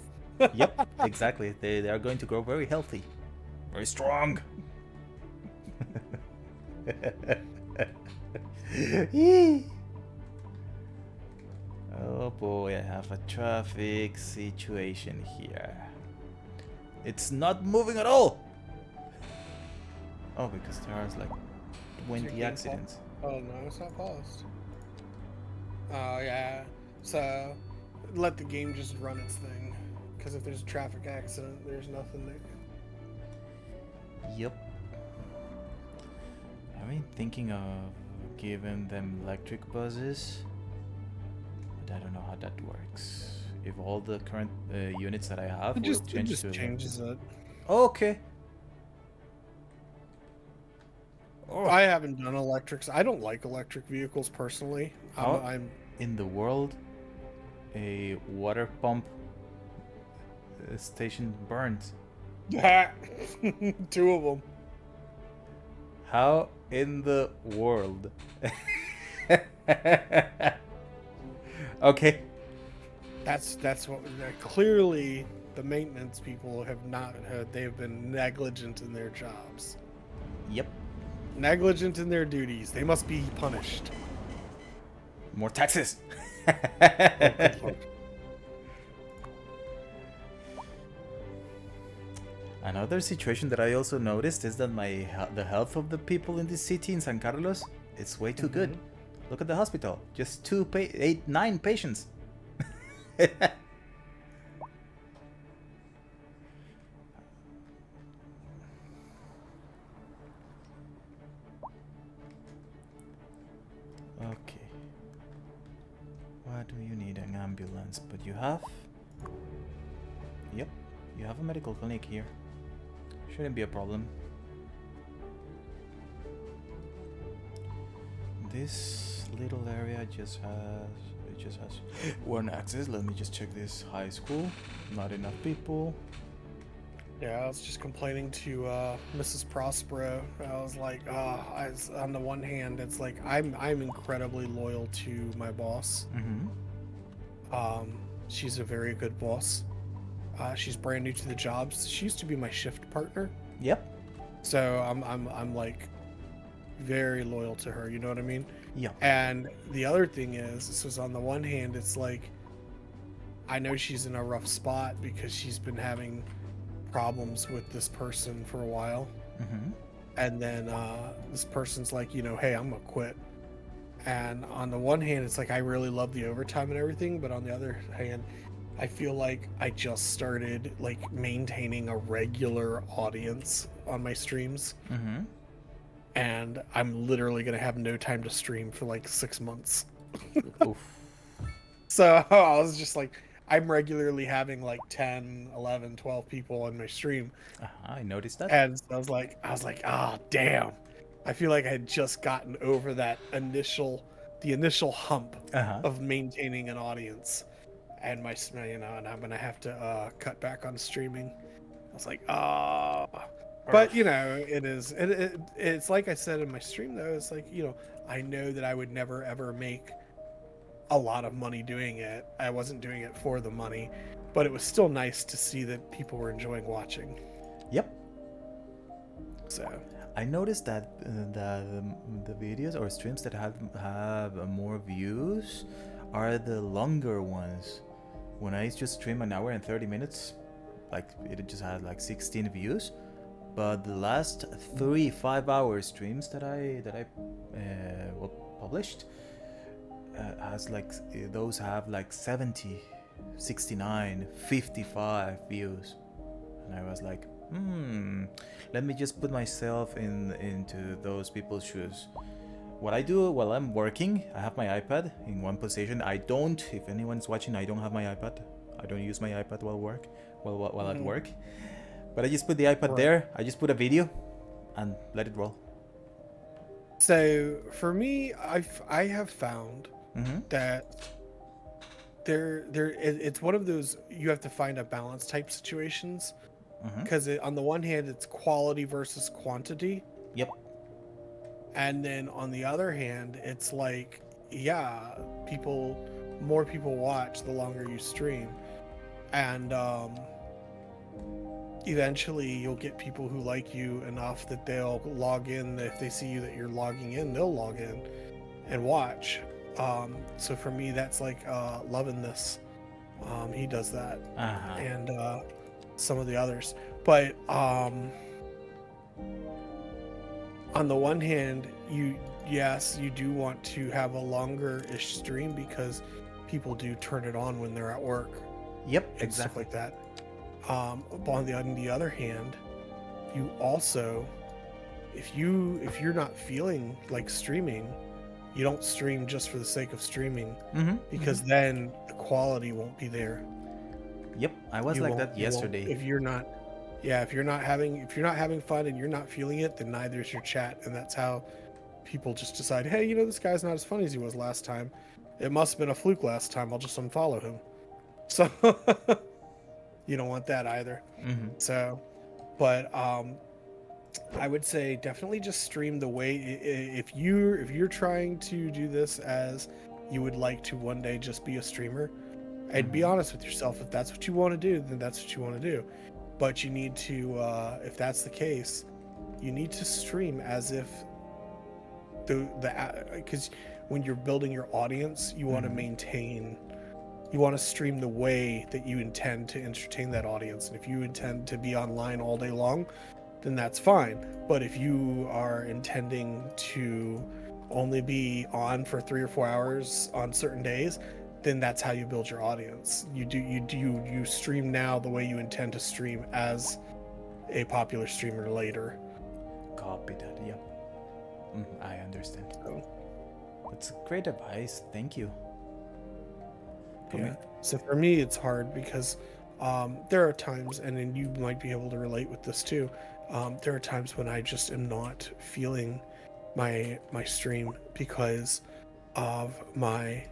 Yep, exactly. They are going to grow very healthy, very strong. Oh boy, I have a traffic situation here. It's not moving at all. Oh, because there are like 20 accidents. Oh no, it's not paused. Oh yeah. So let the game just run its thing. Because if there's a traffic accident, there's nothing there. Yep. I've been thinking of giving them electric buses, but I don't know how that works. If all the current units that I have it just changes it. Okay. Oh. I haven't done electrics. I don't like electric vehicles personally. I'm in the world a water pump station burns. Two of them. How in the world? Okay. That's what clearly the maintenance people have not had. They have been negligent in their jobs. Yep. Negligent in their duties. They must be punished. More taxes. Another situation that I also noticed is that the health of the people in this city in San Carlos, it's way too good. Look at the hospital, just 9 patients. Okay. Why do you need an ambulance? But you have... Yep, you have a medical clinic here. Shouldn't be a problem. This little area just has one access. Let me just check this high school. Not enough people. Yeah, I was just complaining to Mrs. Prospero. I was like, on the one hand, it's like I'm incredibly loyal to my boss. She's a very good boss. She's brand new to the job. She used to be my shift partner. Yep. So I'm like very loyal to her. You know what I mean? Yeah. And the other thing is, this was on the one hand, it's like I know she's in a rough spot because she's been having problems with this person for a while. And then this person's like, you know, hey, I'm gonna quit. And on the one hand, it's like I really love the overtime and everything, but on the other hand, I feel like I just started like maintaining a regular audience on my streams. And I'm literally gonna have no time to stream for like 6 months. Oof. So I was just like, I'm regularly having like 10, 11, 12 people on my stream. I noticed that. And so I was like, ah, damn. I feel like I had just gotten over that initial hump of maintaining an audience. And and I'm gonna have to cut back on streaming. I was like, but you know, it's like I said in my stream though, it's like, you know, I know that I would never ever make a lot of money doing it. I wasn't doing it for the money, but it was still nice to see that people were enjoying watching. Yep. So I noticed that the videos or streams that have more views are the longer ones. When I used to stream an hour and 30 minutes, like it just had like 16 views. But the last 3 5-hour streams that I published has like those have like 70, 69, 55 views, and I was like, let me just put myself into those people's shoes. What I do while I'm working, I have my iPad in one position. If anyone's watching, I don't have my iPad. I don't use my iPad while at work. But I just put the iPad there. I just put a video and let it roll. So for me, I have found that it's one of those, you have to find a balance type situations, because on the one hand it's quality versus quantity. Yep. And then on the other hand, it's like, yeah, more people watch the longer you stream, and eventually you'll get people who like you enough that they'll log in. If they see you that you're logging in, they'll log in and watch. So for me, that's like Loving This. He does that, and some of the others. But on the one hand, you do want to have a longer-ish stream because people do turn it on when they're at work. Yep, and exactly. stuff like that. But on the other hand, you also, if you're not feeling like streaming, you don't stream just for the sake of streaming, because then the quality won't be there. Yep, I was like that yesterday. If you're not having fun and you're not feeling it, then neither is your chat, and that's how people just decide, hey, you know, this guy's not as funny as he was last time. It must have been a fluke last time. I'll just unfollow him. So you don't want that either. So, but I would say definitely just stream the way, if you're trying to do this as you would like to one day just be a streamer, and be honest with yourself. If that's what you want to do, then that's what you want to do. But you need to, if that's the case, you need to stream as if because when you're building your audience, you want to maintain You want to stream the way that you intend to entertain that audience. And if you intend to be online all day long, then that's fine. But if you are intending to only be on for 3 or 4 hours on certain days, then that's how you build your audience. You stream now the way you intend to stream as a popular streamer later. Copy that. Yep. I understand. So, That's great advice. Thank you. yeah. So for me, it's hard because there are times, and then you might be able to relate with this too. There are times when I just am not feeling my stream because of my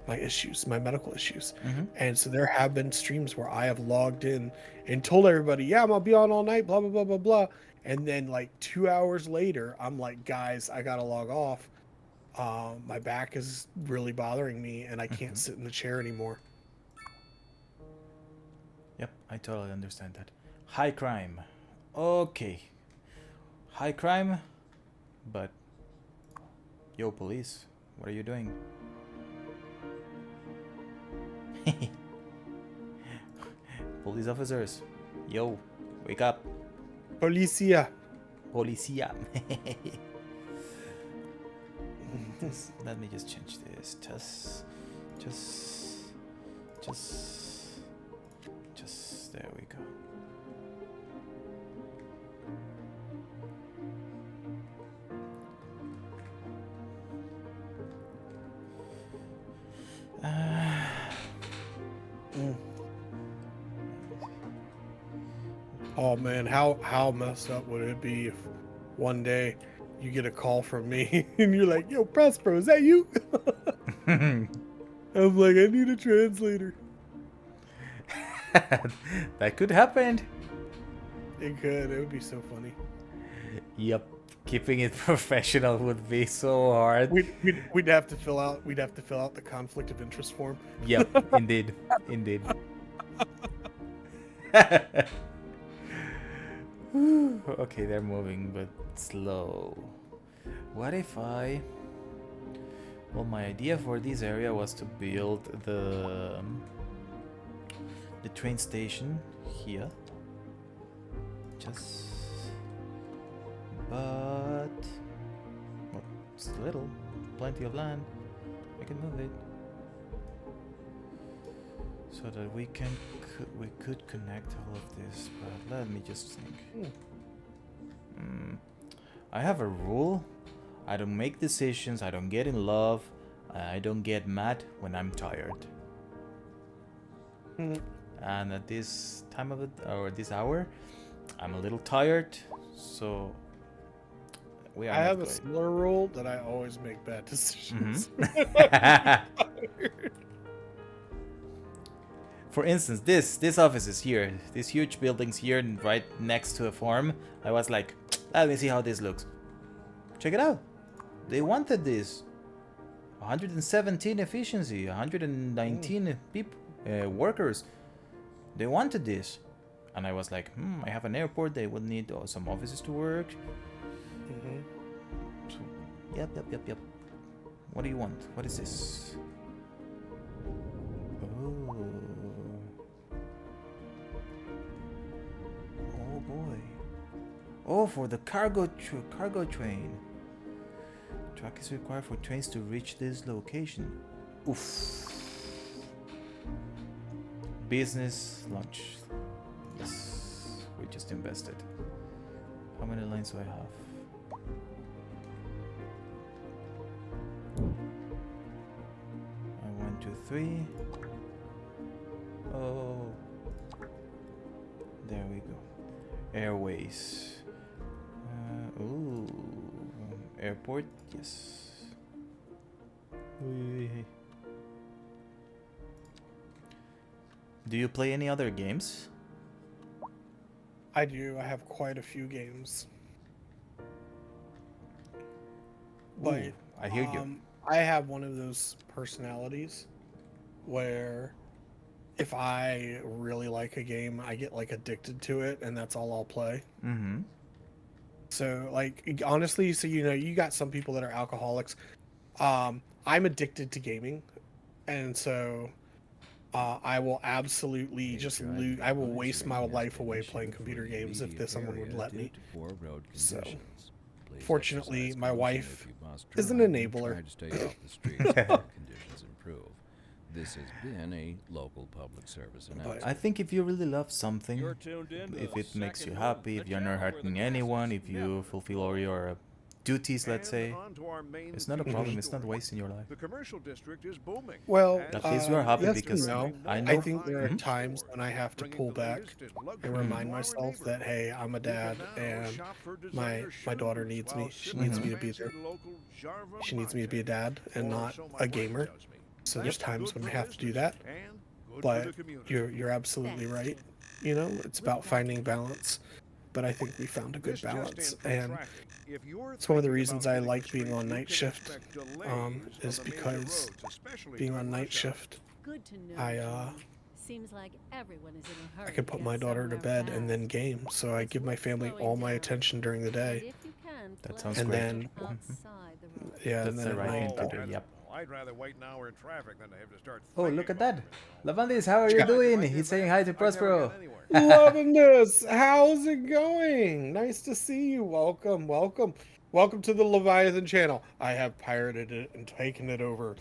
issues, my medical issues. And so there have been streams where I have logged in and told everybody, yeah, I'm gonna be on all night, blah blah blah blah blah. And then like 2 hours later, I'm like, guys, I gotta log off. My back is really bothering me and I can't sit in the chair anymore. Yep, I totally understand that. High crime. Okay. High crime, but yo, police, what are you doing? Police officers, yo, wake up. Policia. Policia. Let me just change this. Just there we go. Oh man, how messed up would it be if one day you get a call from me and you're like, yo, Prospero, is that you? I'm like, I need a translator. That could happen. It could. It would be so funny. Yep. Keeping it professional would be so hard. We'd have to fill out the conflict of interest form. Yep, indeed. Okay, they're moving, but slow. What if I... Well, my idea for this area was to build the train station here. But... Well, it's little. Plenty of land. I can move it. So that we could connect all of this, but let me just think. I have a rule. I don't make decisions, I don't get in love, I don't get mad when I'm tired. And at this time of it, or this hour, I'm a little tired, so we are I have not a similar rule that I always make bad decisions. For instance, this office is here. This huge building's here right next to a farm. I was like, let me see how this looks. Check it out. They wanted this. 117 efficiency, 119 people, workers. They wanted this. And I was like, I have an airport. They would need some offices to work. So, yep. What do you want? What is this? Oh boy. Oh, for the cargo train. Truck is required for trains to reach this location. Oof. Business lunch. Yes, we just invested. How many lines do I have? One, two, three. Oh, there we go. Airways. Ooh, airport. Yes. Do you play any other games? I do. I have quite a few games. But Ooh, I hear you. I have one of those personalities where if I really like a game, I get like addicted to it, and that's all I'll play. So like honestly, so you got some people that are alcoholics. I'm addicted to gaming, and so I will absolutely just lose. I will waste my life away playing computer games if someone would let me. So, fortunately, my wife is an enabler. Try to stay off the streets until conditions improve. This has been a local public service announcement. I think if you really love something, You're tuned in to if the it makes you second happy, moon, if you're the not channel where hurting the anyone, classics if you never fulfill all your duties, let's say, And on to our main it's not a feature problem. It's not story. wasting your life. The commercial district is booming. Well, At least you are happy yes because and no. I I know. think there are Mhm. times when I have to pull back and remind myself that, hey, I'm a dad and my daughter needs me. She needs me to be there. She needs me to be a dad and not a gamer. So there's times when I have to do that. But you're absolutely right. You know, it's about finding balance. But I think we found a good balance, and it's one of the reasons I like being on night shift. Is because being on night shift, Good to know. I Jim. Seems like everyone is in a hurry. I can to put get my daughter to somewhere bed and then fast. game. So I give my family all my attention during the And day, if you can, That plan sounds and great. then outside the road. yeah, and That's then the at right night. thing to do. Yep. I'd rather wait an hour in traffic than to have to start. Oh, look at that. Lavandis, how are you doing? He's saying hi to Prospero. Loving this. How's it going? Nice to see you. Welcome, welcome, welcome to the Leviathan channel. I have pirated it and taken it over.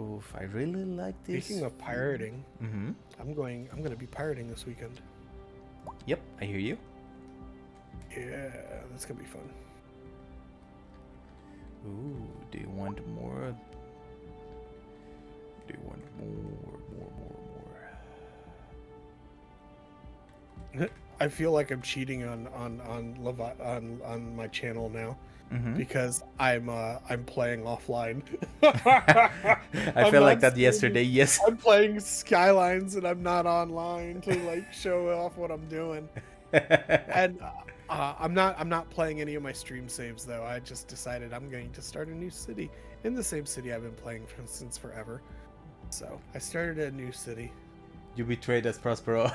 Oof, I really like this. Speaking of pirating, Mm-hmm. I'm going to be pirating this weekend. Yep, I hear you. Yeah, that's gonna be fun. Ooh, do you want more? Do you want more? I feel like I'm cheating on my channel now because I'm playing offline. I felt like that yesterday. Yes. I'm playing Skylines and I'm not online to like show off what I'm doing. And I'm not playing any of my stream saves though. I just decided I'm going to start a new city in the same city I've been playing since forever. So I started a new city. You betrayed us, Prospero.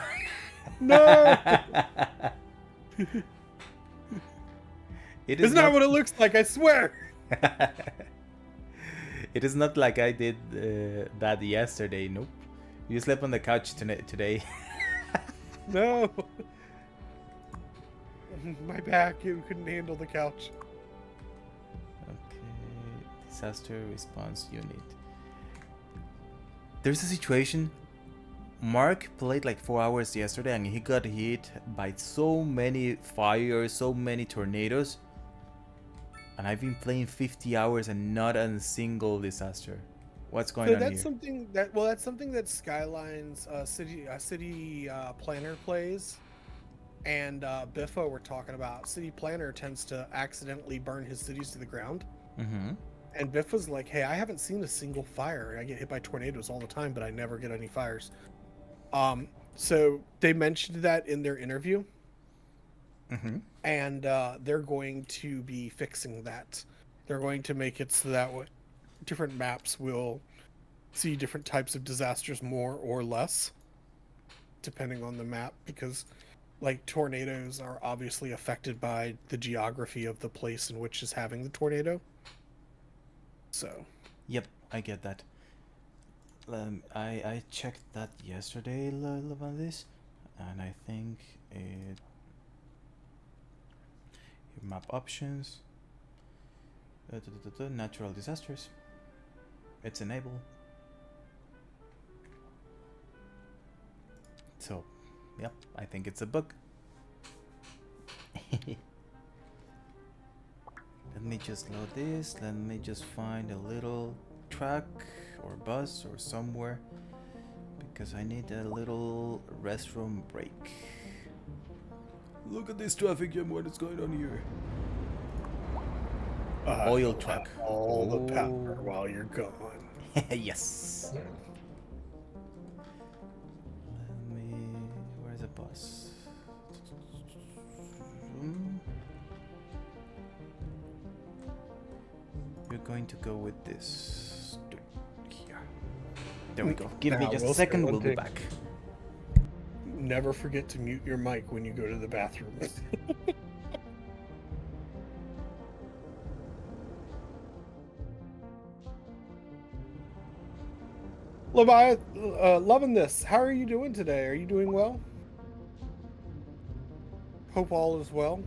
No. It It's not what it looks like, I swear. It is not like I did that yesterday. Nope. You slept on the couch today. No. My back, it couldn't handle the couch. Okay. Disaster response unit. There's a situation. Mark played like 4 hours yesterday and he got hit by so many fires, so many tornadoes. And I've been playing 50 hours and not a single disaster. What's going on that's here? that's something that Skyline's city planner plays. And Biffa were talking about. City planner tends to accidentally burn his cities to the ground. Mm-hmm. And Biffa's like, hey, I haven't seen a single fire. I get hit by tornadoes all the time, but I never get any fires. So they mentioned that in their interview. Mm-hmm. And they're going to be fixing that. They're going to make it so that different maps will see different types of disasters more or less, depending on the map, because like tornadoes are obviously affected by the geography of the place in which is having the tornado. So. Yep, I get that. I checked that yesterday, Lavandis, and I think it. Map options. Natural disasters. It's enabled. So, yep, I think it's a bug. Let me just load this. Let me just find a little truck or bus or somewhere because I need a little restroom break. Look at this traffic jam. What is going on here? Oil truck. All the power while you're gone. Yes. Where's the bus? We're going to go with this. Here. There we go. Give me just a second. We'll be back. Never forget to mute your mic when you go to the bathroom. Levi, loving this. How are you doing today? Are you doing well? Hope all is well.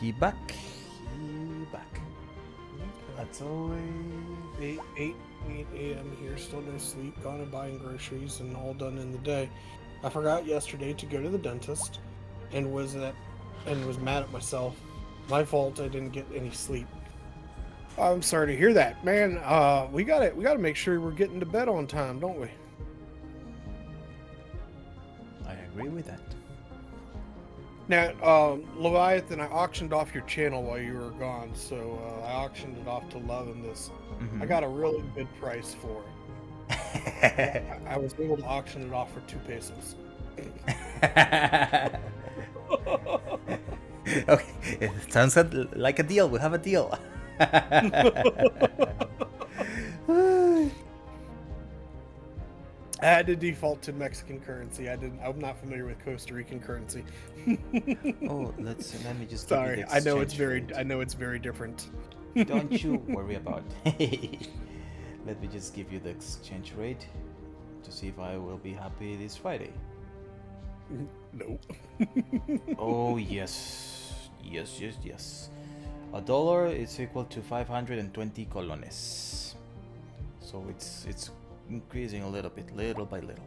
He back. That's always 8 a.m. here, still no sleep, gone and buying groceries and all done in the day. I forgot yesterday to go to the dentist and was mad at myself. My fault I didn't get any sleep. I'm sorry to hear that. Man, we gotta make sure we're getting to bed on time, don't we? I agree with that. Now, Leviathan, I auctioned off your channel while you were gone, so I auctioned it off to Love in this. I got a really good price for it. I was able to auction it off for 2 pesos. Okay, it sounds like a deal. We have a deal. I had to default to Mexican currency. I'm not familiar with Costa Rican currency. Oh, let me just. Sorry, give you the I know it's very different. Don't you worry about. Let me just give you the exchange rate to see if I will be happy this Friday. No. Oh yes. $1 is equal to 520 colones. So it's increasing a little bit, little by little.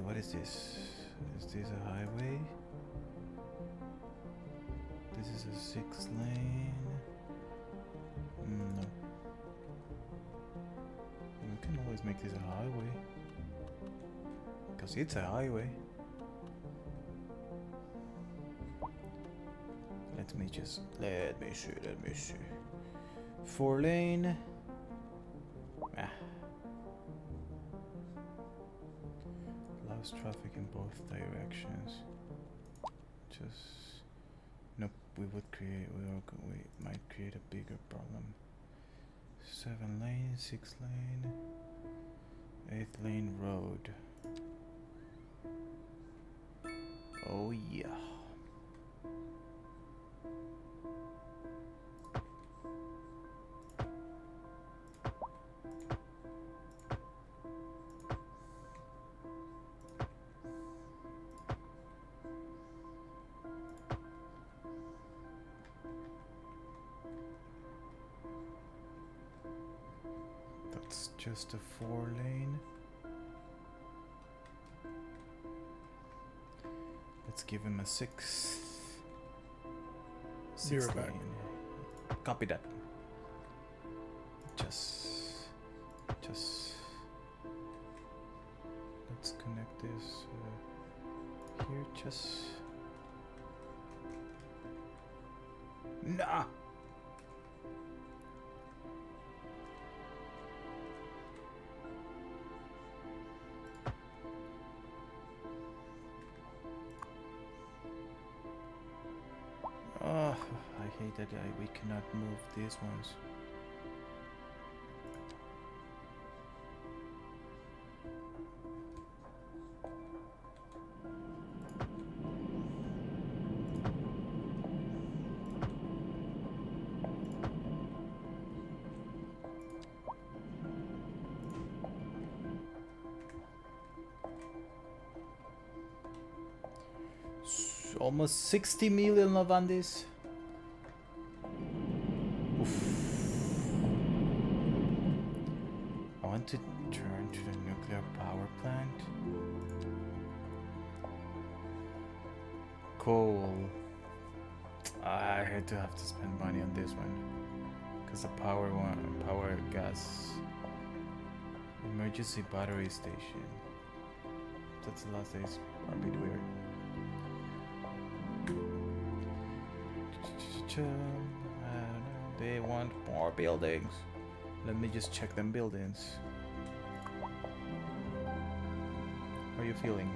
What is this? Is this a highway? This is a 6-lane. No. We can always make this a highway. Because it's a highway. Let me see. 4-lane. Allows traffic in both directions. Nope, we might create a bigger problem. 7-lane, 6-lane, 8-lane road. Oh yeah. That's just a 4-lane. Let's give him a 6th. 6th lane. Copy that. Just let's connect this here. Nah. Oh, I hate that we cannot move these ones. Almost 60 million Lavandis. Oof. want to turn to the nuclear power plant. Coal. I had to have to spend money on this one because the power gas. Emergency battery station. That's the last days are a bit weird. I don't know. They want more buildings. Let me just check them buildings. How are you feeling?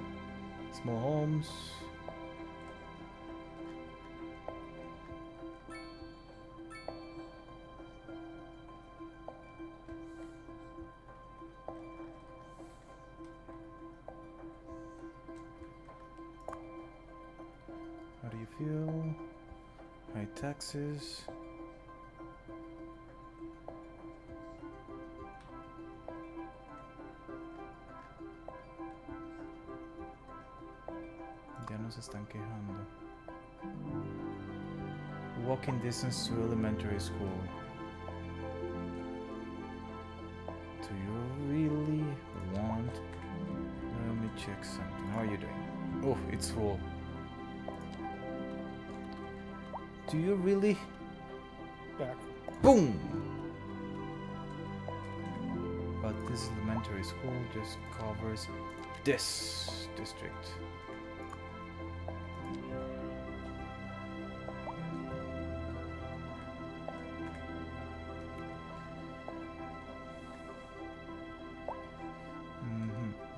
Small homes. How do you feel? High taxes. Ya nos están quejando. Walking distance to elementary school. Do you really want? Let me check something. How are you doing? Oh, it's full. Do you really? Back. Boom! But this elementary school just covers this district.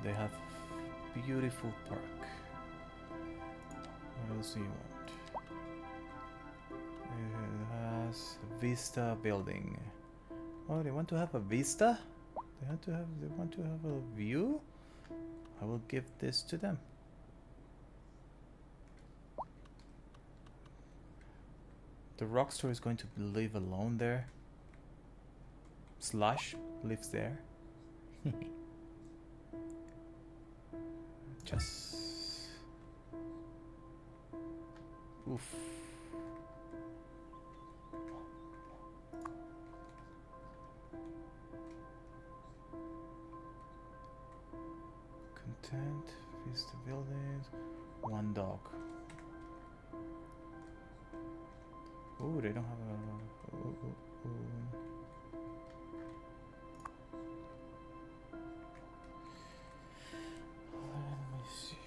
They have beautiful park. What else do you want? It has Vista building. Oh, they want to have a vista? They want to have a view? I will give this to them. The rock store is going to live alone there. Slush lives there. Just oof. Content, vista buildings, one dog. Oh, they don't have a. Let me see.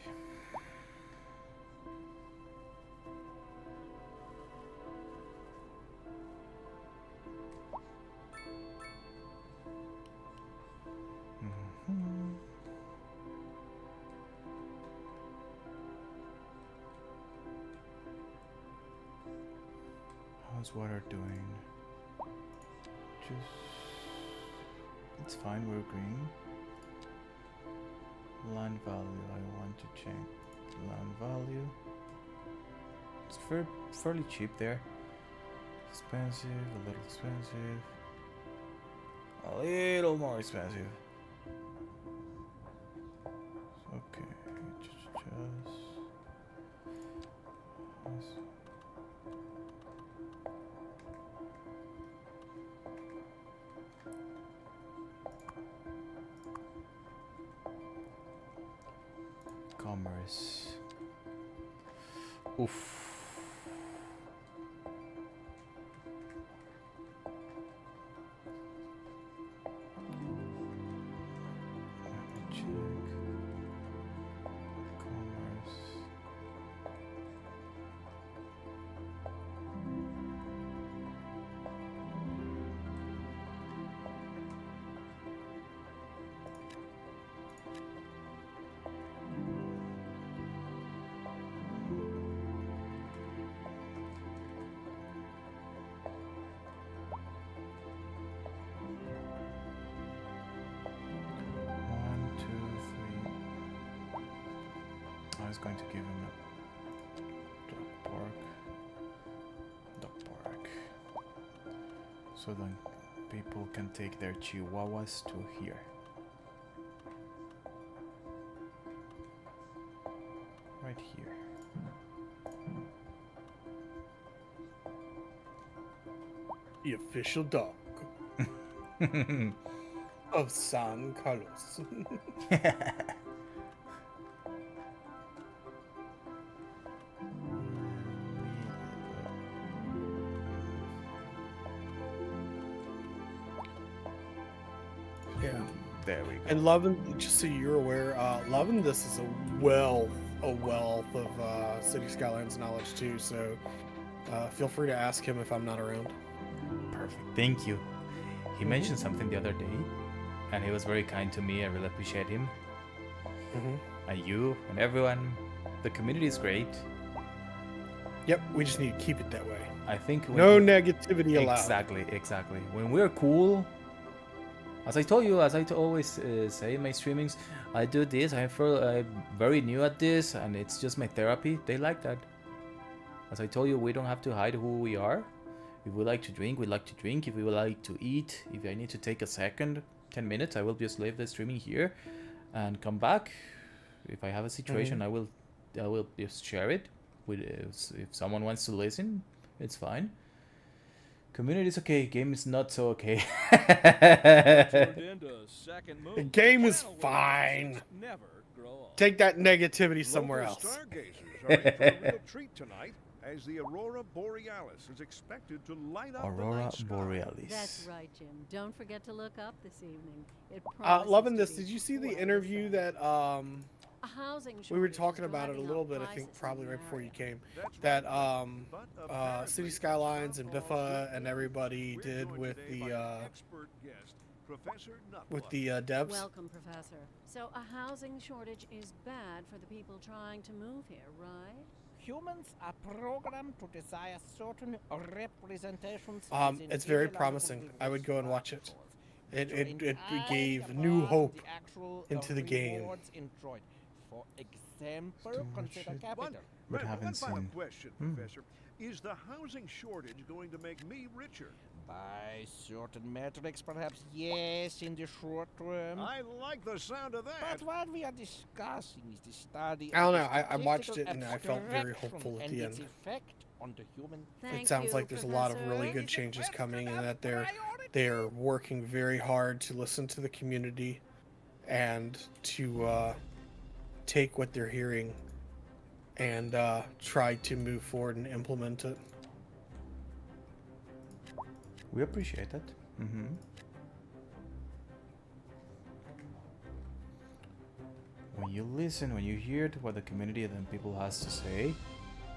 How's water doing? It's fine, we're green. Land value, I want to change land value. It's fairly cheap there. Expensive, a little expensive. A little more expensive. Okay, just commerce. Oof. I was going to give him a dog park, so then people can take their chihuahuas to here. Right here. The official dog. of San Carlos. Yeah. There we go. And loving, just so you're aware, loving this is a wealth of City Skylines knowledge too. So feel free to ask him if I'm not around. Perfect. Thank you. He mentioned something the other day, and he was very kind to me. I really appreciate him. And you and everyone. The community is great. Yep, we just need to keep it that way. I think no negativity allowed. Exactly. When we're cool, as I told you, as I always say in my streamings, I do this. I'm very new at this, and it's just my therapy. They like that. As I told you, we don't have to hide who we are. If we like to drink, we like to drink. If we would like to eat, if I need to take a second, 10 minutes, I will just leave the streaming here and come back. If I have a situation, I will just share it. With if someone wants to listen, it's fine. Community is okay. Game is not so okay. The game is fine. Take that negativity somewhere Local else. stargazers are in for a real treat tonight, as the Aurora Borealis is expected to light up the Aurora night sky. Borealis. That's right, Jim. Don't forget to look up this evening. It Loving promises this. to be Did you see the quite interview exciting. that A housing we were shortage talking is about it a driving little up bit? I think prices probably in right the before you area. came. That's That right. But apparently City the Skylines and softball Biffa should and be everybody We're did joined with today the by an expert guest, Professor with Nutluck. the devs. Welcome, Professor. So a housing shortage is bad for the people trying to move here, right? Humans are programmed to desire certain representations. It's very promising. I would go and watch it. It gave new hope into the game. Enjoyed. For example, consider shit. capital. But One haven't final seen. question, Professor. Is the housing shortage going to make me richer? By certain metrics, perhaps yes, in the short term. I like the sound of that. But what we are discussing is the study I don't of know. the I watched it statistical and I felt very abstraction hopeful at and the its end. effect on the human. It sounds like there's a lot of really good changes coming, and that they're working very hard to listen to the community and to take what they're hearing and try to move forward and implement it. We appreciate it. When you listen, when you hear what the community and people has to say,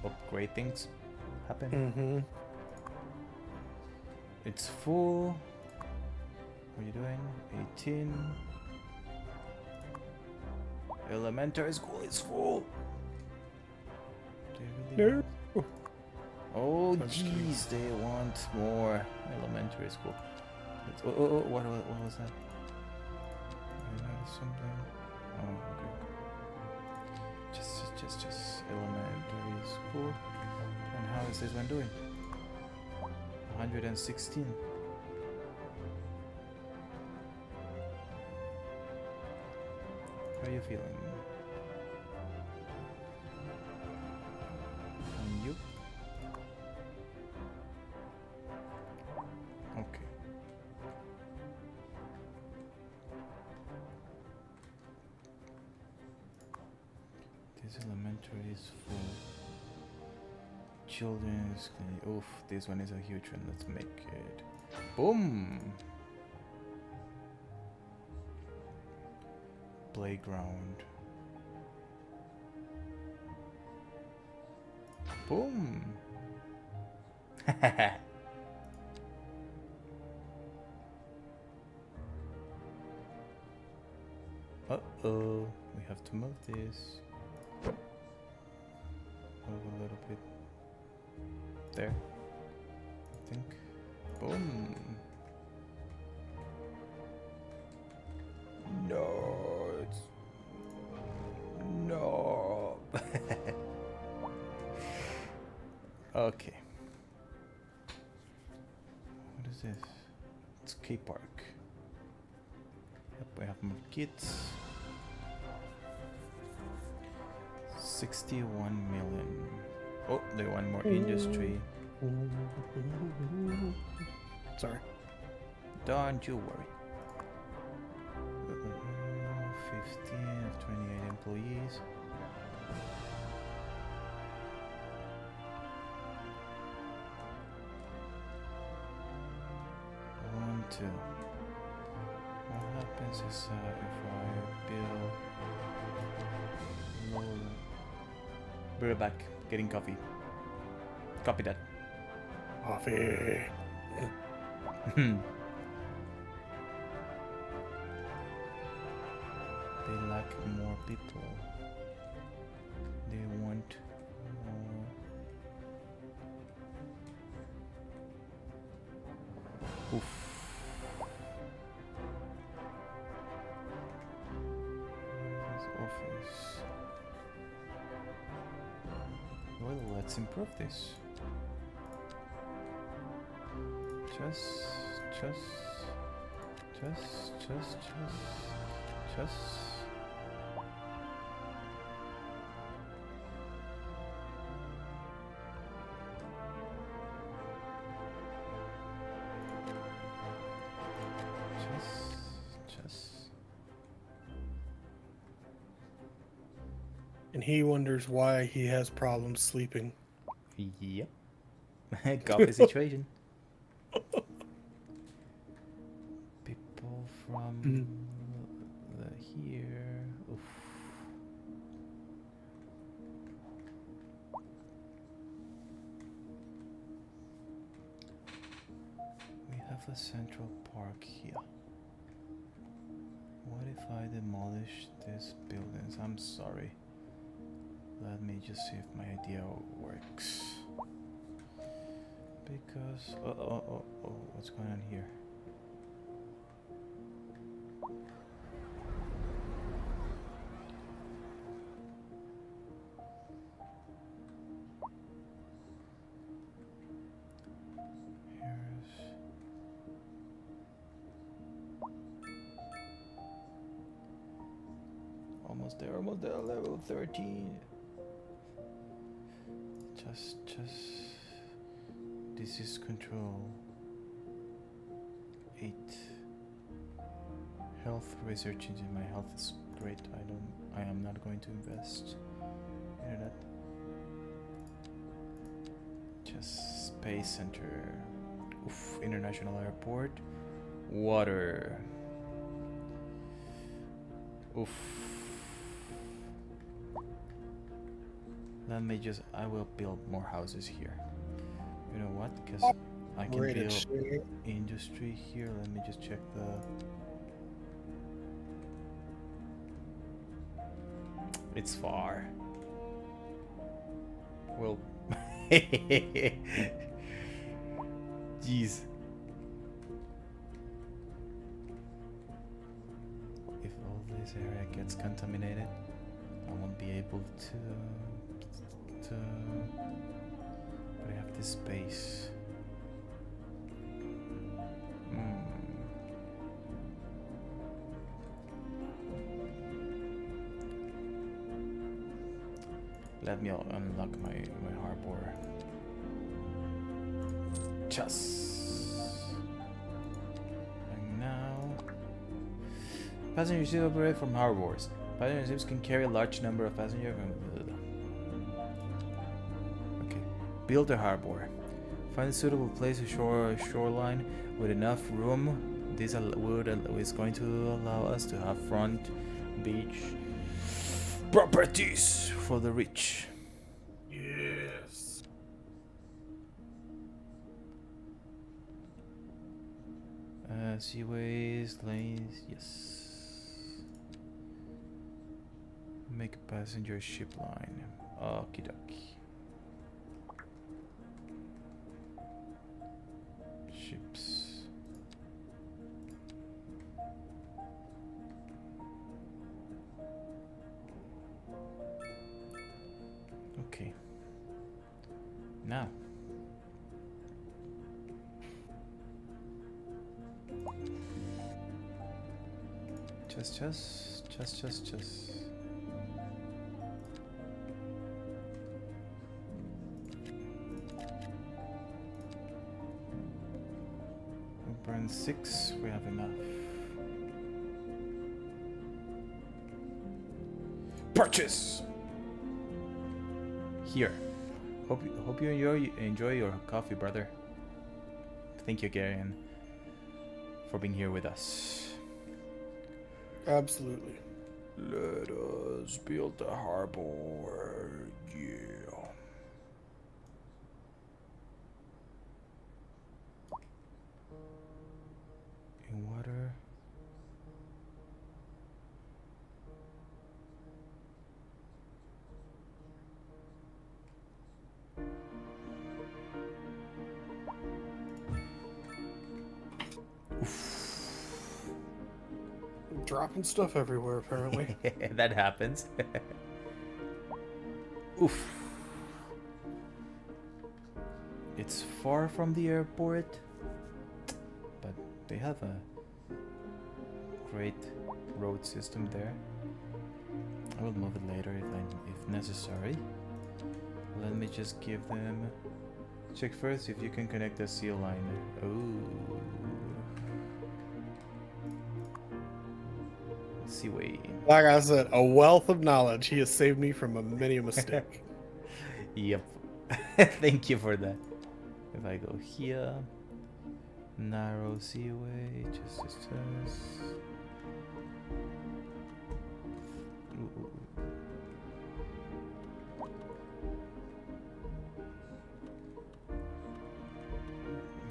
hope great things happen. It's full. What are you doing? 18. Elementary school is full. Do you really No. Oh I'm just kidding. jeez, they want more elementary school. What was that? You noticed something? Oh, okay. Just elementary school. And how is this one doing? 116. How are you feeling? And you? Okay. This elementary is full. Children's clinic. Oof, this one is a huge one. Let's make it. Boom! Playground. Boom! Uh-oh, we have to move this. Move a little bit. There. I think. Boom! No, it's... No! Okay. What is this? It's K Park. Yep, we have more kids. 61 million. Oh, they want more industry. Sorry. Don't you worry. of 28 employees. One, two. What happens is if I build lower. Be right back. Getting coffee. Copy that. Coffee. They lack more people. They want more. Oof. This office. Well, let's improve this. Just. And he wonders why he has problems sleeping. Yep. Copy situation. People from here. Oof. We have a central park here. What if I demolish these buildings? I'm sorry. Let me just see if my idea works. Because oh, what's going on here? Almost there, level 13. Just disease control. 8. Health research into my health is great. I am not going to invest in that. Just space center. Oof, international airport. Water. Oof. I will build more houses here. You know what? Because I can build industry here. Let me just check the... It's far. Well... Jeez. If all this area gets contaminated, I won't be able to... But I have this space. Let me unlock my harbor. And now, passenger ships operate from harbors. Passenger ships can carry a large number of passengers. Build a harbor. Find a suitable place a shoreline with enough room. This is going to allow us to have front beach properties for the rich. Yes. Seaways, lanes, yes. Make a passenger ship line. Okie dokie. Ships. Okay. Now. Just. Burn 6, we have enough. purchase. Here. Hope you enjoy your coffee, brother. Thank you, Garion, for being here with us. Absolutely. Let us build a harbor. Yeah. In water. Dropping stuff everywhere, apparently. That happens. Oof. It's far from the airport, but they have a great road system there. I will move it later if necessary. Let me just give them. Check first if you can connect the seal line. Oh. Seaway. Like I said, a wealth of knowledge. He has saved me from many a mistake. Yep. Thank you for that. If I go here, narrow seaway, just. Ooh.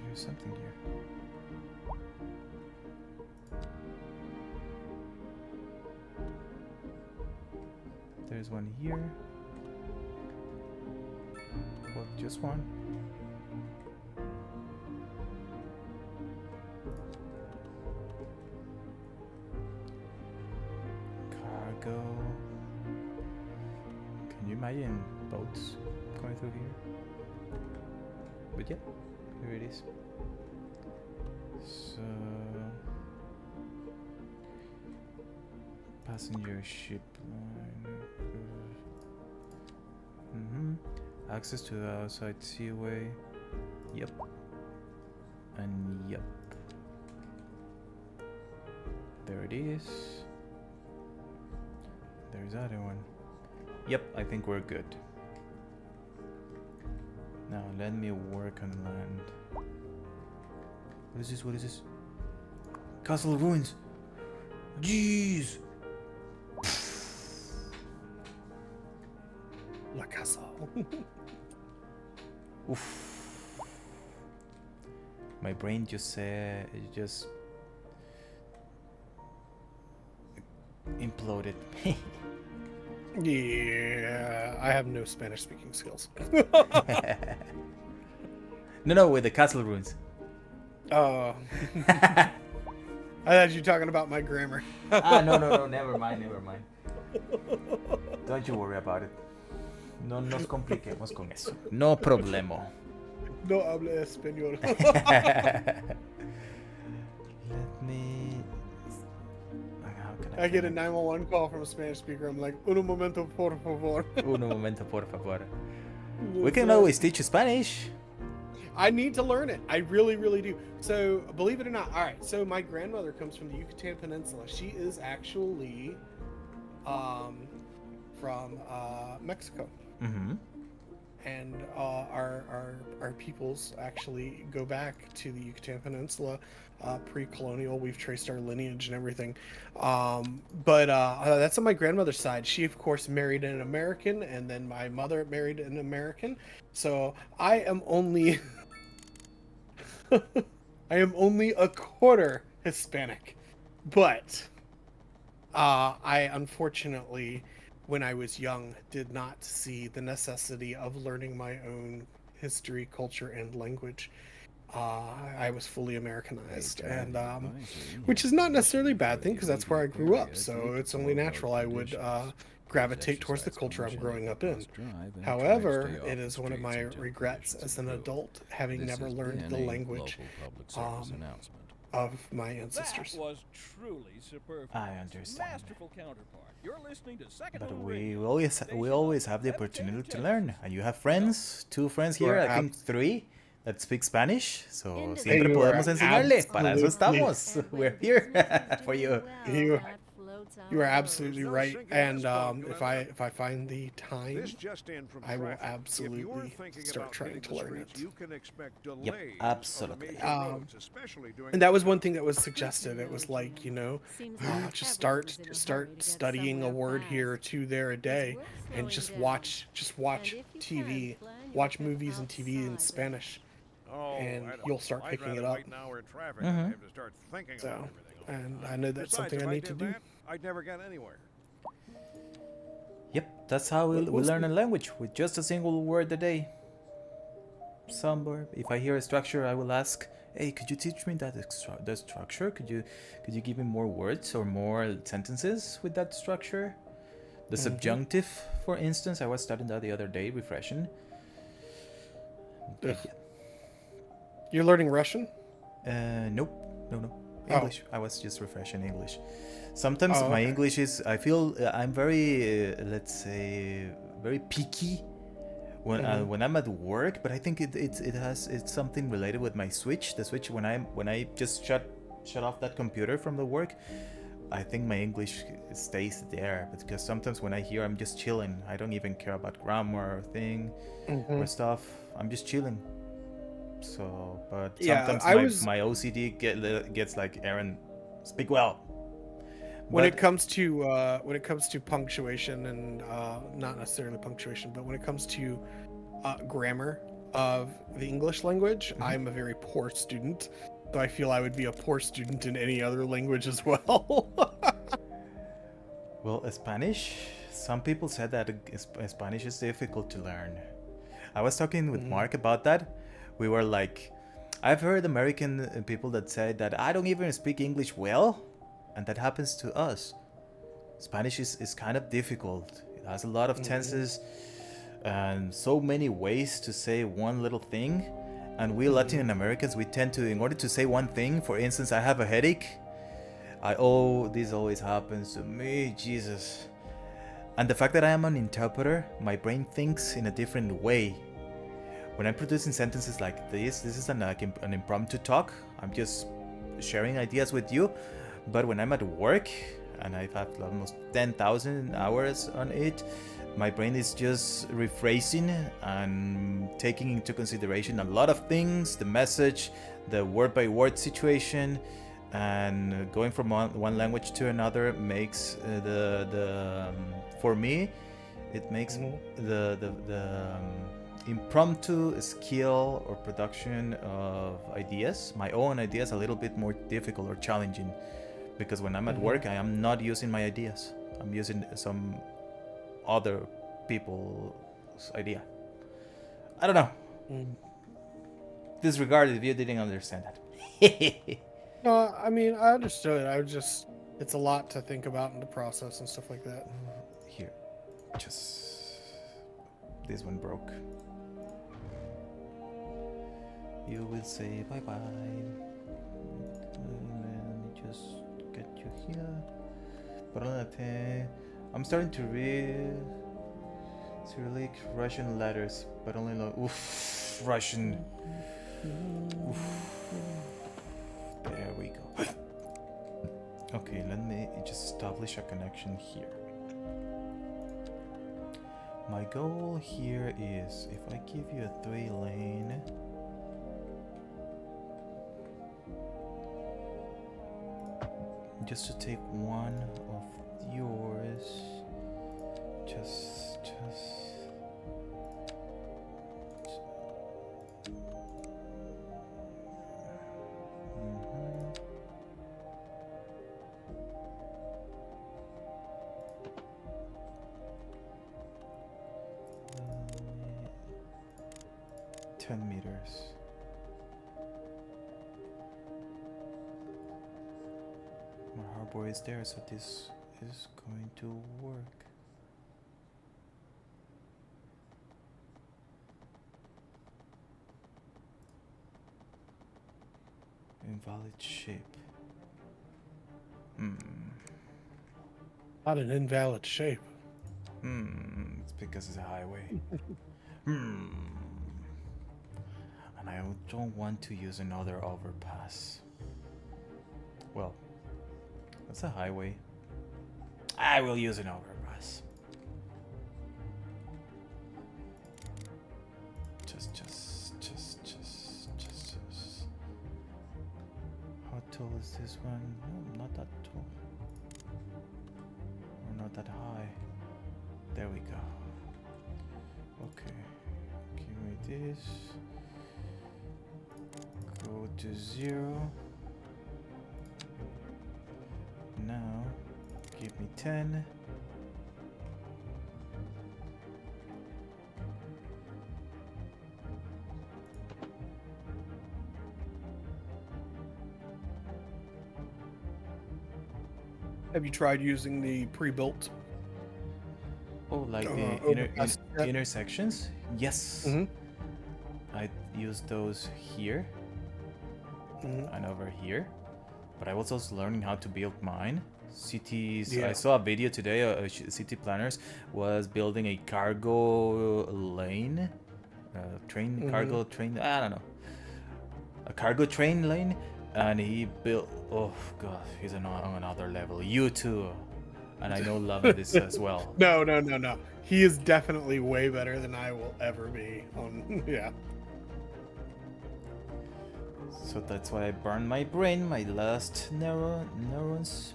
There's something here. There's one here. Well, just one. Cargo. Can you imagine boats going through here? But yeah, here it is. So, passenger ship line. Access to the outside seaway. Yep. And yep. There it is. There's the other one. Yep, I think we're good. Now let me work on land. What is this? What is this? Castle ruins. Jeez. La Casa. Oof. My brain just said imploded. Yeah, I have no Spanish speaking skills. No, with the castle ruins. Oh. I thought you were talking about my grammar. No, never mind. Don't you worry about it. No nos compliquemos con eso. No problema. No hable español. Let me. How can I get a 911 call from a Spanish speaker. I'm like, un momento, por favor. Un momento, por favor. We can always teach you Spanish. I need to learn it. I really, really do. So, believe it or not, all right. So, my grandmother comes from the Yucatan Peninsula. She is actually from Mexico. Mm-hmm. And our peoples actually go back to the Yucatan Peninsula, pre-colonial. We've traced our lineage and everything. But that's on my grandmother's side. She, of course, married an American, and then my mother married an American. So I am only I am only a quarter Hispanic. But I unfortunately, when I was young, did not see the necessity of learning my own history, culture, and language. I was fully Americanized, and which is not necessarily a bad thing, because that's where I grew up. So it's only natural I would gravitate towards the culture I'm growing up in. However, it is one of my regrets as an adult, having never learned the language of my ancestors. That was truly superb. I understand. Masterful counterpart. You're listening to Second But Moon we Radio. always have the opportunity to learn. And you have friends, 2 friends here, I think 3, that speak Spanish. So siempre podemos enseñarle. Para eso estamos. We're here for you. boats You are out. absolutely No right. sinking And this boat, if Glenn. I find the time, This just in from I will traffic. If you're absolutely thinking start about trying hitting to the learn streets, it. you can expect delays Yep, on the absolutely. major roads, especially during And that was rush one hour. thing that was Good to suggested. It know, was like, Jim. Seems like just everyone is in a hurry start to get studying a somewhere word here or fast. two there a It's day, worth and slowing down. just And watch if you can, TV, plan your watch trip movies and TV in outside the Spanish, Oh, and I don't you'll know. start I'd picking rather it up. wait an hour in traffic Mm-hmm. than have to start thinking about So, everything all the and time. I know that's Besides, something if I I need to did do. that, I'd never get anywhere. Yep, that's how we We'll learn see. a language, with just a single word a day. Somewhere, if I hear a structure, I will ask, "Hey, could you teach me that structure? Could you give me more words or more sentences with that structure?" The subjunctive, for instance, I was studying that the other day, refreshing. Ugh. You're learning Russian? Nope, no, Oh. English. I was just refreshing English. Sometimes Oh, my okay. English is, I feel I'm very, let's say, very picky when I'm at work, but I think it's something related with my switch. The switch when I just shut off that computer from the work, I think my English stays there. Because sometimes when I hear, I'm just chilling. I don't even care about grammar or stuff. I'm just chilling. So, but Yeah, sometimes my OCD gets like, Aaron, speak well. When But it comes to punctuation and not necessarily punctuation, but when it comes to grammar of the English language, I'm a very poor student. So I feel I would be a poor student in any other language as well. well, Spanish. Some people said that Spanish is difficult to learn. I was talking with Mark about that. We were like, I've heard American people that say that I don't even speak English well, and that happens to us. Spanish is kind of difficult. It has a lot of tenses and so many ways to say one little thing. And we Latin Americans, we tend to, in order to say one thing, for instance, I have a headache. This always happens to me, Jesus. And the fact that I am an interpreter, my brain thinks in a different way. When I'm producing sentences like this is an impromptu talk. I'm just sharing ideas with you. But when I'm at work, and I've had almost 10,000 hours on it, my brain is just rephrasing and taking into consideration a lot of things, the message, the word-by-word situation, and going from one language to another makes for me, it makes the impromptu skill or production of ideas, my own ideas, a little bit more difficult or challenging, because when I'm at work, I am not using my ideas. I'm using some other people's idea. I don't know. Disregard if you didn't understand that. No, I mean, I understood. It's a lot to think about and to process and stuff like that. Here, this one broke. You will say bye bye. Let me just get you here. Perdónate. I'm starting to read Cyrillic Russian letters, but only Russian. There we go. Okay, let me just establish a connection here. My goal here is, if I give you a 3-lane, just to take one of yours, just uh, 10 meters. My harbor is there, so this is going to work. Invalid shape. Not an invalid shape. It's because it's a highway. And I don't want to use another overpass. Well, that's a highway. I will use an overpass. Just. How tall is this one? No, not that tall. Or not that high. There we go. Okay. Give me this. Go to 0. Now, give me 10. Have you tried using the pre-built? Oh, like the intersections? Yes. Mm-hmm. I use those here and over here. But I was also learning how to build mine. Cities. Yeah. I saw a video today. City Planners was building a cargo lane, train, cargo train. I don't know, a cargo train lane, and he built. Oh god, he's on another level. You too, and I know loving this as well. No. He is definitely way better than I will ever be. Yeah. So that's why I burned my brain, my last neurons.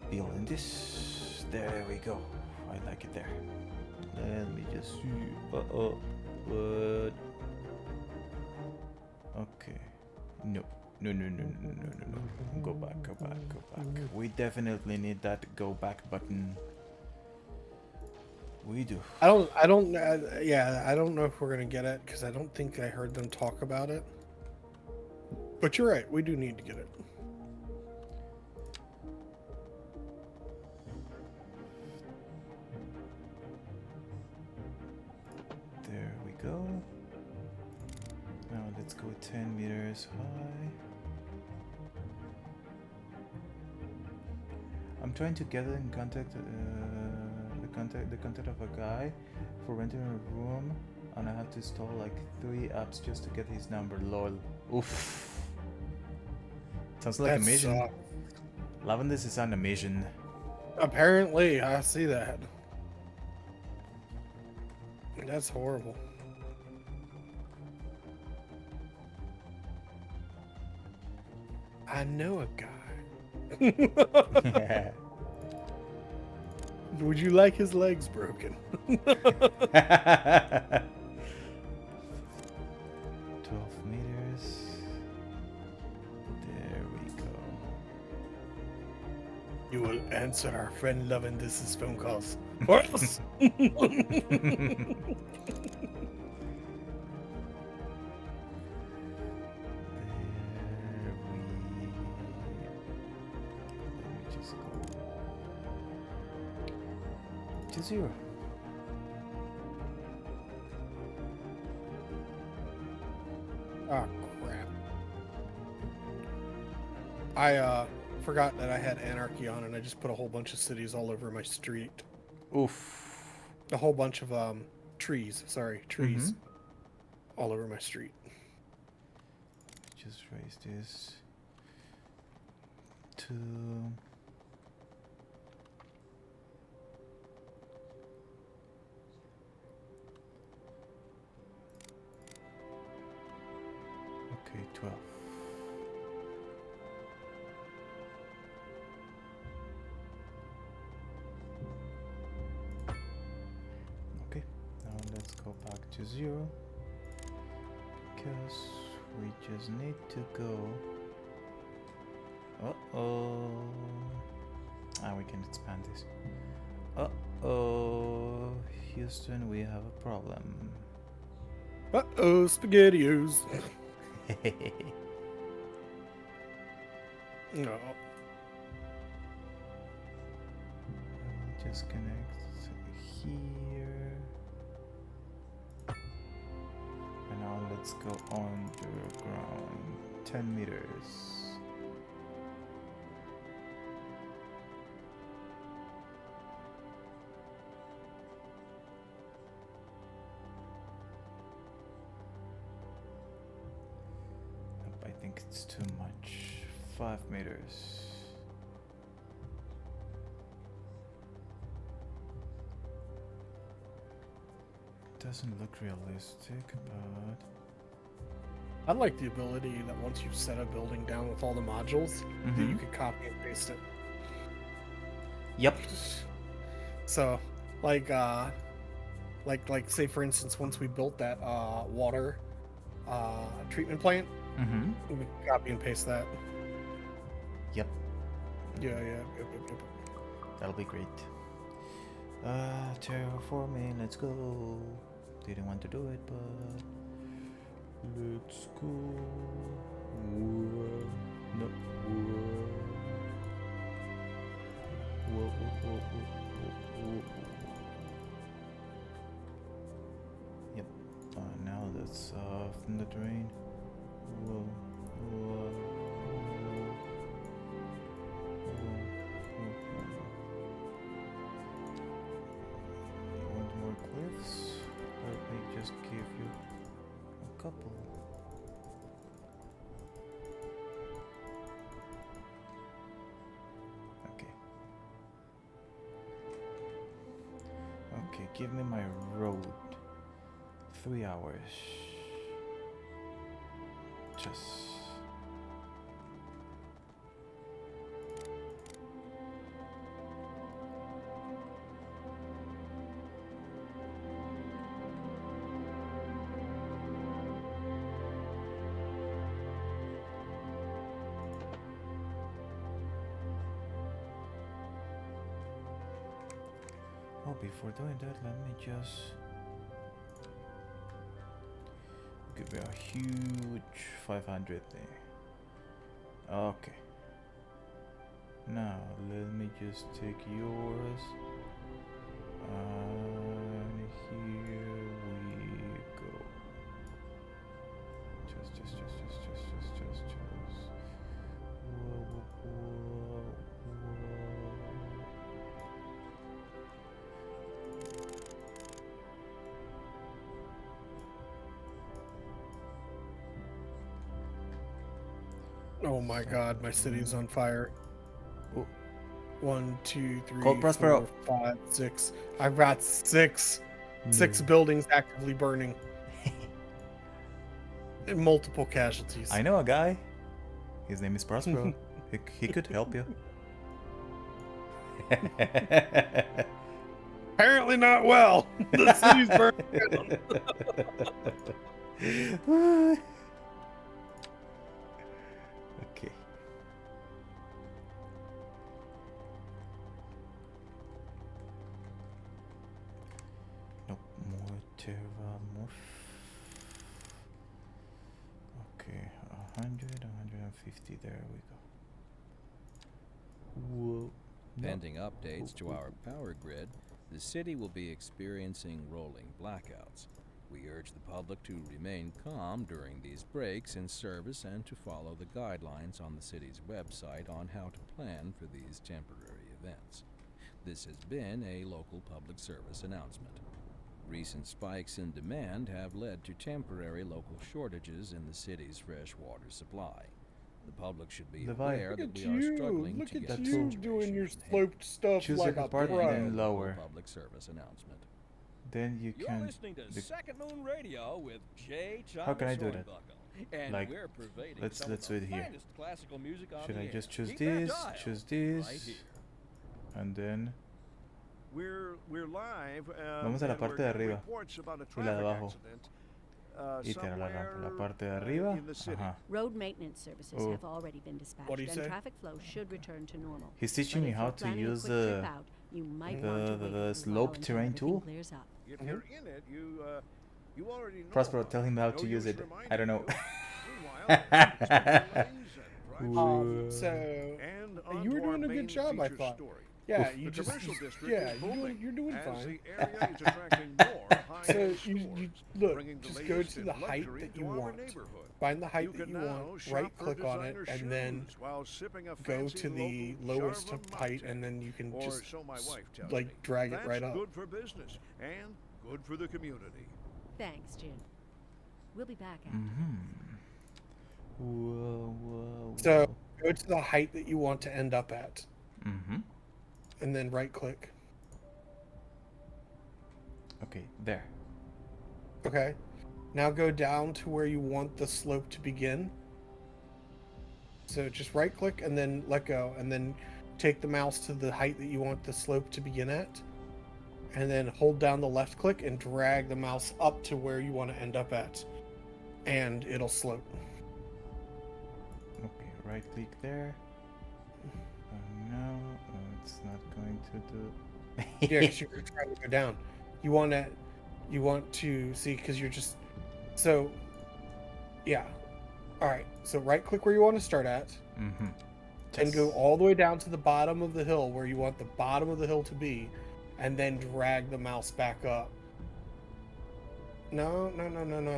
Building this. There we go. I like it there. Let me just see. What? Okay. No. Go back. We definitely need that go back button. We do. I don't know if we're gonna get it because I don't think I heard them talk about it. But you're right, we do need to get it. There we go. Now let's go 10 meters high. I'm trying to get in contact. The contact of a guy for renting a room, and I have to install like 3 apps just to get his number. Lol. Oof. Sounds like a mission. Loving this is on a mission. Apparently, I see that. That's horrible. I know a guy. Would you like his legs broken? 12 meters. There we go. You will answer our friend Lovin' This's phone calls. Or else. To 0. Oh crap. I forgot that I had anarchy on and I just put a whole bunch of cities all over my street. Oof. A whole bunch of trees all over my street. Just raise this to okay, 12. Okay, now let's go back to 0 because we just need to go. We can expand this. Houston, we have a problem. SpaghettiOs. No. Just connect here. And now let's go underground. 10 meters. I think it's too much. 5 meters. doesn't look realistic, but I like the ability that once you've set a building down with all the modules, that you can copy and paste it. Yep. So, like say for instance, once we built that water treatment plant, we can copy and paste that. Yep. Yeah. Yep. That'll be great. Terraforming, let's go. Didn't want to do it, but let's go. Whoa. No. Whoa. Yep. Now that's from the drain. Whoa. You want more cliffs? Let me just give you a couple. Okay, give me my road. 3 hours. Just... Oh, before doing that, let me just give me a huge 500 there. Okay. Now, let me just take yours. And here we go. Just. Whoa. Oh my god, my city's on fire. Oh. 1, 2, 3, Cold Prospero. 4, 5, 6. I've got six No. buildings actively burning. And multiple casualties. I know a guy. His name is Prospero. he could help you. Apparently not well. The city's burning down. Okay. Nope, more terra. Okay, 100, 150, there we go. Whoa. Pending updates to our power grid, the city will be experiencing rolling blackouts. We urge the public to remain calm during these breaks in service and to follow the guidelines on the city's website on how to plan for these temporary events. This has been a local public service announcement. Recent spikes in demand have led to temporary local shortages in the city's fresh water supply. The public should be aware that we are struggling to get Look at the you situation doing your in hand. sloped stuff Choose like your a department pro. and lower. Public service announcement. Then you You're can... listening to Second Moon Radio with J. How can I do that? And Like, we're pervading let's some do of it the here. finest classical music on Should the I air. just choose Keep that this, dial choose this, right here. and then... We're live. Vamos a la and parte we're de getting arriba reports about a y la de traffic abajo. accident, Y te la rampa. La somewhere, parte de arriba, in the city. ajá. Road maintenance services Oh. have already been dispatched, What'd he and say? traffic flow should return to normal. He's teaching But me if how you're to planning a use quick trip out, you might want to wait the a while slope until terrain everything tool. clears up. If you're in it, you already know. Prospero, about tell him it. how No to use use it. I don't know. reminding you. Meanwhile, stop the lanes and drive Whoa. So And you were onto our doing a good main job, I feature thought. story. Yeah, The you just commercial district yeah, is booming you're doing as fine. the area is attracting more So high-end you stores, look, bringing the just go latest to in the height luxury that to you our want. neighborhood. Find the height You that can you now want, shop right for click on it, designer and then shoes while sipping a go fancy to the local lowest Charva height, Mate. and then you can Or just so my wife tells like me. drag That's it right up. good for business and good for the community. Thanks, Jim. We'll be back after. Whoa. So go to the height that you want to end up at, Mm-hmm. and then right click. Okay, there. Okay. Now go down to where you want the slope to begin. So just right click and then let go, and then take the mouse to the height that you want the slope to begin at. And then hold down the left click and drag the mouse up to where you want to end up at. And it'll slope. Okay, right click there. No, it's not going to do. Yeah, because you're trying to go down. You want to see, because you're just, so, yeah. All right, so right click where you want to start at. Mm-hmm. And go all the way down to the bottom of the hill where you want the bottom of the hill to be, and then drag the mouse back up. No.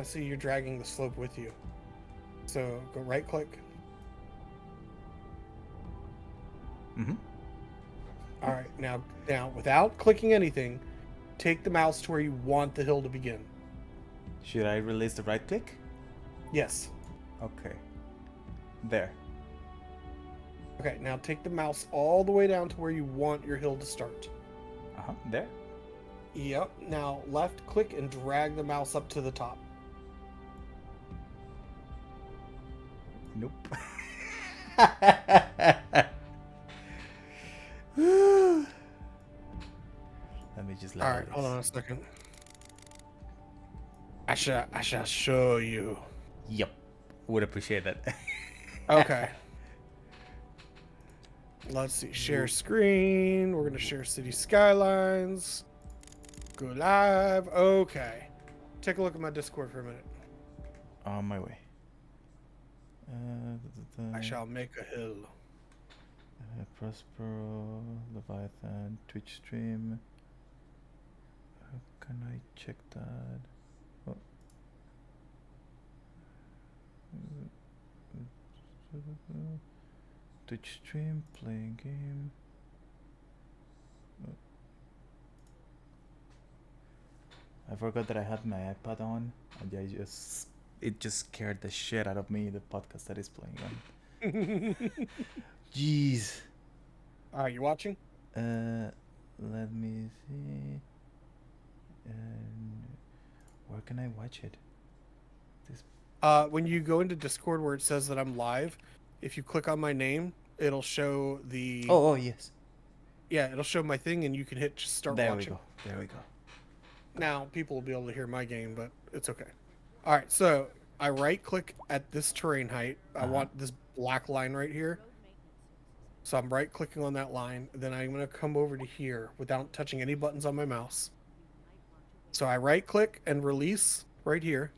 See, you're dragging the slope with you. So go right click. Mm-hmm. All right, now without clicking anything, take the mouse to where you want the hill to begin. Should I release the right click? Yes. Okay. There. Okay, now take the mouse all the way down to where you want your hill to start. There. Yep. Now left click and drag the mouse up to the top. Nope. Let me just. All right, hold on a second. I shall show you. Yep. Would appreciate that. Okay. Let's see. Share screen. We're going to share City Skylines. Go live. Okay. Take a look at my Discord for a minute. On my way. I shall make a hill. Prospero, Leviathan, Twitch stream. How can I check that? Oh. Twitch stream, playing game. I forgot that I had my iPad on, and it just scared the shit out of me, the podcast that is playing on. Jeez. Are you watching? Let me see. Where can I watch it? When you go into Discord where it says that I'm live, if you click on my name, it'll show the. Oh yes. Yeah, it'll show my thing, and you can hit just start watching. There we go. Now people will be able to hear my game, but it's okay. All right, so I right click at this terrain height. I want this black line right here. So I'm right clicking on that line. Then I'm going to come over to here without touching any buttons on my mouse. So I right click and release right here.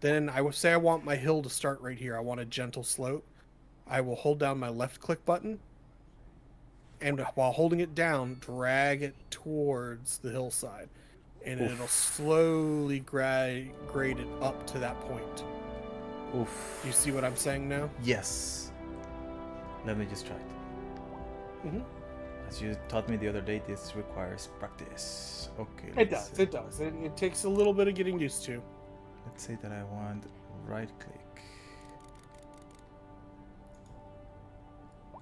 Then I will say I want my hill to start right here. I want a gentle slope. I will hold down my left click button. And while holding it down, drag it towards the hillside. And it'll slowly grade it up to that point. Oof. Do you see what I'm saying now? Yes. Let me just try it. Mm-hmm. As you taught me the other day, this requires practice. Okay. It does. It takes a little bit of getting used to. Let's say that I want right click.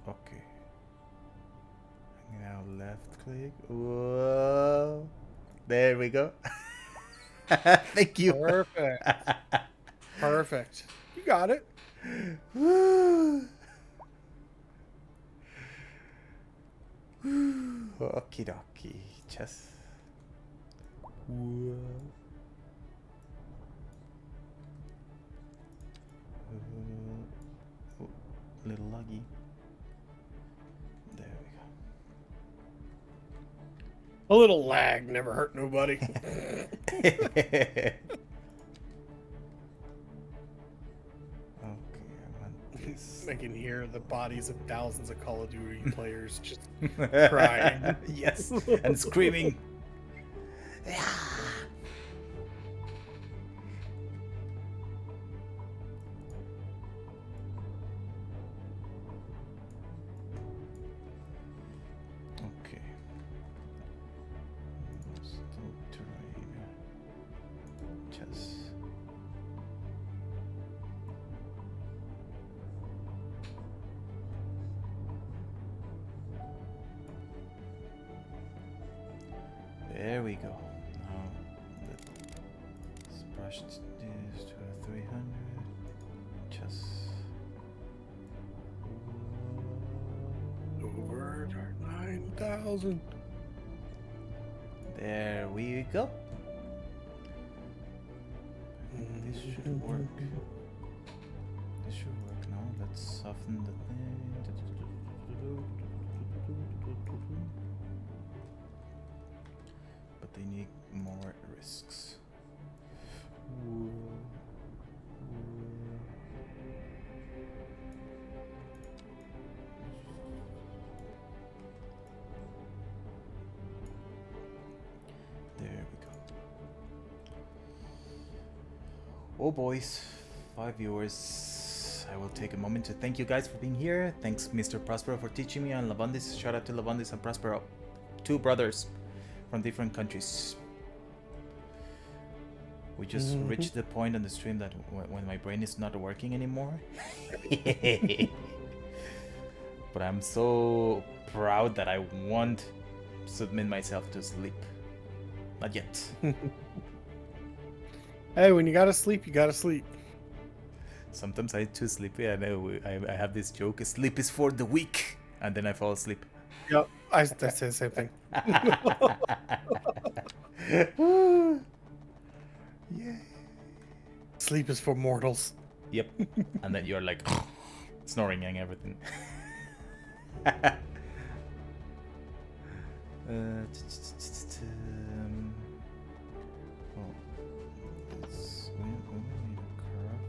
Okay. Now left click. Whoa. There we go. Thank you. Perfect. Perfect. You got it. Okie dokie. Just. Little laggy. There we go. A little lag never hurt nobody. Okay, I want this. I can hear the bodies of thousands of Call of Duty players just crying. Yes, and screaming. Okay. Stop terrain. Just. There we go. Now, Slash this to a 300. Just Over 9,000. there we go. This should work. This should work now. Let's soften the thing. But they need more risks. There we go. Oh boys, 5 viewers. I will take a moment to thank you guys for being here. Thanks Mr. Prospero for teaching me, and Lavandis. Shout out to Lavandis and Prospero. 2 brothers from different countries. We just reached the point on the stream that when my brain is not working anymore. But I'm so proud that I won't submit myself to sleep. Not yet. Hey, when you gotta sleep, you gotta sleep. Sometimes I'm too sleepy. I know I have this joke: sleep is for the weak, and then I fall asleep. Yep, I say the same thing. Yeah. Sleep is for mortals. Yep. And then you're like snoring and everything. Well, we need a curve.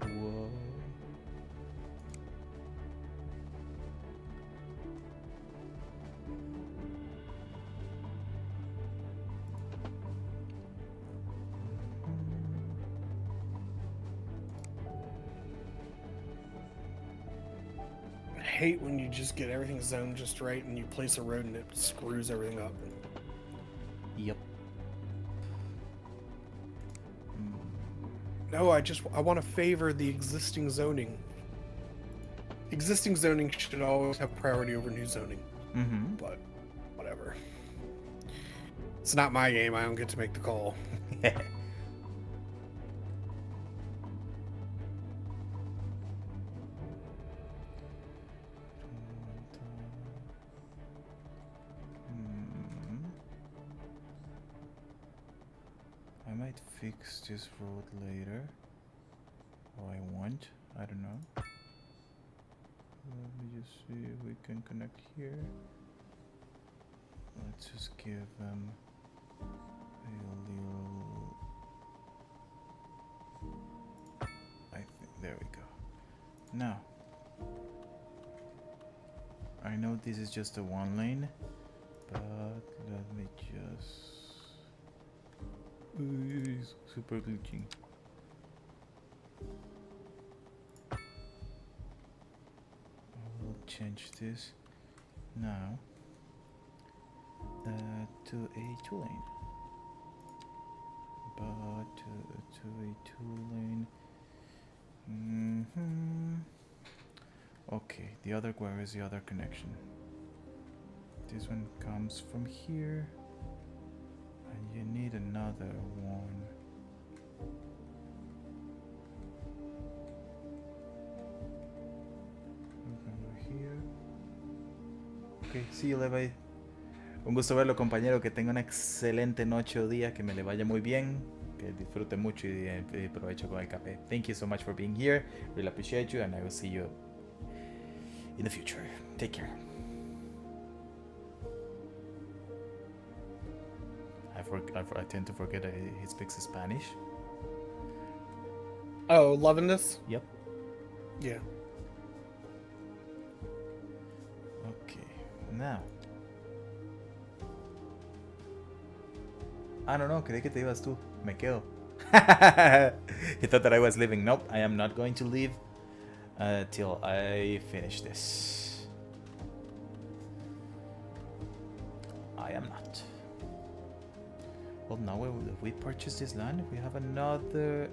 Whoa. I hate when you just get everything zoned just right and you place a road and it screws everything up. Yep. No, I want to favor the existing zoning. Existing zoning should always have priority over new zoning. Mm-hmm. But whatever. It's not my game. I don't get to make the call. I might fix this road later. Or I won't. I don't know. Let me just see if we can connect here. Let's just give them a little. I think there we go. Now, I know this is just a 1 lane, but let me just. It's super glitching. I will change this now to a 2 lane. But to a 2 lane. Okay, the other where is the other connection? This one comes from here. And you need another one. Over here. Ok, see you, Levi. Un gusto verlo, compañero. Que tenga una excelente noche o día. Que me le vaya muy bien. Que disfrute mucho y provecho con el café. Thank you so much for being here. Really appreciate you, and I will see you in the future. Take care. I tend to forget he speaks Spanish. Oh, loving this? Yep. Yeah. Okay, now. I don't know, creí que te ibas tú. Me quedo. He thought that I was leaving. Nope, I am not going to leave till I finish this. I am not. Well, now if we purchase this land, we have another.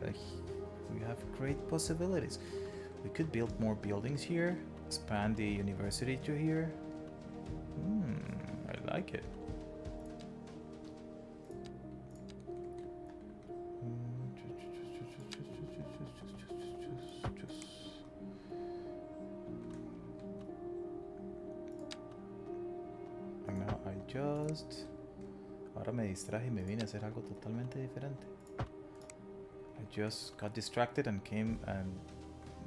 We have great possibilities. We could build more buildings here, expand the university to here. I like it. No, ahora me distraje y me vine a hacer algo totalmente diferente. I just got distracted and came and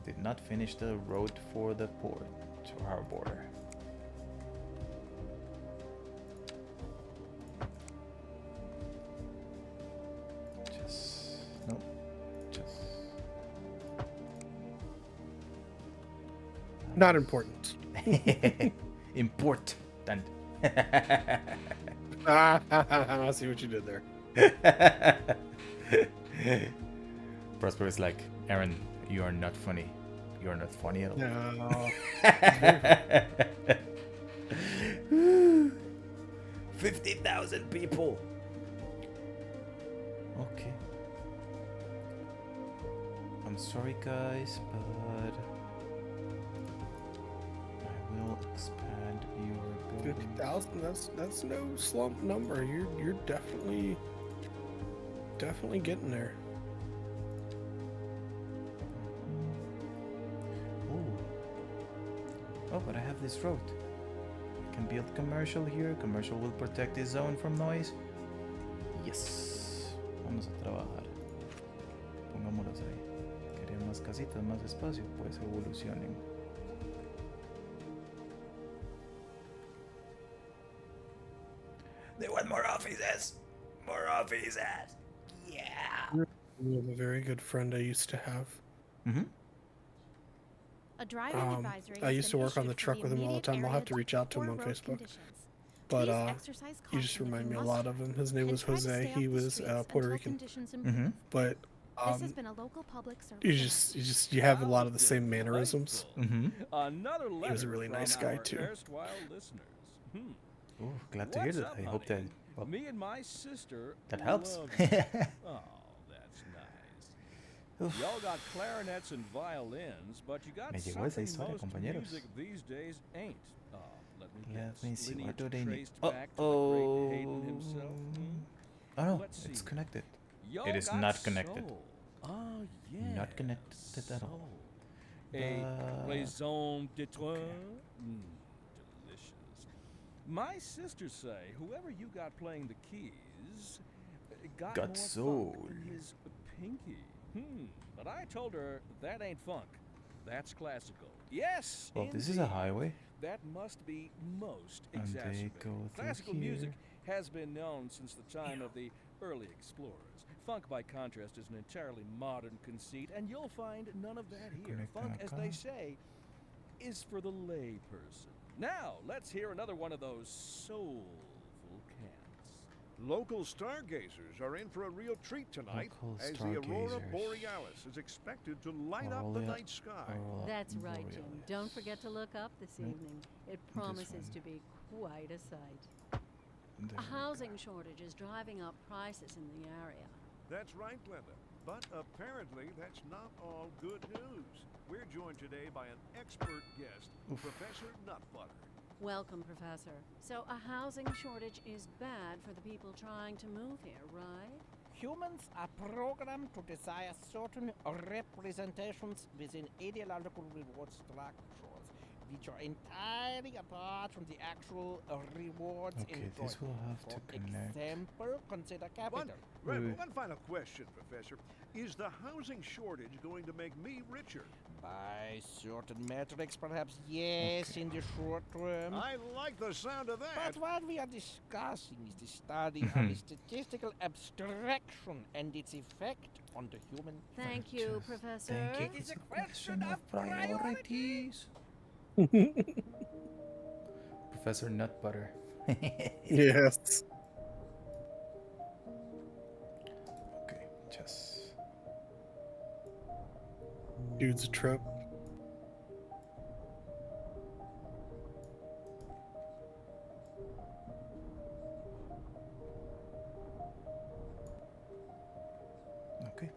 did not finish the road for the port, to our border. Not important. Important. I see what you did there. Prosper is like, Aaron, you are not funny. You are not funny at all. No. 50,000 people. Okay. I'm sorry, guys, but I will expand your building. 50,000. That's no slump number. You're definitely getting there. Oh, but I have this road. I can build commercial here. Commercial will protect this zone from noise. Yes. Vamos a trabajar. Pongámoslas ahí. Querían más casitas, más espacio. Pues evolucionen. They want more offices. More offices. Yeah. You have a very good friend I used to have. Mm-hmm. A driving advisory I used to work on the issued for truck with him all the time. I'll have to reach out to him on road Facebook. conditions. But Please exercise you just caution if remind you me a must lot of him. His name and was try to Jose. stay He off the was streets Puerto until Rican. conditions improve. But This has been a local public service you have a lot of the same mannerisms. Another He was a really letter nice from guy our too. erstwhile listeners. Oh, glad to hear What's that. up, I hope that honey? Me and my sister that helps. love you. Oh, that's nice. Y'all got clarinets and violins, but you got Me llegó esa something historia, most compañeros. music these days ain't. Let Let me see. What Lineage do they need? traced back to the great Hayden himself. Oh no, Let's it's see. connected. Y'all It is got not connected. soul. Oh, yeah. Not connected at all. A But- raison d'etre. Delicious. My sisters say whoever you got playing the keys got more soul. funk than his pinky. But I told her that ain't funk. That's classical. Yes. Well, this is a indeed. highway. That must be most And they exacerbated. go through Classical here. music has been known since the time of the early explorers. Funk, by contrast, is an entirely modern conceit, and you'll find none of that here. Conecta Funk, as they acá. say, is for the lay person. Now, let's hear another one of those soulful cants. Local stargazers are in for a real treat tonight Local as the Aurora stargazers. Borealis is expected to light up the Aurelia- night sky. Aurora That's right, Jim. Borealis. Don't forget to look up this Nope. evening. It promises one. to be quite a sight. There A we housing go. shortage is driving up prices in the area. That's right, Glenda. But apparently that's not all good news. We're joined today by an expert guest, Professor Nutbutter. Welcome, Professor. So a housing shortage is bad for the people trying to move here, right? Humans are programmed to desire certain representations within ideological reward structures, which are entirely apart from the actual rewards Okay, enjoyed. this will have to For connect. example, consider capital. One final question, Professor. Is the housing shortage going to make me richer? By certain metrics, perhaps yes, in the short term. I like the sound of that. But what we are discussing is the study of the statistical abstraction and its effect on the human. Thank you, Professor. Thank you. It is It's a question of priorities. Professor Nutbutter. Yes. Okay, just. Dude's a trip. Okay.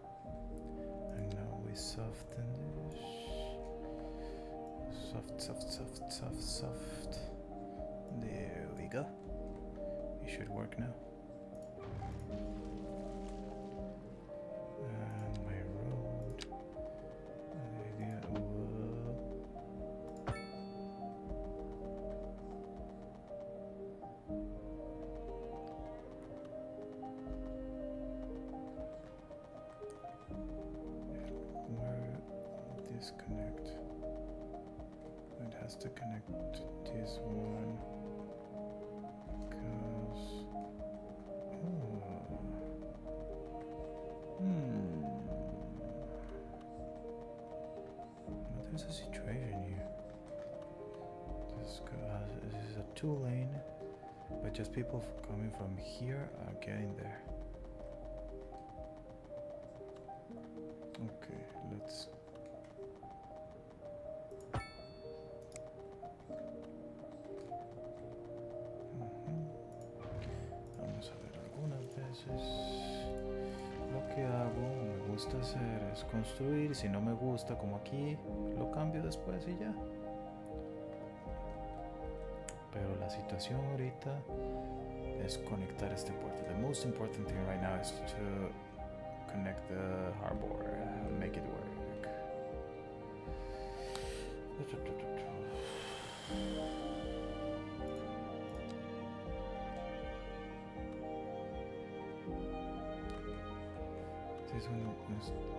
And now we soften this. Soft. There we go. It should work now. My road. Idea. Where disconnect? It has to connect this one. There's a situation here. This is a 2-lane, but just people coming from here are getting there. Okay, let's. Vamos a ver algunas veces. Lo que hago, me gusta hacer es construir. Si no me gusta, como aquí, lo cambio después y ya. Pero la situación ahorita es conectar este puerto. The most important thing right now is to connect the harbor and make it work.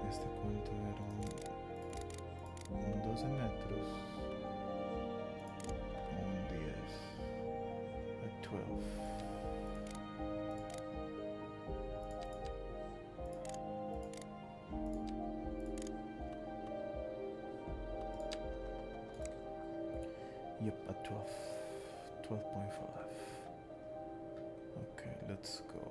Este cuento era un 12 metros, un 10, a 12. Yep, a 12, 12.5. Okay, let's go.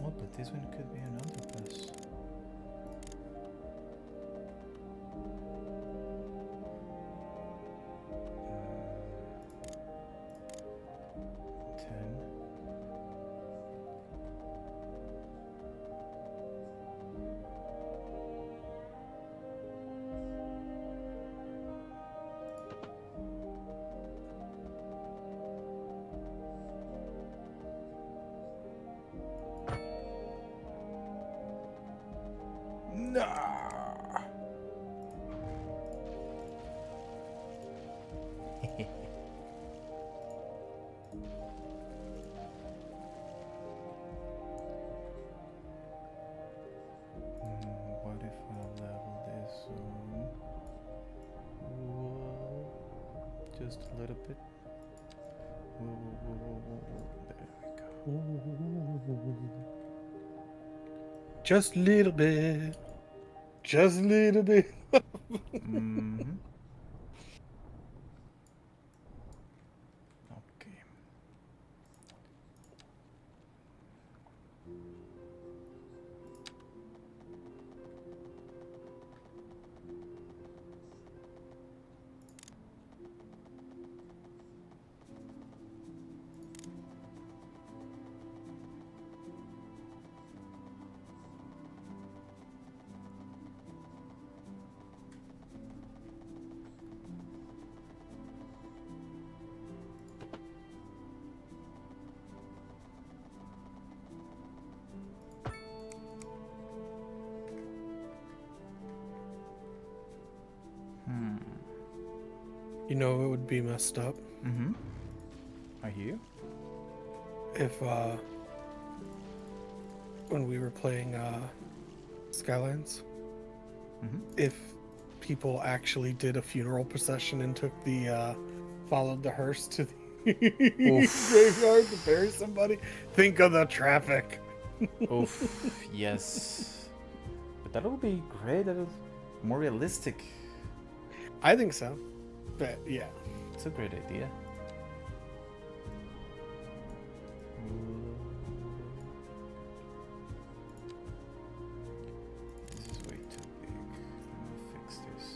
Oh, but this one could be an underpass. What if I level this just a little bit? There we go. Just a little bit. Just a little bit. Mm-hmm. Okay. You know, it would be messed up. Mm-hmm. I hear. If when we were playing Skylines, if people actually did a funeral procession and took the followed the hearse to the graveyard to bury somebody, think of the traffic. Oof, yes. But that would be great. That is more realistic. I think so. But yeah. It's a great idea. This is way too big. Let me fix this.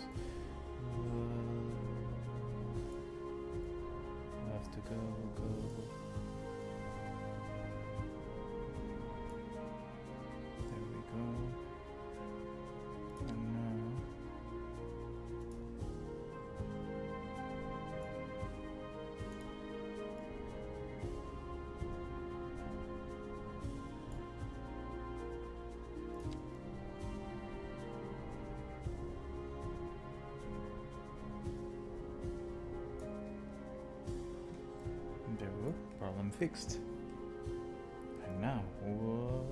problem fixed. And now, whoa.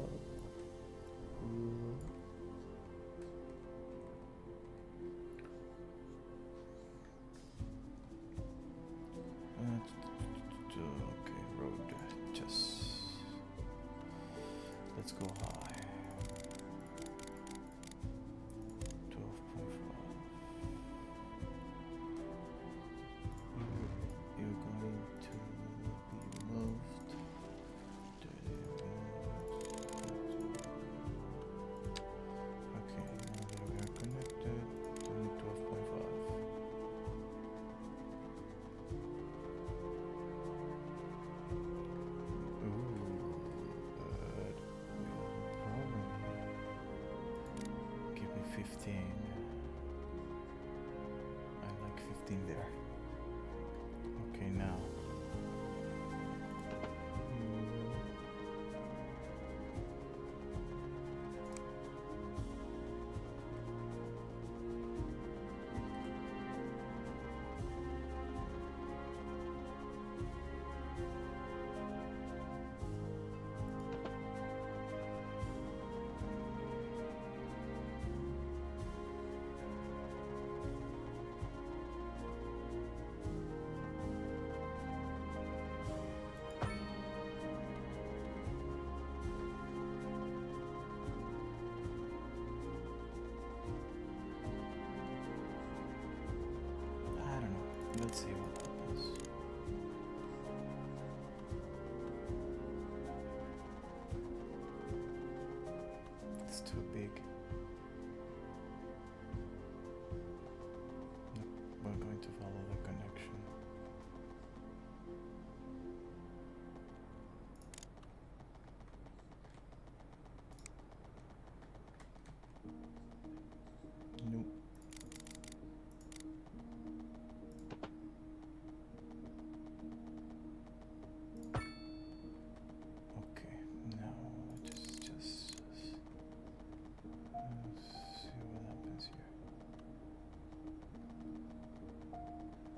Okay, road, just let's go high. 12.5. You're going to be removed. Okay, now that we are connected, only 12.5. Give me 15. I like 15 there. Okay, now. Let's see what happens. It's too big. Nope, we're going to follow the connection. Nope.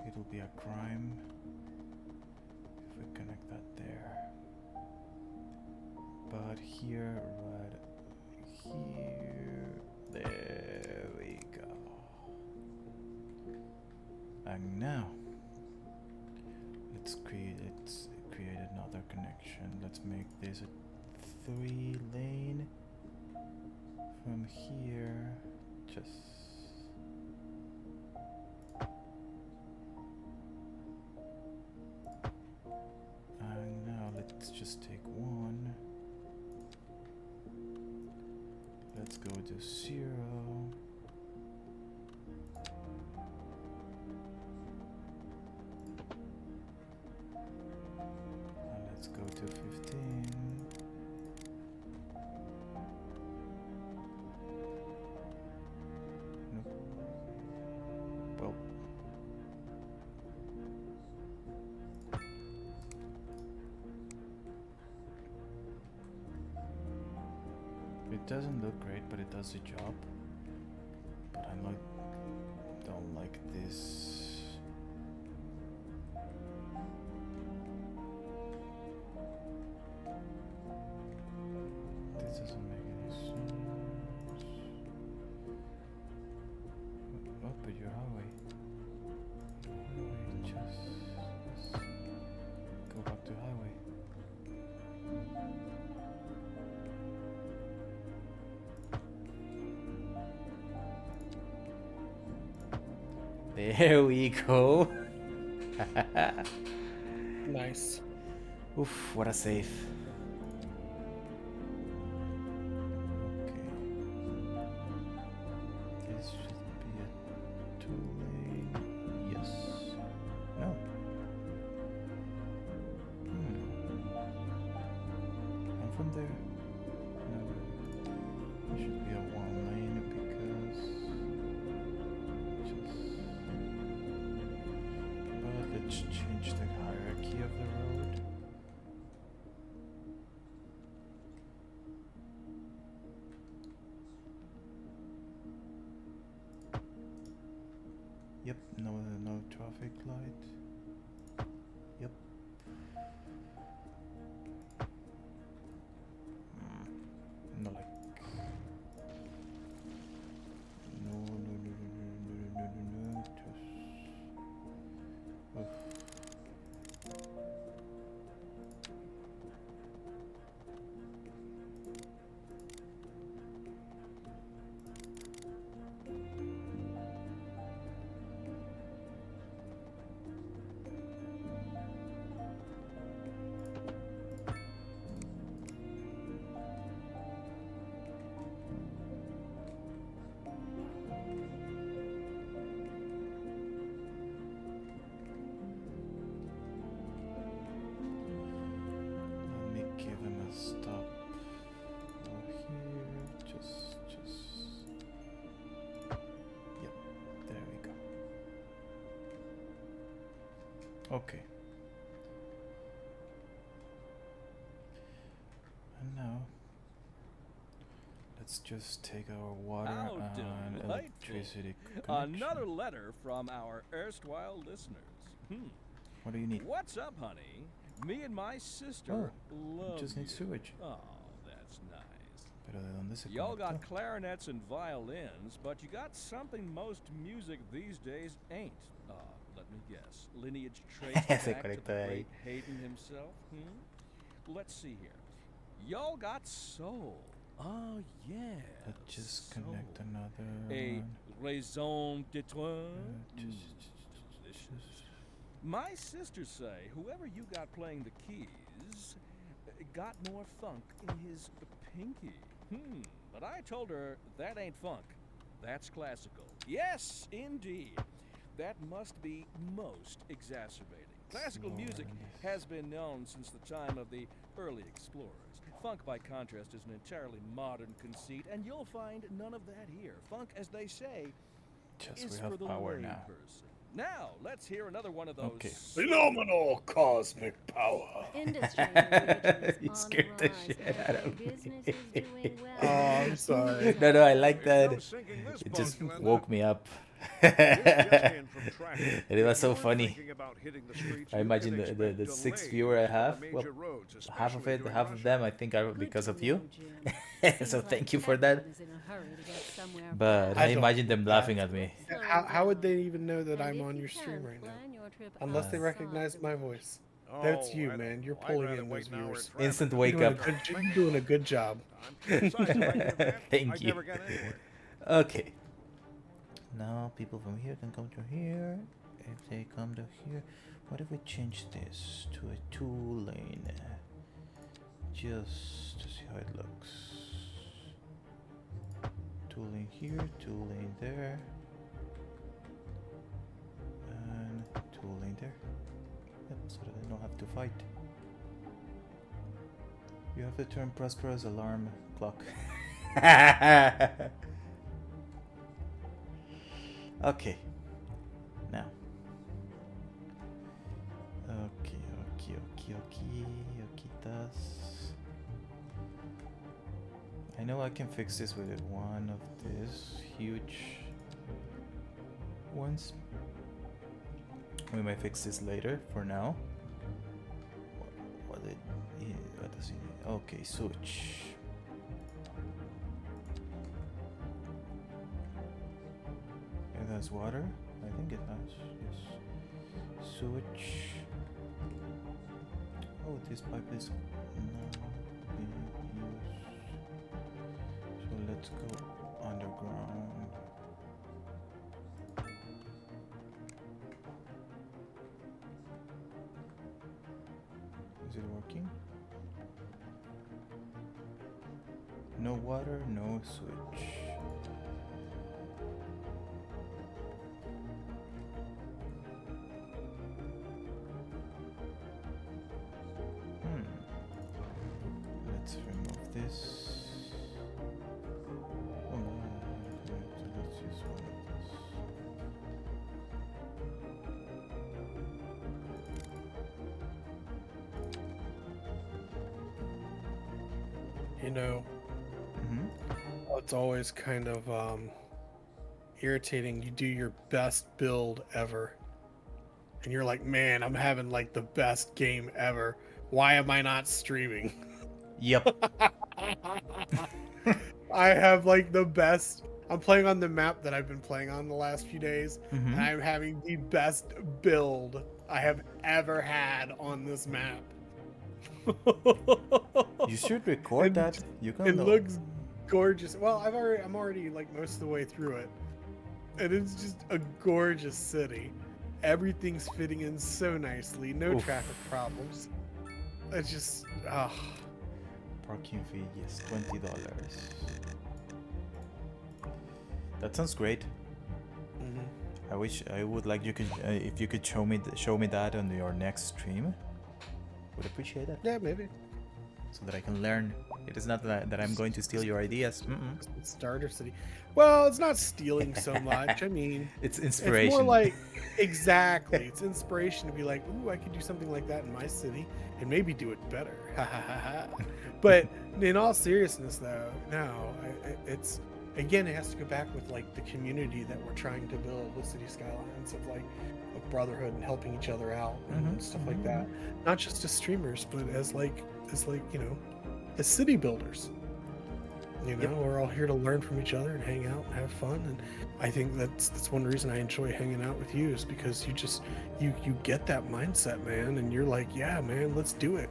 It'll be a crime if we connect that there. But here, right here, there we go. And now, let's create another connection. Let's make this a 3-lane from here, just. Let's just take one. Let's go to 0. And let's go to 15. Nope. Well. It doesn't look great, but it does the job. But I don't like this. This doesn't make any sense. What? But your highway. Just go back to highway. There we go. Nice. Oof, what a save. Okay. This should be a 2-lane. Yes. No. And from there. No. It should be a 1-lane because. Let's change the hierarchy of the road. Yep, no traffic light. Yep. Okay. And now, let's just take our water and electricity connection. Another letter from our erstwhile listeners. What do you need? What's up, honey? Me and my sister love just need sewage. Oh, that's nice. Pero ¿de dónde se Y'all got conectó? clarinets and violins, but you got something most music these days ain't. Let me guess. Lineage traced Se back to the conectó ahí. great Hayden himself? Let's see here. Y'all got soul. Oh, yeah. Let's just soul. connect another A one. raison d'etre. My sisters say whoever you got playing the keys got more funk in his pinky. But I told her that ain't funk. That's classical. Yes, indeed. That must be most exacerbating. Classical music has been known since the time of the early explorers. Funk, by contrast, is an entirely modern conceit, and you'll find none of that here. Funk, as they say, is for the layperson. Now, let's hear another one of those phenomenal cosmic power. Industry You scared the shit out of me. business is doing well. Oh, I'm sorry. No, I like that. No sinking this It just boat, Glenda. woke me up. This just in from tracking. It was so If you're funny. thinking about hitting the streets, I you imagine can the expect 6 delays viewer I on the have. Well, major roads, half of especially it, during half rush of them, hour. I think are because of you. Seems So like thank you for that. everyone is in a hurry to get somewhere But fast. I I don't imagine think them that- laughing at me. How would they even know that And I'm if on you your stream can, right now? plan your trip Unless they outside recognize the my road. voice. That's you, I man. don't You're know. I'd pulling rather in wait those an hour in viewers. traffic. Instant You're wake doing, up. you're doing a good job. Besides, if I did that, Thank I'd you. never get anywhere. Okay. Now people from here can come to here. If they come to here, what if we change this to a 2-lane? Just to see how it looks. 2-lane here, 2-lane there, and 2-lane there. Yep, so that they don't have to fight. You have to turn Prospero's alarm clock. Okay. Now. Okay. Okitas. I know I can fix this with one of these huge ones. We might fix this later. For now. What does it need? Okay, switch. It has water? I think it has. Yes. Switch. Oh, this pipe is now being used. So let's go underground. Is it working? No water, no switch. Let's remove this. Oh no, so let's use one of this. You know, it's always kind of irritating. You do your best build ever, and you're like, man, I'm having like the best game ever. Why am I not streaming? Yep. I have like the best. I'm playing on the map that I've been playing on the last few days, and I'm having the best build I have ever had on this map. You should record that. You can. It looks gorgeous. Well, I'm already like most of the way through it, and it's just a gorgeous city. Everything's fitting in so nicely. No traffic problems. It's just Parking fee, yes, $20. That sounds great. I would like you could if you could show me that on your next stream. Would appreciate that. Yeah, maybe. So that I can learn It is not that I'm going to steal your ideas. Starter city. Well, it's not stealing so much. I mean, it's it's inspiration. more like exactly. It's inspiration to be like, ooh, I could do something like that in my city and maybe do it better. But in all seriousness, though, no, it's again, it has to go back with like the community that we're trying to build with City Skylines of like a brotherhood and helping each other out and stuff like that. Not just as streamers, but as like you know, as city builders. You know, we're all here to learn from each other and hang out and have fun. And I think that's one reason I enjoy hanging out with you, is because you get that mindset, man. And you're like, yeah, man, let's do it.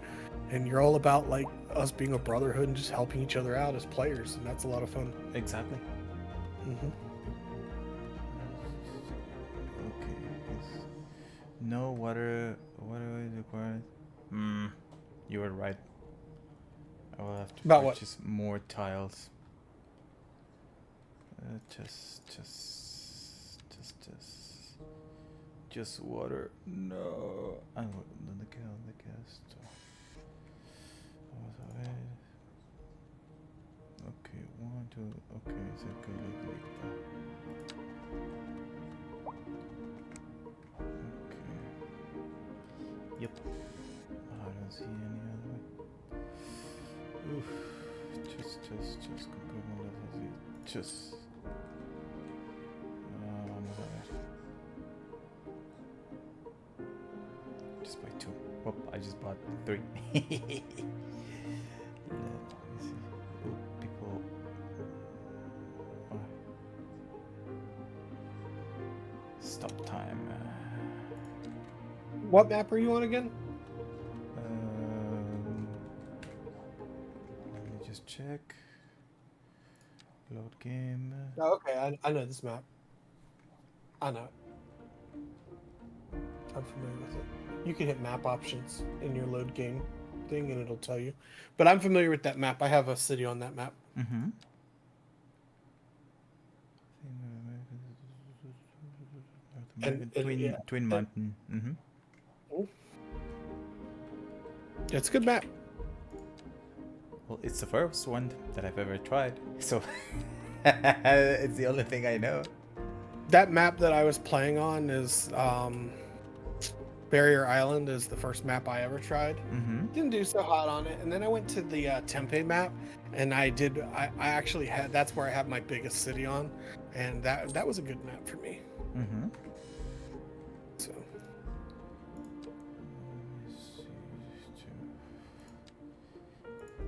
And you're all about like us being a brotherhood and just helping each other out as players. And that's a lot of fun. Exactly. Okay. No water is required. You were right. I will have to purchase more tiles. Just water. No. On the gas. Okay, 1, 2. Okay, so good. Okay. Yep. I don't see any other way. Oof. Just just buy 2. Whoop, I just bought 3. Let me see. Oh, people. Stop time. What map are you on again? Let me just check. Load game. Oh, okay, I know this map. I know it. I'm familiar with it. You can hit map options in your load game thing and it'll tell you. But I'm familiar with that map. I have a city on that map. Twin Mountain. It's a good map. Well, it's the first one that I've ever tried, so it's the only thing I know. That map that I was playing on is Barrier Island is the first map I ever tried. Didn't do so hot on it, and then I went to the Tempe map, and I actually had, that's where I have my biggest city on, and that was a good map for me. So.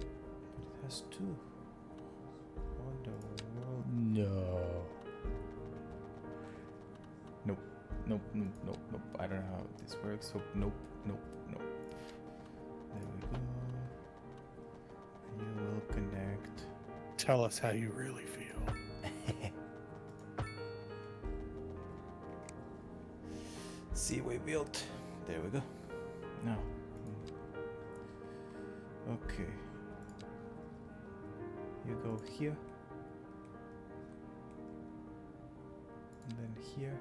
It has 2. What the world? No. Nope. I don't know how this works. So nope. There we go. You will connect. Tell us how you really feel. See, we built. There we go. Now. Okay. You go here. And then here.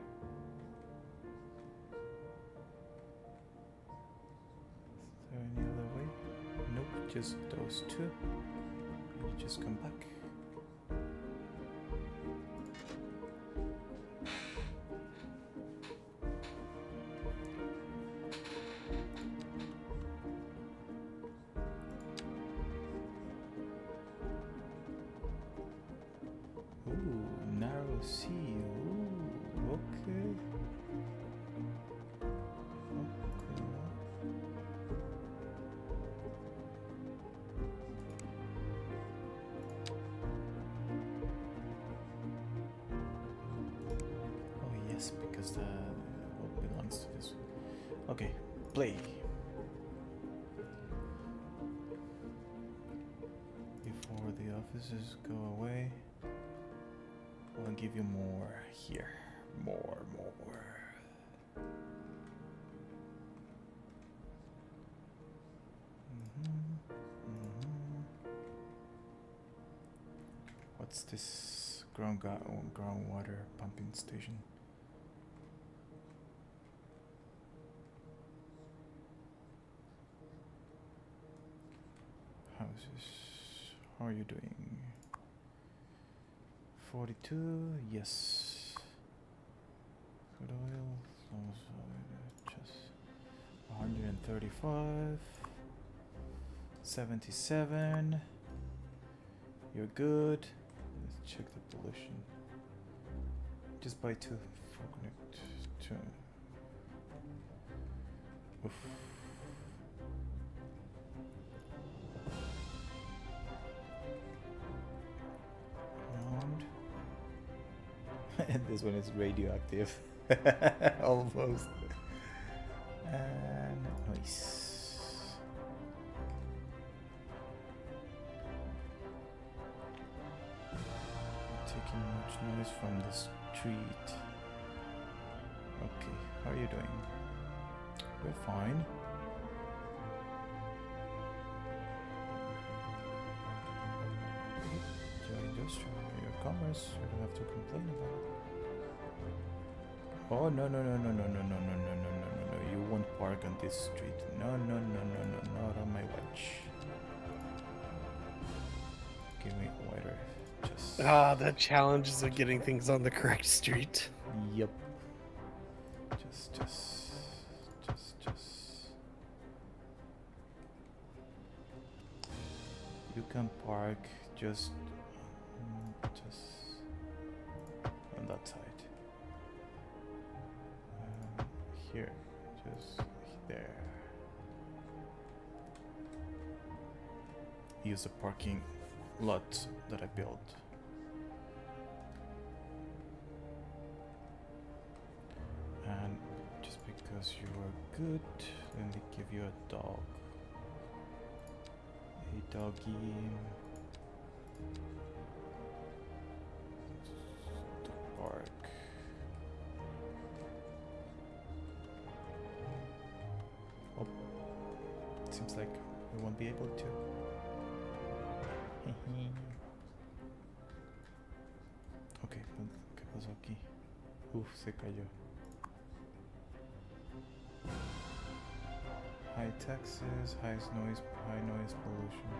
Is there any other way? Nope, just those 2. You just come back. Ooh, narrow sea. Ooh, okay. Oh yes, because the what belongs to this one. Okay, play. Before the officers go away, I'll give you more here. More. What's this groundwater pumping station? Houses. How are you doing? 42, yes. Good oil, just 135, 77. You're good. Let's check the pollution. Just buy 2 for connect 2. Oof. And this one is radioactive. Almost. And nice. Taking much noise from the street. Okay, how are you doing? We're fine. Your commerce, you don't have to complain about it. Oh no, you won't park on this street. No, not on my watch. Give me wider. Just the challenges of getting things on the correct street. Yep. Just. You can park just on that side. Here, just there. Use the parking lot that I built. And just because you are good, let me give you a dog. A doggy. The park. Oh, seems like we won't be able to. Okay, ¿qué pasó aquí? Uf, se cayó. High taxes, high noise pollution.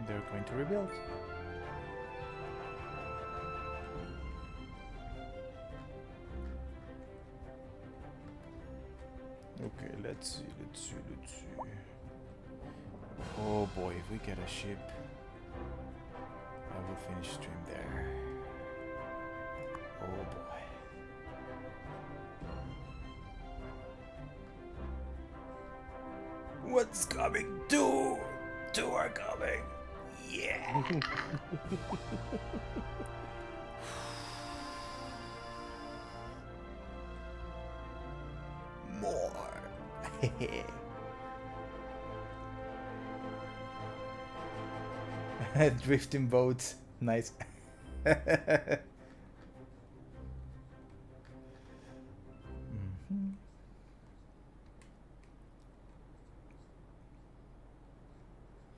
They're going to rebuild. Okay, let's see. Oh boy, if we get a ship, I will finish stream there. Oh boy. What's coming? Two are coming. Yeah. More. Drifting boats. Nice.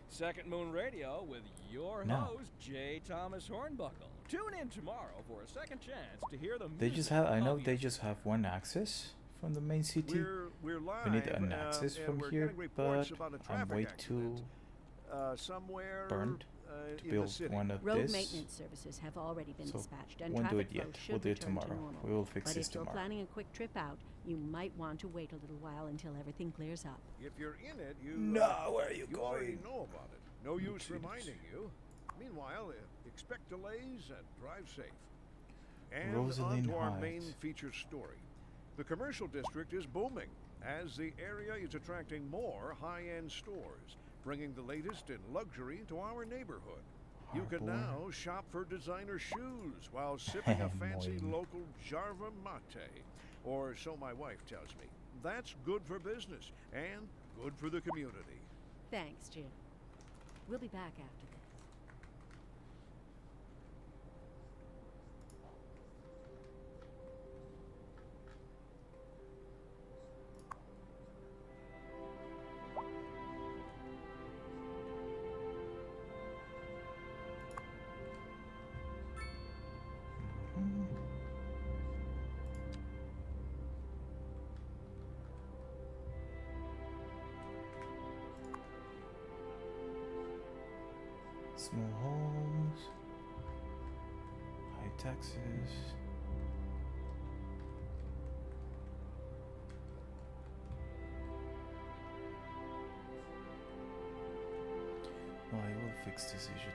Second Moon Radio with your host, J. Thomas Hornbuckle. Tune in tomorrow for a second chance to hear the They just have, I know they just have one access from the main city. We're live, we need an access from here, but I'm way too burned to build one of Road this. maintenance services have already been dispatched, and won't do it traffic yet. flow should We'll do it return to tomorrow. normal. We will fix but this if you're tomorrow. planning a quick trip out, you might want to wait a little while until everything clears up. If you're in it, you where are you you going? already know about it. No use reminding you. Meanwhile, expect delays and drive safe. And Rosalind on to our Heights. main feature story. The commercial district is booming as the area is attracting more high-end stores, bringing the latest in luxury to our neighborhood. You can now shop for designer shoes while sipping a fancy Moin. local Jarva mate, or so my wife tells me. that's good for business and good for the community. Thanks, Jim. We'll be back after this. Small homes, high taxes. Well, I will fix this issue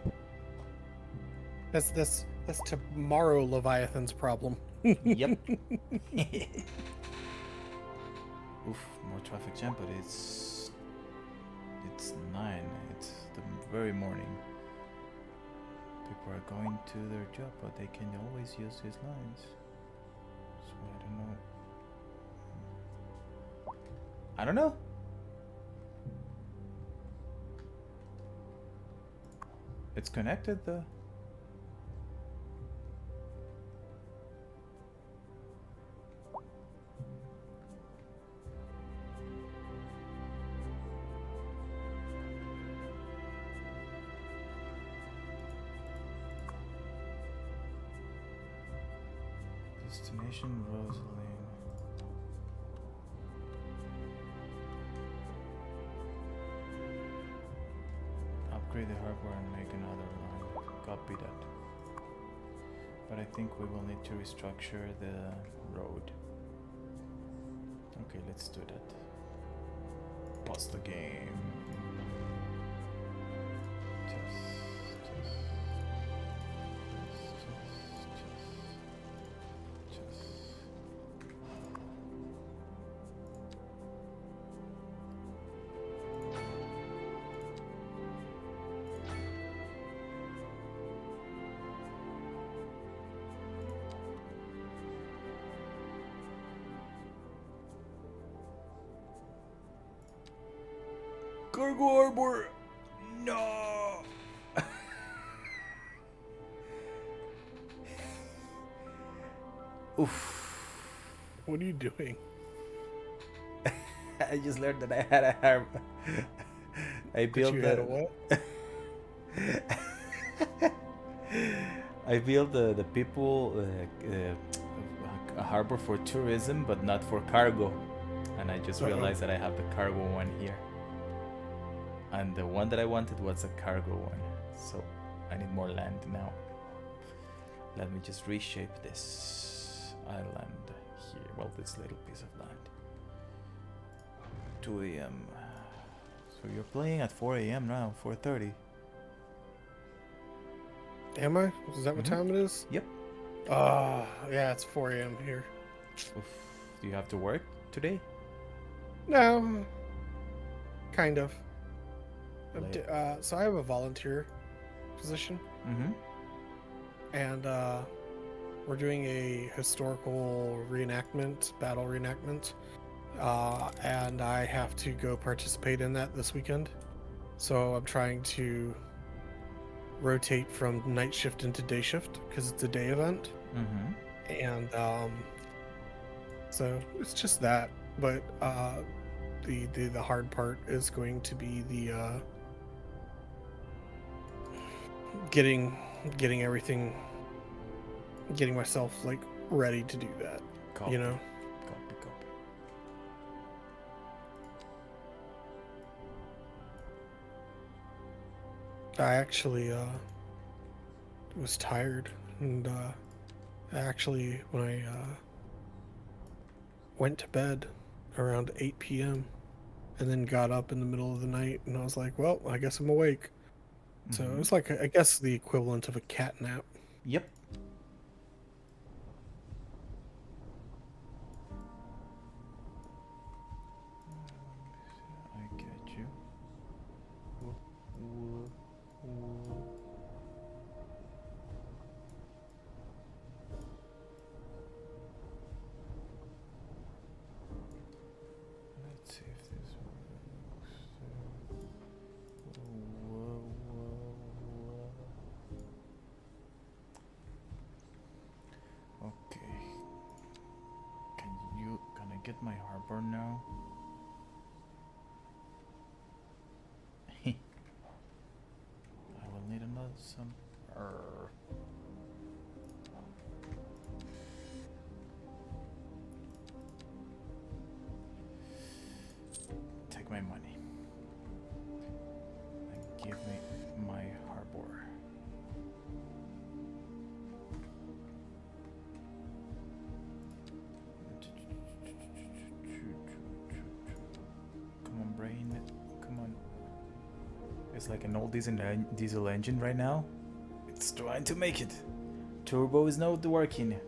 tomorrow. That's tomorrow Leviathan's problem. Yep. Oof, more traffic jam, but it's 9. It's the very morning. People are going to their job, but they can always use these lines. So I don't know. It's connected though. Destination Rosaline. Upgrade the hardware and make another line. Copy that. But I think we will need to restructure the road. Okay, let's do that. Pause the game. Cargo harbor! No! Oof. What are you doing? I just learned that I had a harbor. I built I built the people a harbor for tourism, but not for cargo. And I just realized that I have the cargo one here. And the one that I wanted was a cargo one. So I need more land now. Let me just reshape this island here. Well, this little piece of land. 2 a.m. So you're playing at 4 a.m. now, 4:30. Am I? Is that what time it is? Yep. Yeah, it's 4 a.m. here. Oof. Do you have to work today? No. Kind of. Late. So I have a volunteer position. Mm-hmm. And we're doing a historical reenactment, battle reenactment. And I have to go participate in that this weekend. So I'm trying to rotate from night shift into day shift because it's a day event. Mm-hmm. And so it's just that. But the hard part is going to be the getting everything, getting myself like ready to do that. Copy. You know. Copy. I actually was tired, and actually when I went to bed around 8 p.m. and then got up in the middle of the night, and I was like, well, I guess I'm awake. So it was like, I guess, the equivalent of a cat nap. Yep. I get you. get my harbor now? I will need another some. Take my money and give me my harbor. Come on, brain. Come on. It's like an old diesel engine right now. It's trying to make it. Turbo is not working.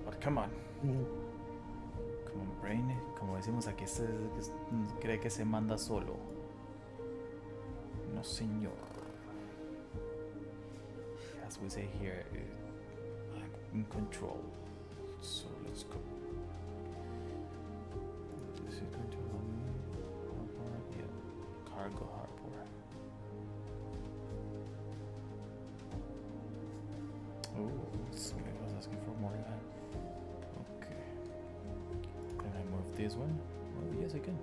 But come on. Come on, brain. Como decimos aquí, cree que se manda solo. No, señor. As we say here, I'm in control. So let's go. Is it going to allow me? Harbor? Yeah. Cargo harbor. Oh, somebody was asking for more land. Okay. Can I move this one? Oh, yes, I can.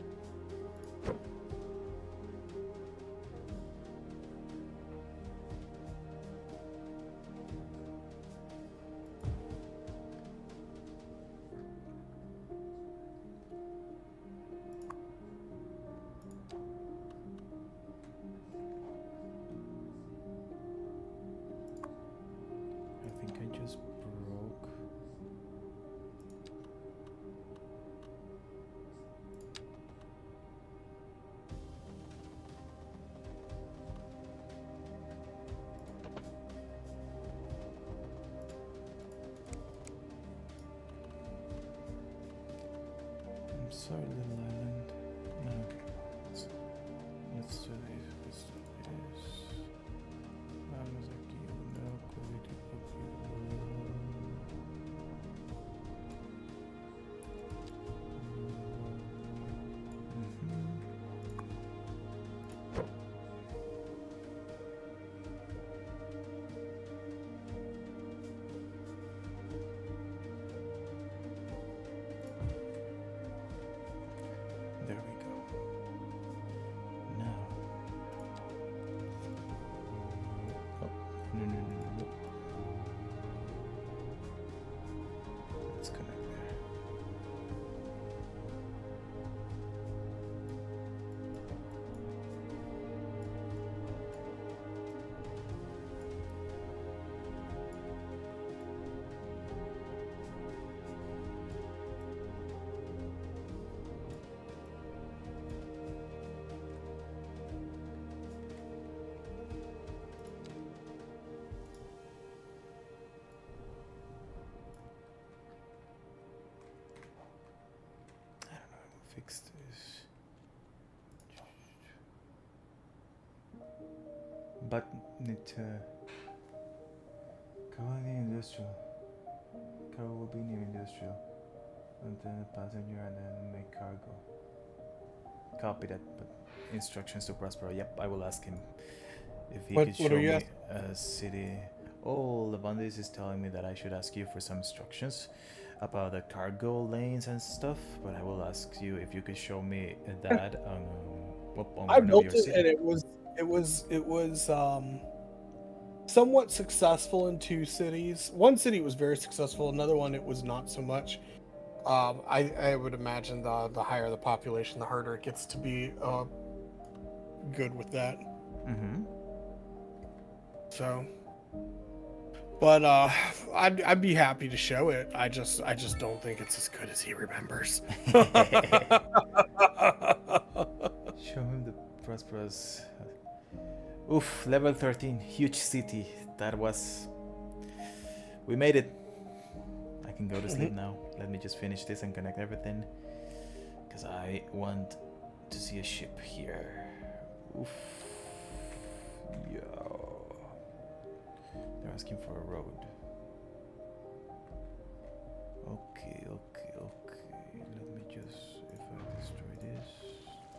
Sorry, little island. No. Let's do this. Let's do this. Vamos aquí, una política aquí. There we go. Now. Oh, no. Let's connect there. Fix this. But need to go in the industrial. Cargo will be near industrial. And then passenger and then make cargo. Copy that, but instructions to Prospero. Yep, I will ask him if he could show me a city. Oh, Levandis is telling me that I should ask you for some instructions about the cargo lanes and stuff, but I will ask you if you could show me that on I built it and it was somewhat successful in 2 cities. One city was very successful, another one it was not so much. I would imagine the higher the population, the harder it gets to be good with that. Mm-hmm. So, but I'd be happy to show it. I just don't think it's as good as he remembers. Show him the prosperous. Oof, level 13, huge city. That was. We made it. I can go to sleep now. Let me just finish this and connect everything, because I want to see a ship here. Oof. Yo. They're asking for a road. Okay. Let me just, if I destroy this,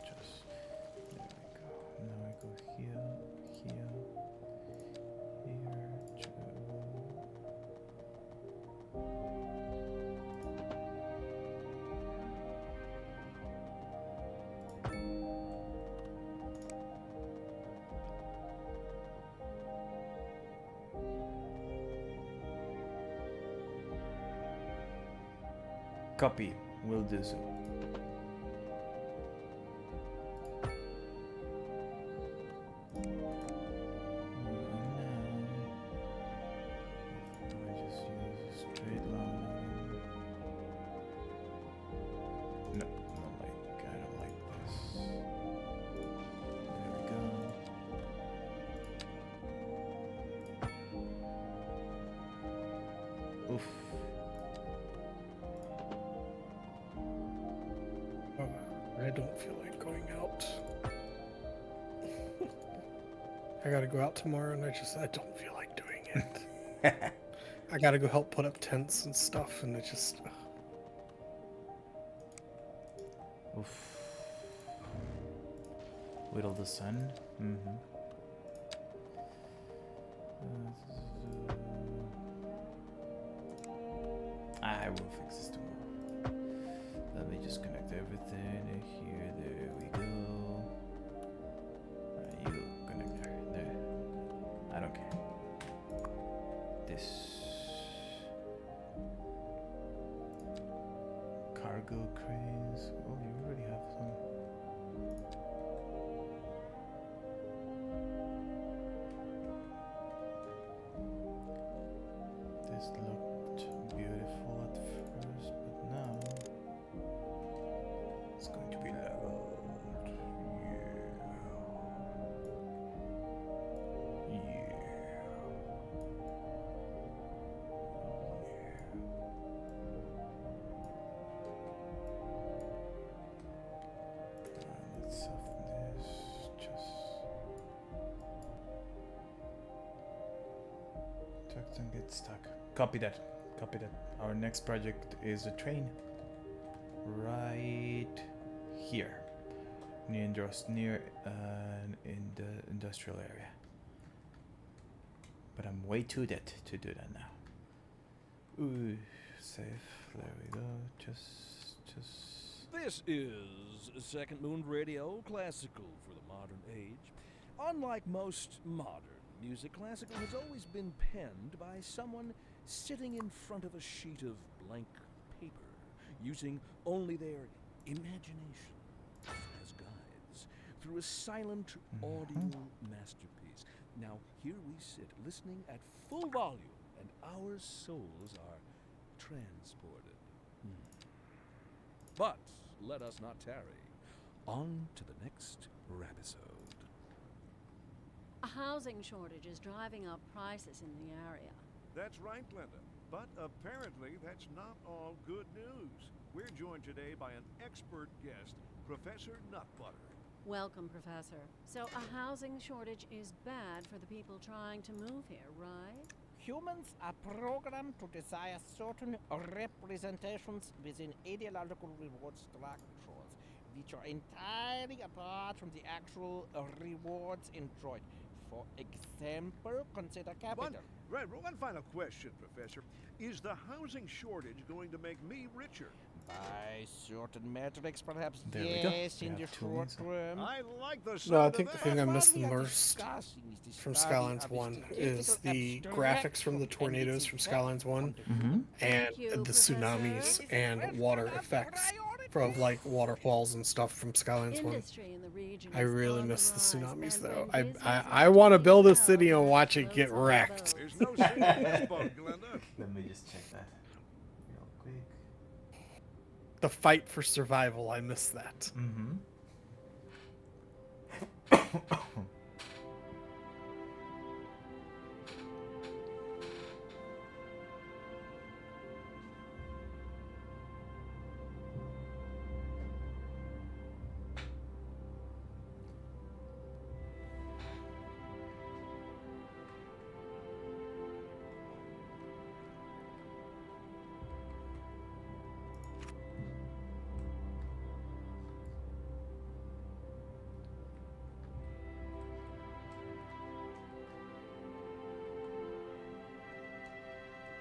just, there we go. Now I go here, here, to... Copy. Will do so. I don't feel like going out. I gotta go out tomorrow and I don't feel like doing it. I gotta go help put up tents and stuff and it just... Oof. Whittle the sun. I will fix this tomorrow. Let me just connect everything here. There we go. You connect there. I don't care. This cargo cranes. Oh, you already have some. This looked beautiful at first, but now it's going to be loud. Let's soften this just. Tucked and get stuck. Copy that. Copy that. Our next project is a train. Right here. Near in the industrial area. But I'm way too dead to do that now. Ooh, safe. There we go. Just. This is Second Moon Radio, classical for the modern age. Unlike most modern music, classical has always been penned by someone sitting in front of a sheet of blank paper, using only their imagination as guides through a silent audio masterpiece. Now, here we sit, listening at full volume, and our souls are transported. But let us not tarry. On to the next episode. A housing shortage is driving up prices in the area. That's right, Glenda. But apparently that's not all good news. We're joined today by an expert guest, Professor Nutbutter. Welcome, Professor. So a housing shortage is bad for the people trying to move here, right? Humans are programmed to desire certain representations within ideological reward structures, which are entirely apart from the actual rewards enjoyed. For example, consider capital. One final question, Professor. Is the housing shortage going to make me richer? By certain metrics, perhaps There we go. yes, in the short term. I like the sound No, I of think the that. thing I missed the most from Skylines 1 is the graphics from the tornadoes from Skylines 1 and the tsunamis and water effects from like waterfalls and stuff from Skylines 1. I really miss the tsunamis though. I want to build a city and watch it get wrecked. There's no secret about Glenda. Let me just check that real quick. The fight for survival, I miss that.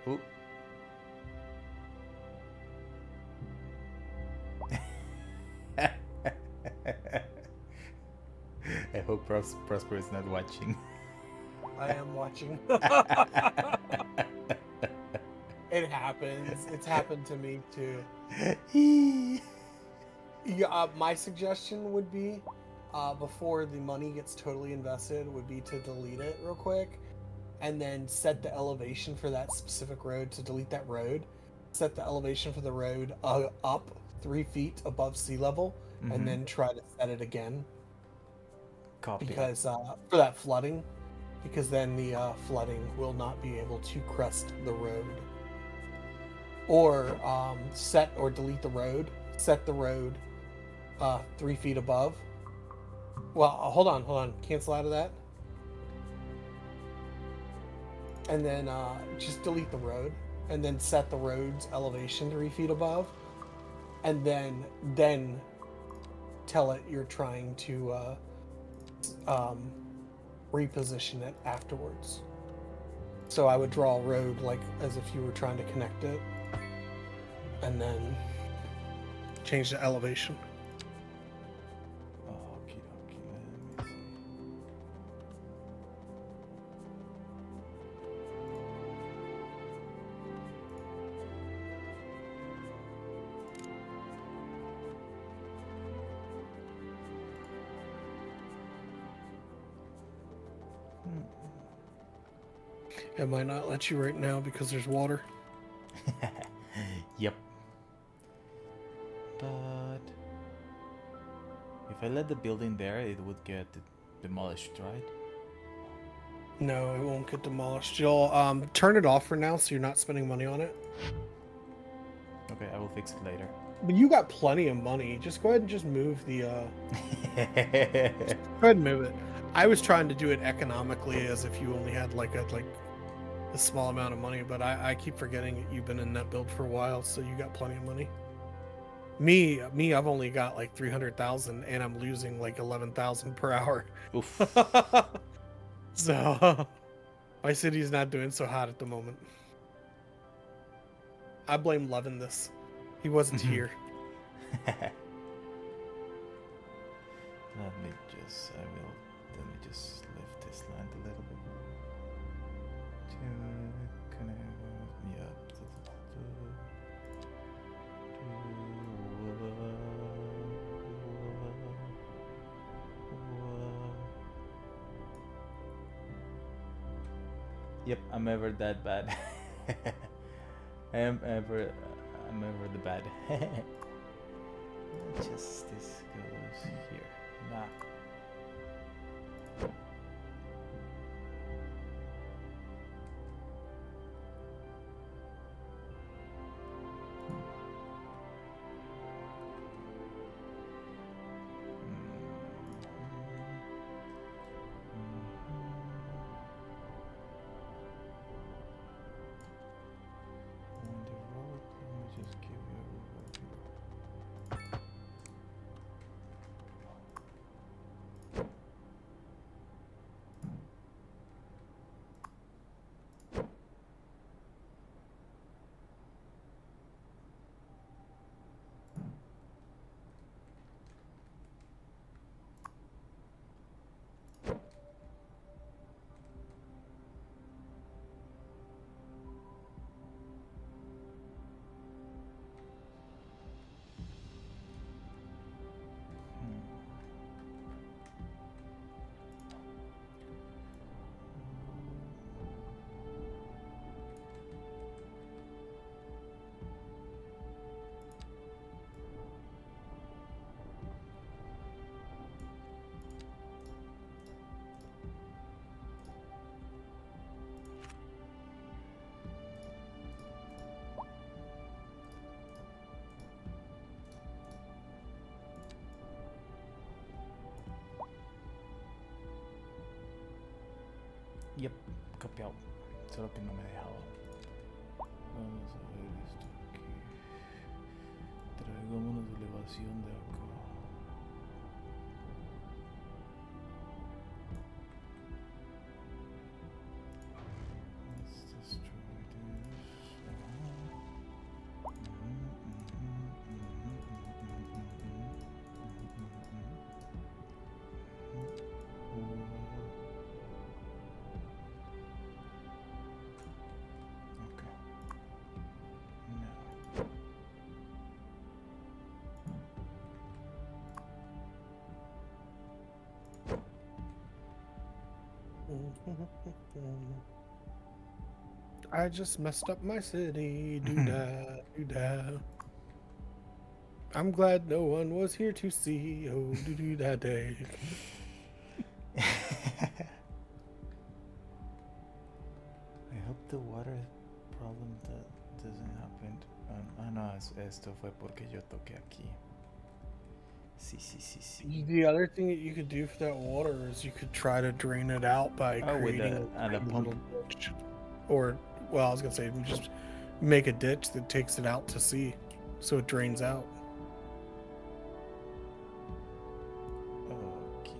Ooh. I hope Prosper is not watching. I am watching. It happens. It's happened to me too. Yeah, my suggestion would be, before the money gets totally invested, would be to delete it real quick, and then set the elevation for that specific road to delete that road. Set the elevation for the road up 3 feet above sea level, and then try to set it again. Copy. Because for that flooding, because then the flooding will not be able to crest the road. Or set or delete the road. Set the road 3 feet above. Well, hold on. Cancel out of that. And then just delete the road. And then set the road's elevation 3 feet above. And then tell it you're trying to reposition it afterwards. So I would draw a road like as if you were trying to connect it. And then change the elevation. It might not let you right now because there's water. Yep. But if I let the building there, it would get demolished, right? No, it won't get demolished. You'll turn it off for now so you're not spending money on it. Okay, I will fix it later. But you got plenty of money. Just go ahead and just move the go ahead and move it. I was trying to do it economically as if you only had like a small amount of money, but I keep forgetting that you've been in that build for a while, so you got plenty of money. Me, I've only got like 300,000 and I'm losing like 11,000 per hour. Oof. So my city's not doing so hot at the moment. I blame Levin this. He wasn't here. Let me just lift this land a little bit. Yep, I'm ever that bad. I'm ever the bad. Just this goes here. Nah. Yep, copiado. Solo que no me dejaba. Vamos a ver esto aquí. Traigámonos de elevación de acá. Let's destroy this. I just messed up my city. Doo-dah, doo-dah. I'm glad no one was here to see. Oh, doo-doo that day. I hope the water problem that doesn't happen. No, esto fue porque yo toqué aquí. Sí. The other thing that you could do for that water is you could try to drain it out by creating a pump. Ditch. Or, well, I was going to say, just make a ditch that takes it out to sea so it drains out. Okay.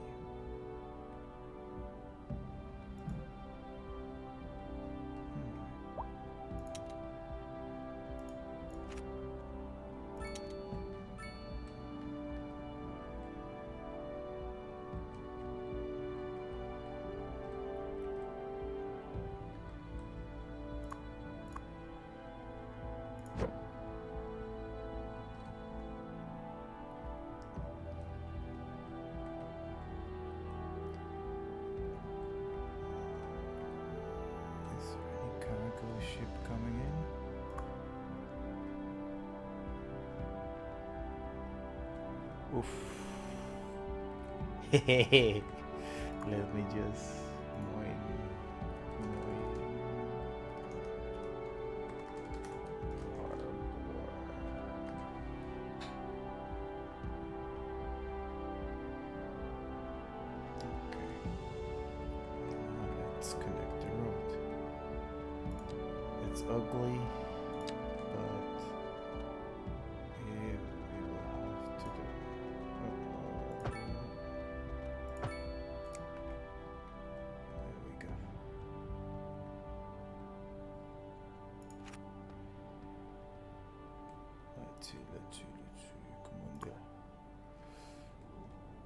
Ship coming in. Oof. Let me just let's connect the road. It's ugly, but we will have to do. There we go. Let's see. Come on there.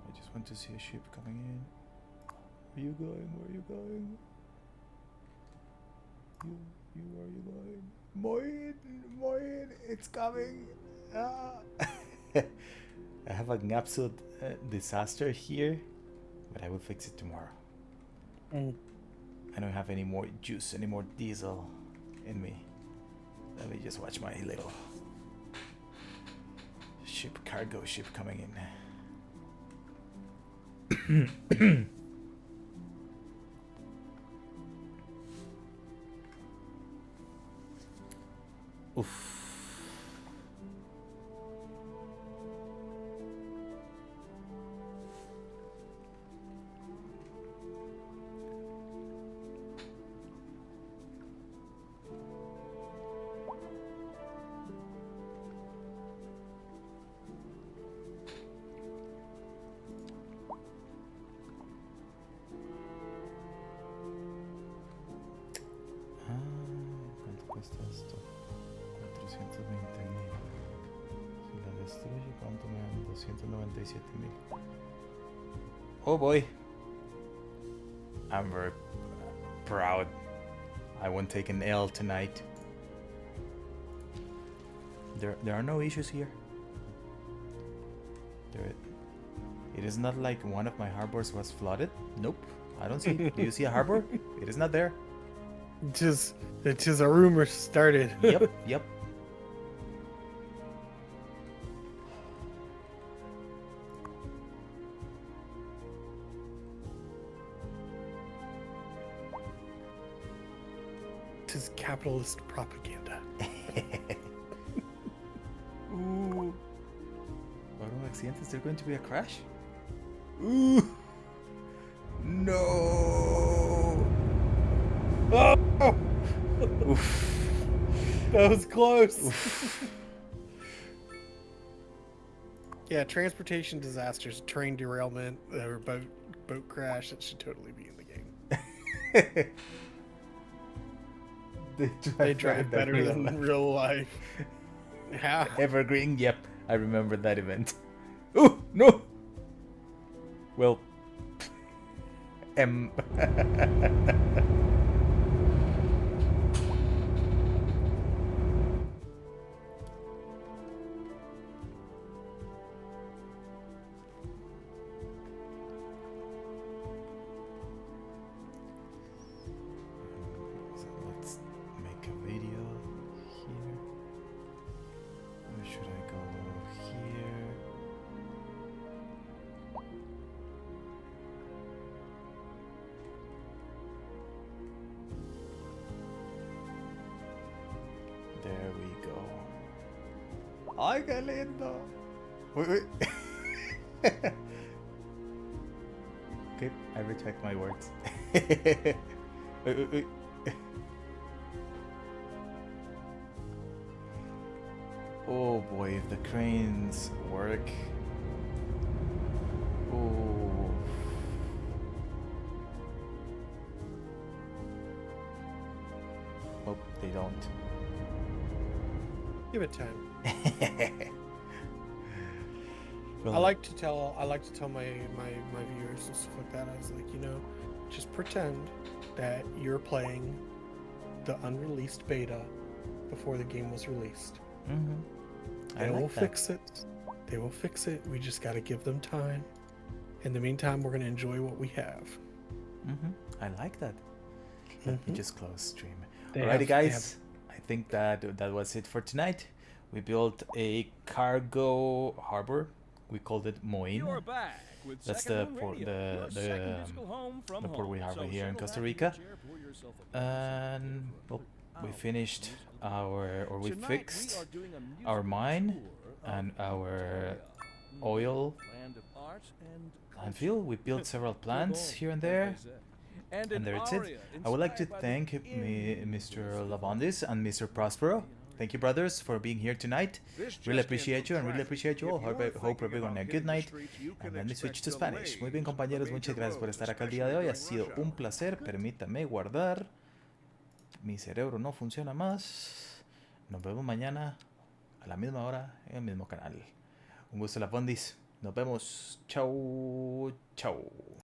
I just want to see a ship coming in. Where you going? Where are you going? Where are you going? Moin, it's coming. Ah. I have an absolute disaster here, but I will fix it tomorrow. I don't have any more juice, any more diesel in me. Let me just watch my little cargo ship coming in. Oof. ¿Cuánto cuesta esto? 420,000. Si la destruye, ¿cuánto me dan? 297,000. Oh boy. I'm very proud. I won't take an L tonight. There are no issues here. It is not like one of my harbors was flooded. Nope. I don't see. Do you see a harbor? It is not there. It's just a rumor started. Yep. It is capitalist propaganda. Ooh. Auto accident, is there going to be a crash? Ooh. No. Oh! Oof. That was close. Oof. Yeah, transportation disasters, train derailment, or boat crash, that should totally be in the game. They drive better than real life. Yeah. Evergreen, yep. I remember that event. Oh, no! Well... ¡Ay, qué lindo! Uy, uy. Okay, I retract my words. Uy, uy, uy. Oh boy, if the cranes work. Oh. Oh, they don't. Give it 10. Well, I like to tell my viewers and stuff like that. I was like, you know, just pretend that you're playing the unreleased beta before the game was released. They will fix it. They will fix it. We just got to give them time. In the meantime, we're going to enjoy what we have. I like that. Let me just close stream. They Alrighty, guys. I think that was it for tonight. We built a cargo harbor. We called it Moin. That's the port, the port we have here in Costa Rica. And well, we finished we fixed our mine and our oil landfill. We built several plants here and there. And there it's it. I would like to thank Mr. Lavandis and Mr. Prospero. Thank you, brothers, for being here tonight. Really appreciate you and really appreciate you all. Hope everyone a good night. And then we switch to Spanish. Muy bien, compañeros. Muchas gracias por estar acá el día de hoy. Ha sido un placer. Permítame guardar. Mi cerebro no funciona más. Nos vemos mañana a la misma hora en el mismo canal. Un gusto, Lavandis. Nos vemos. Chau, chau.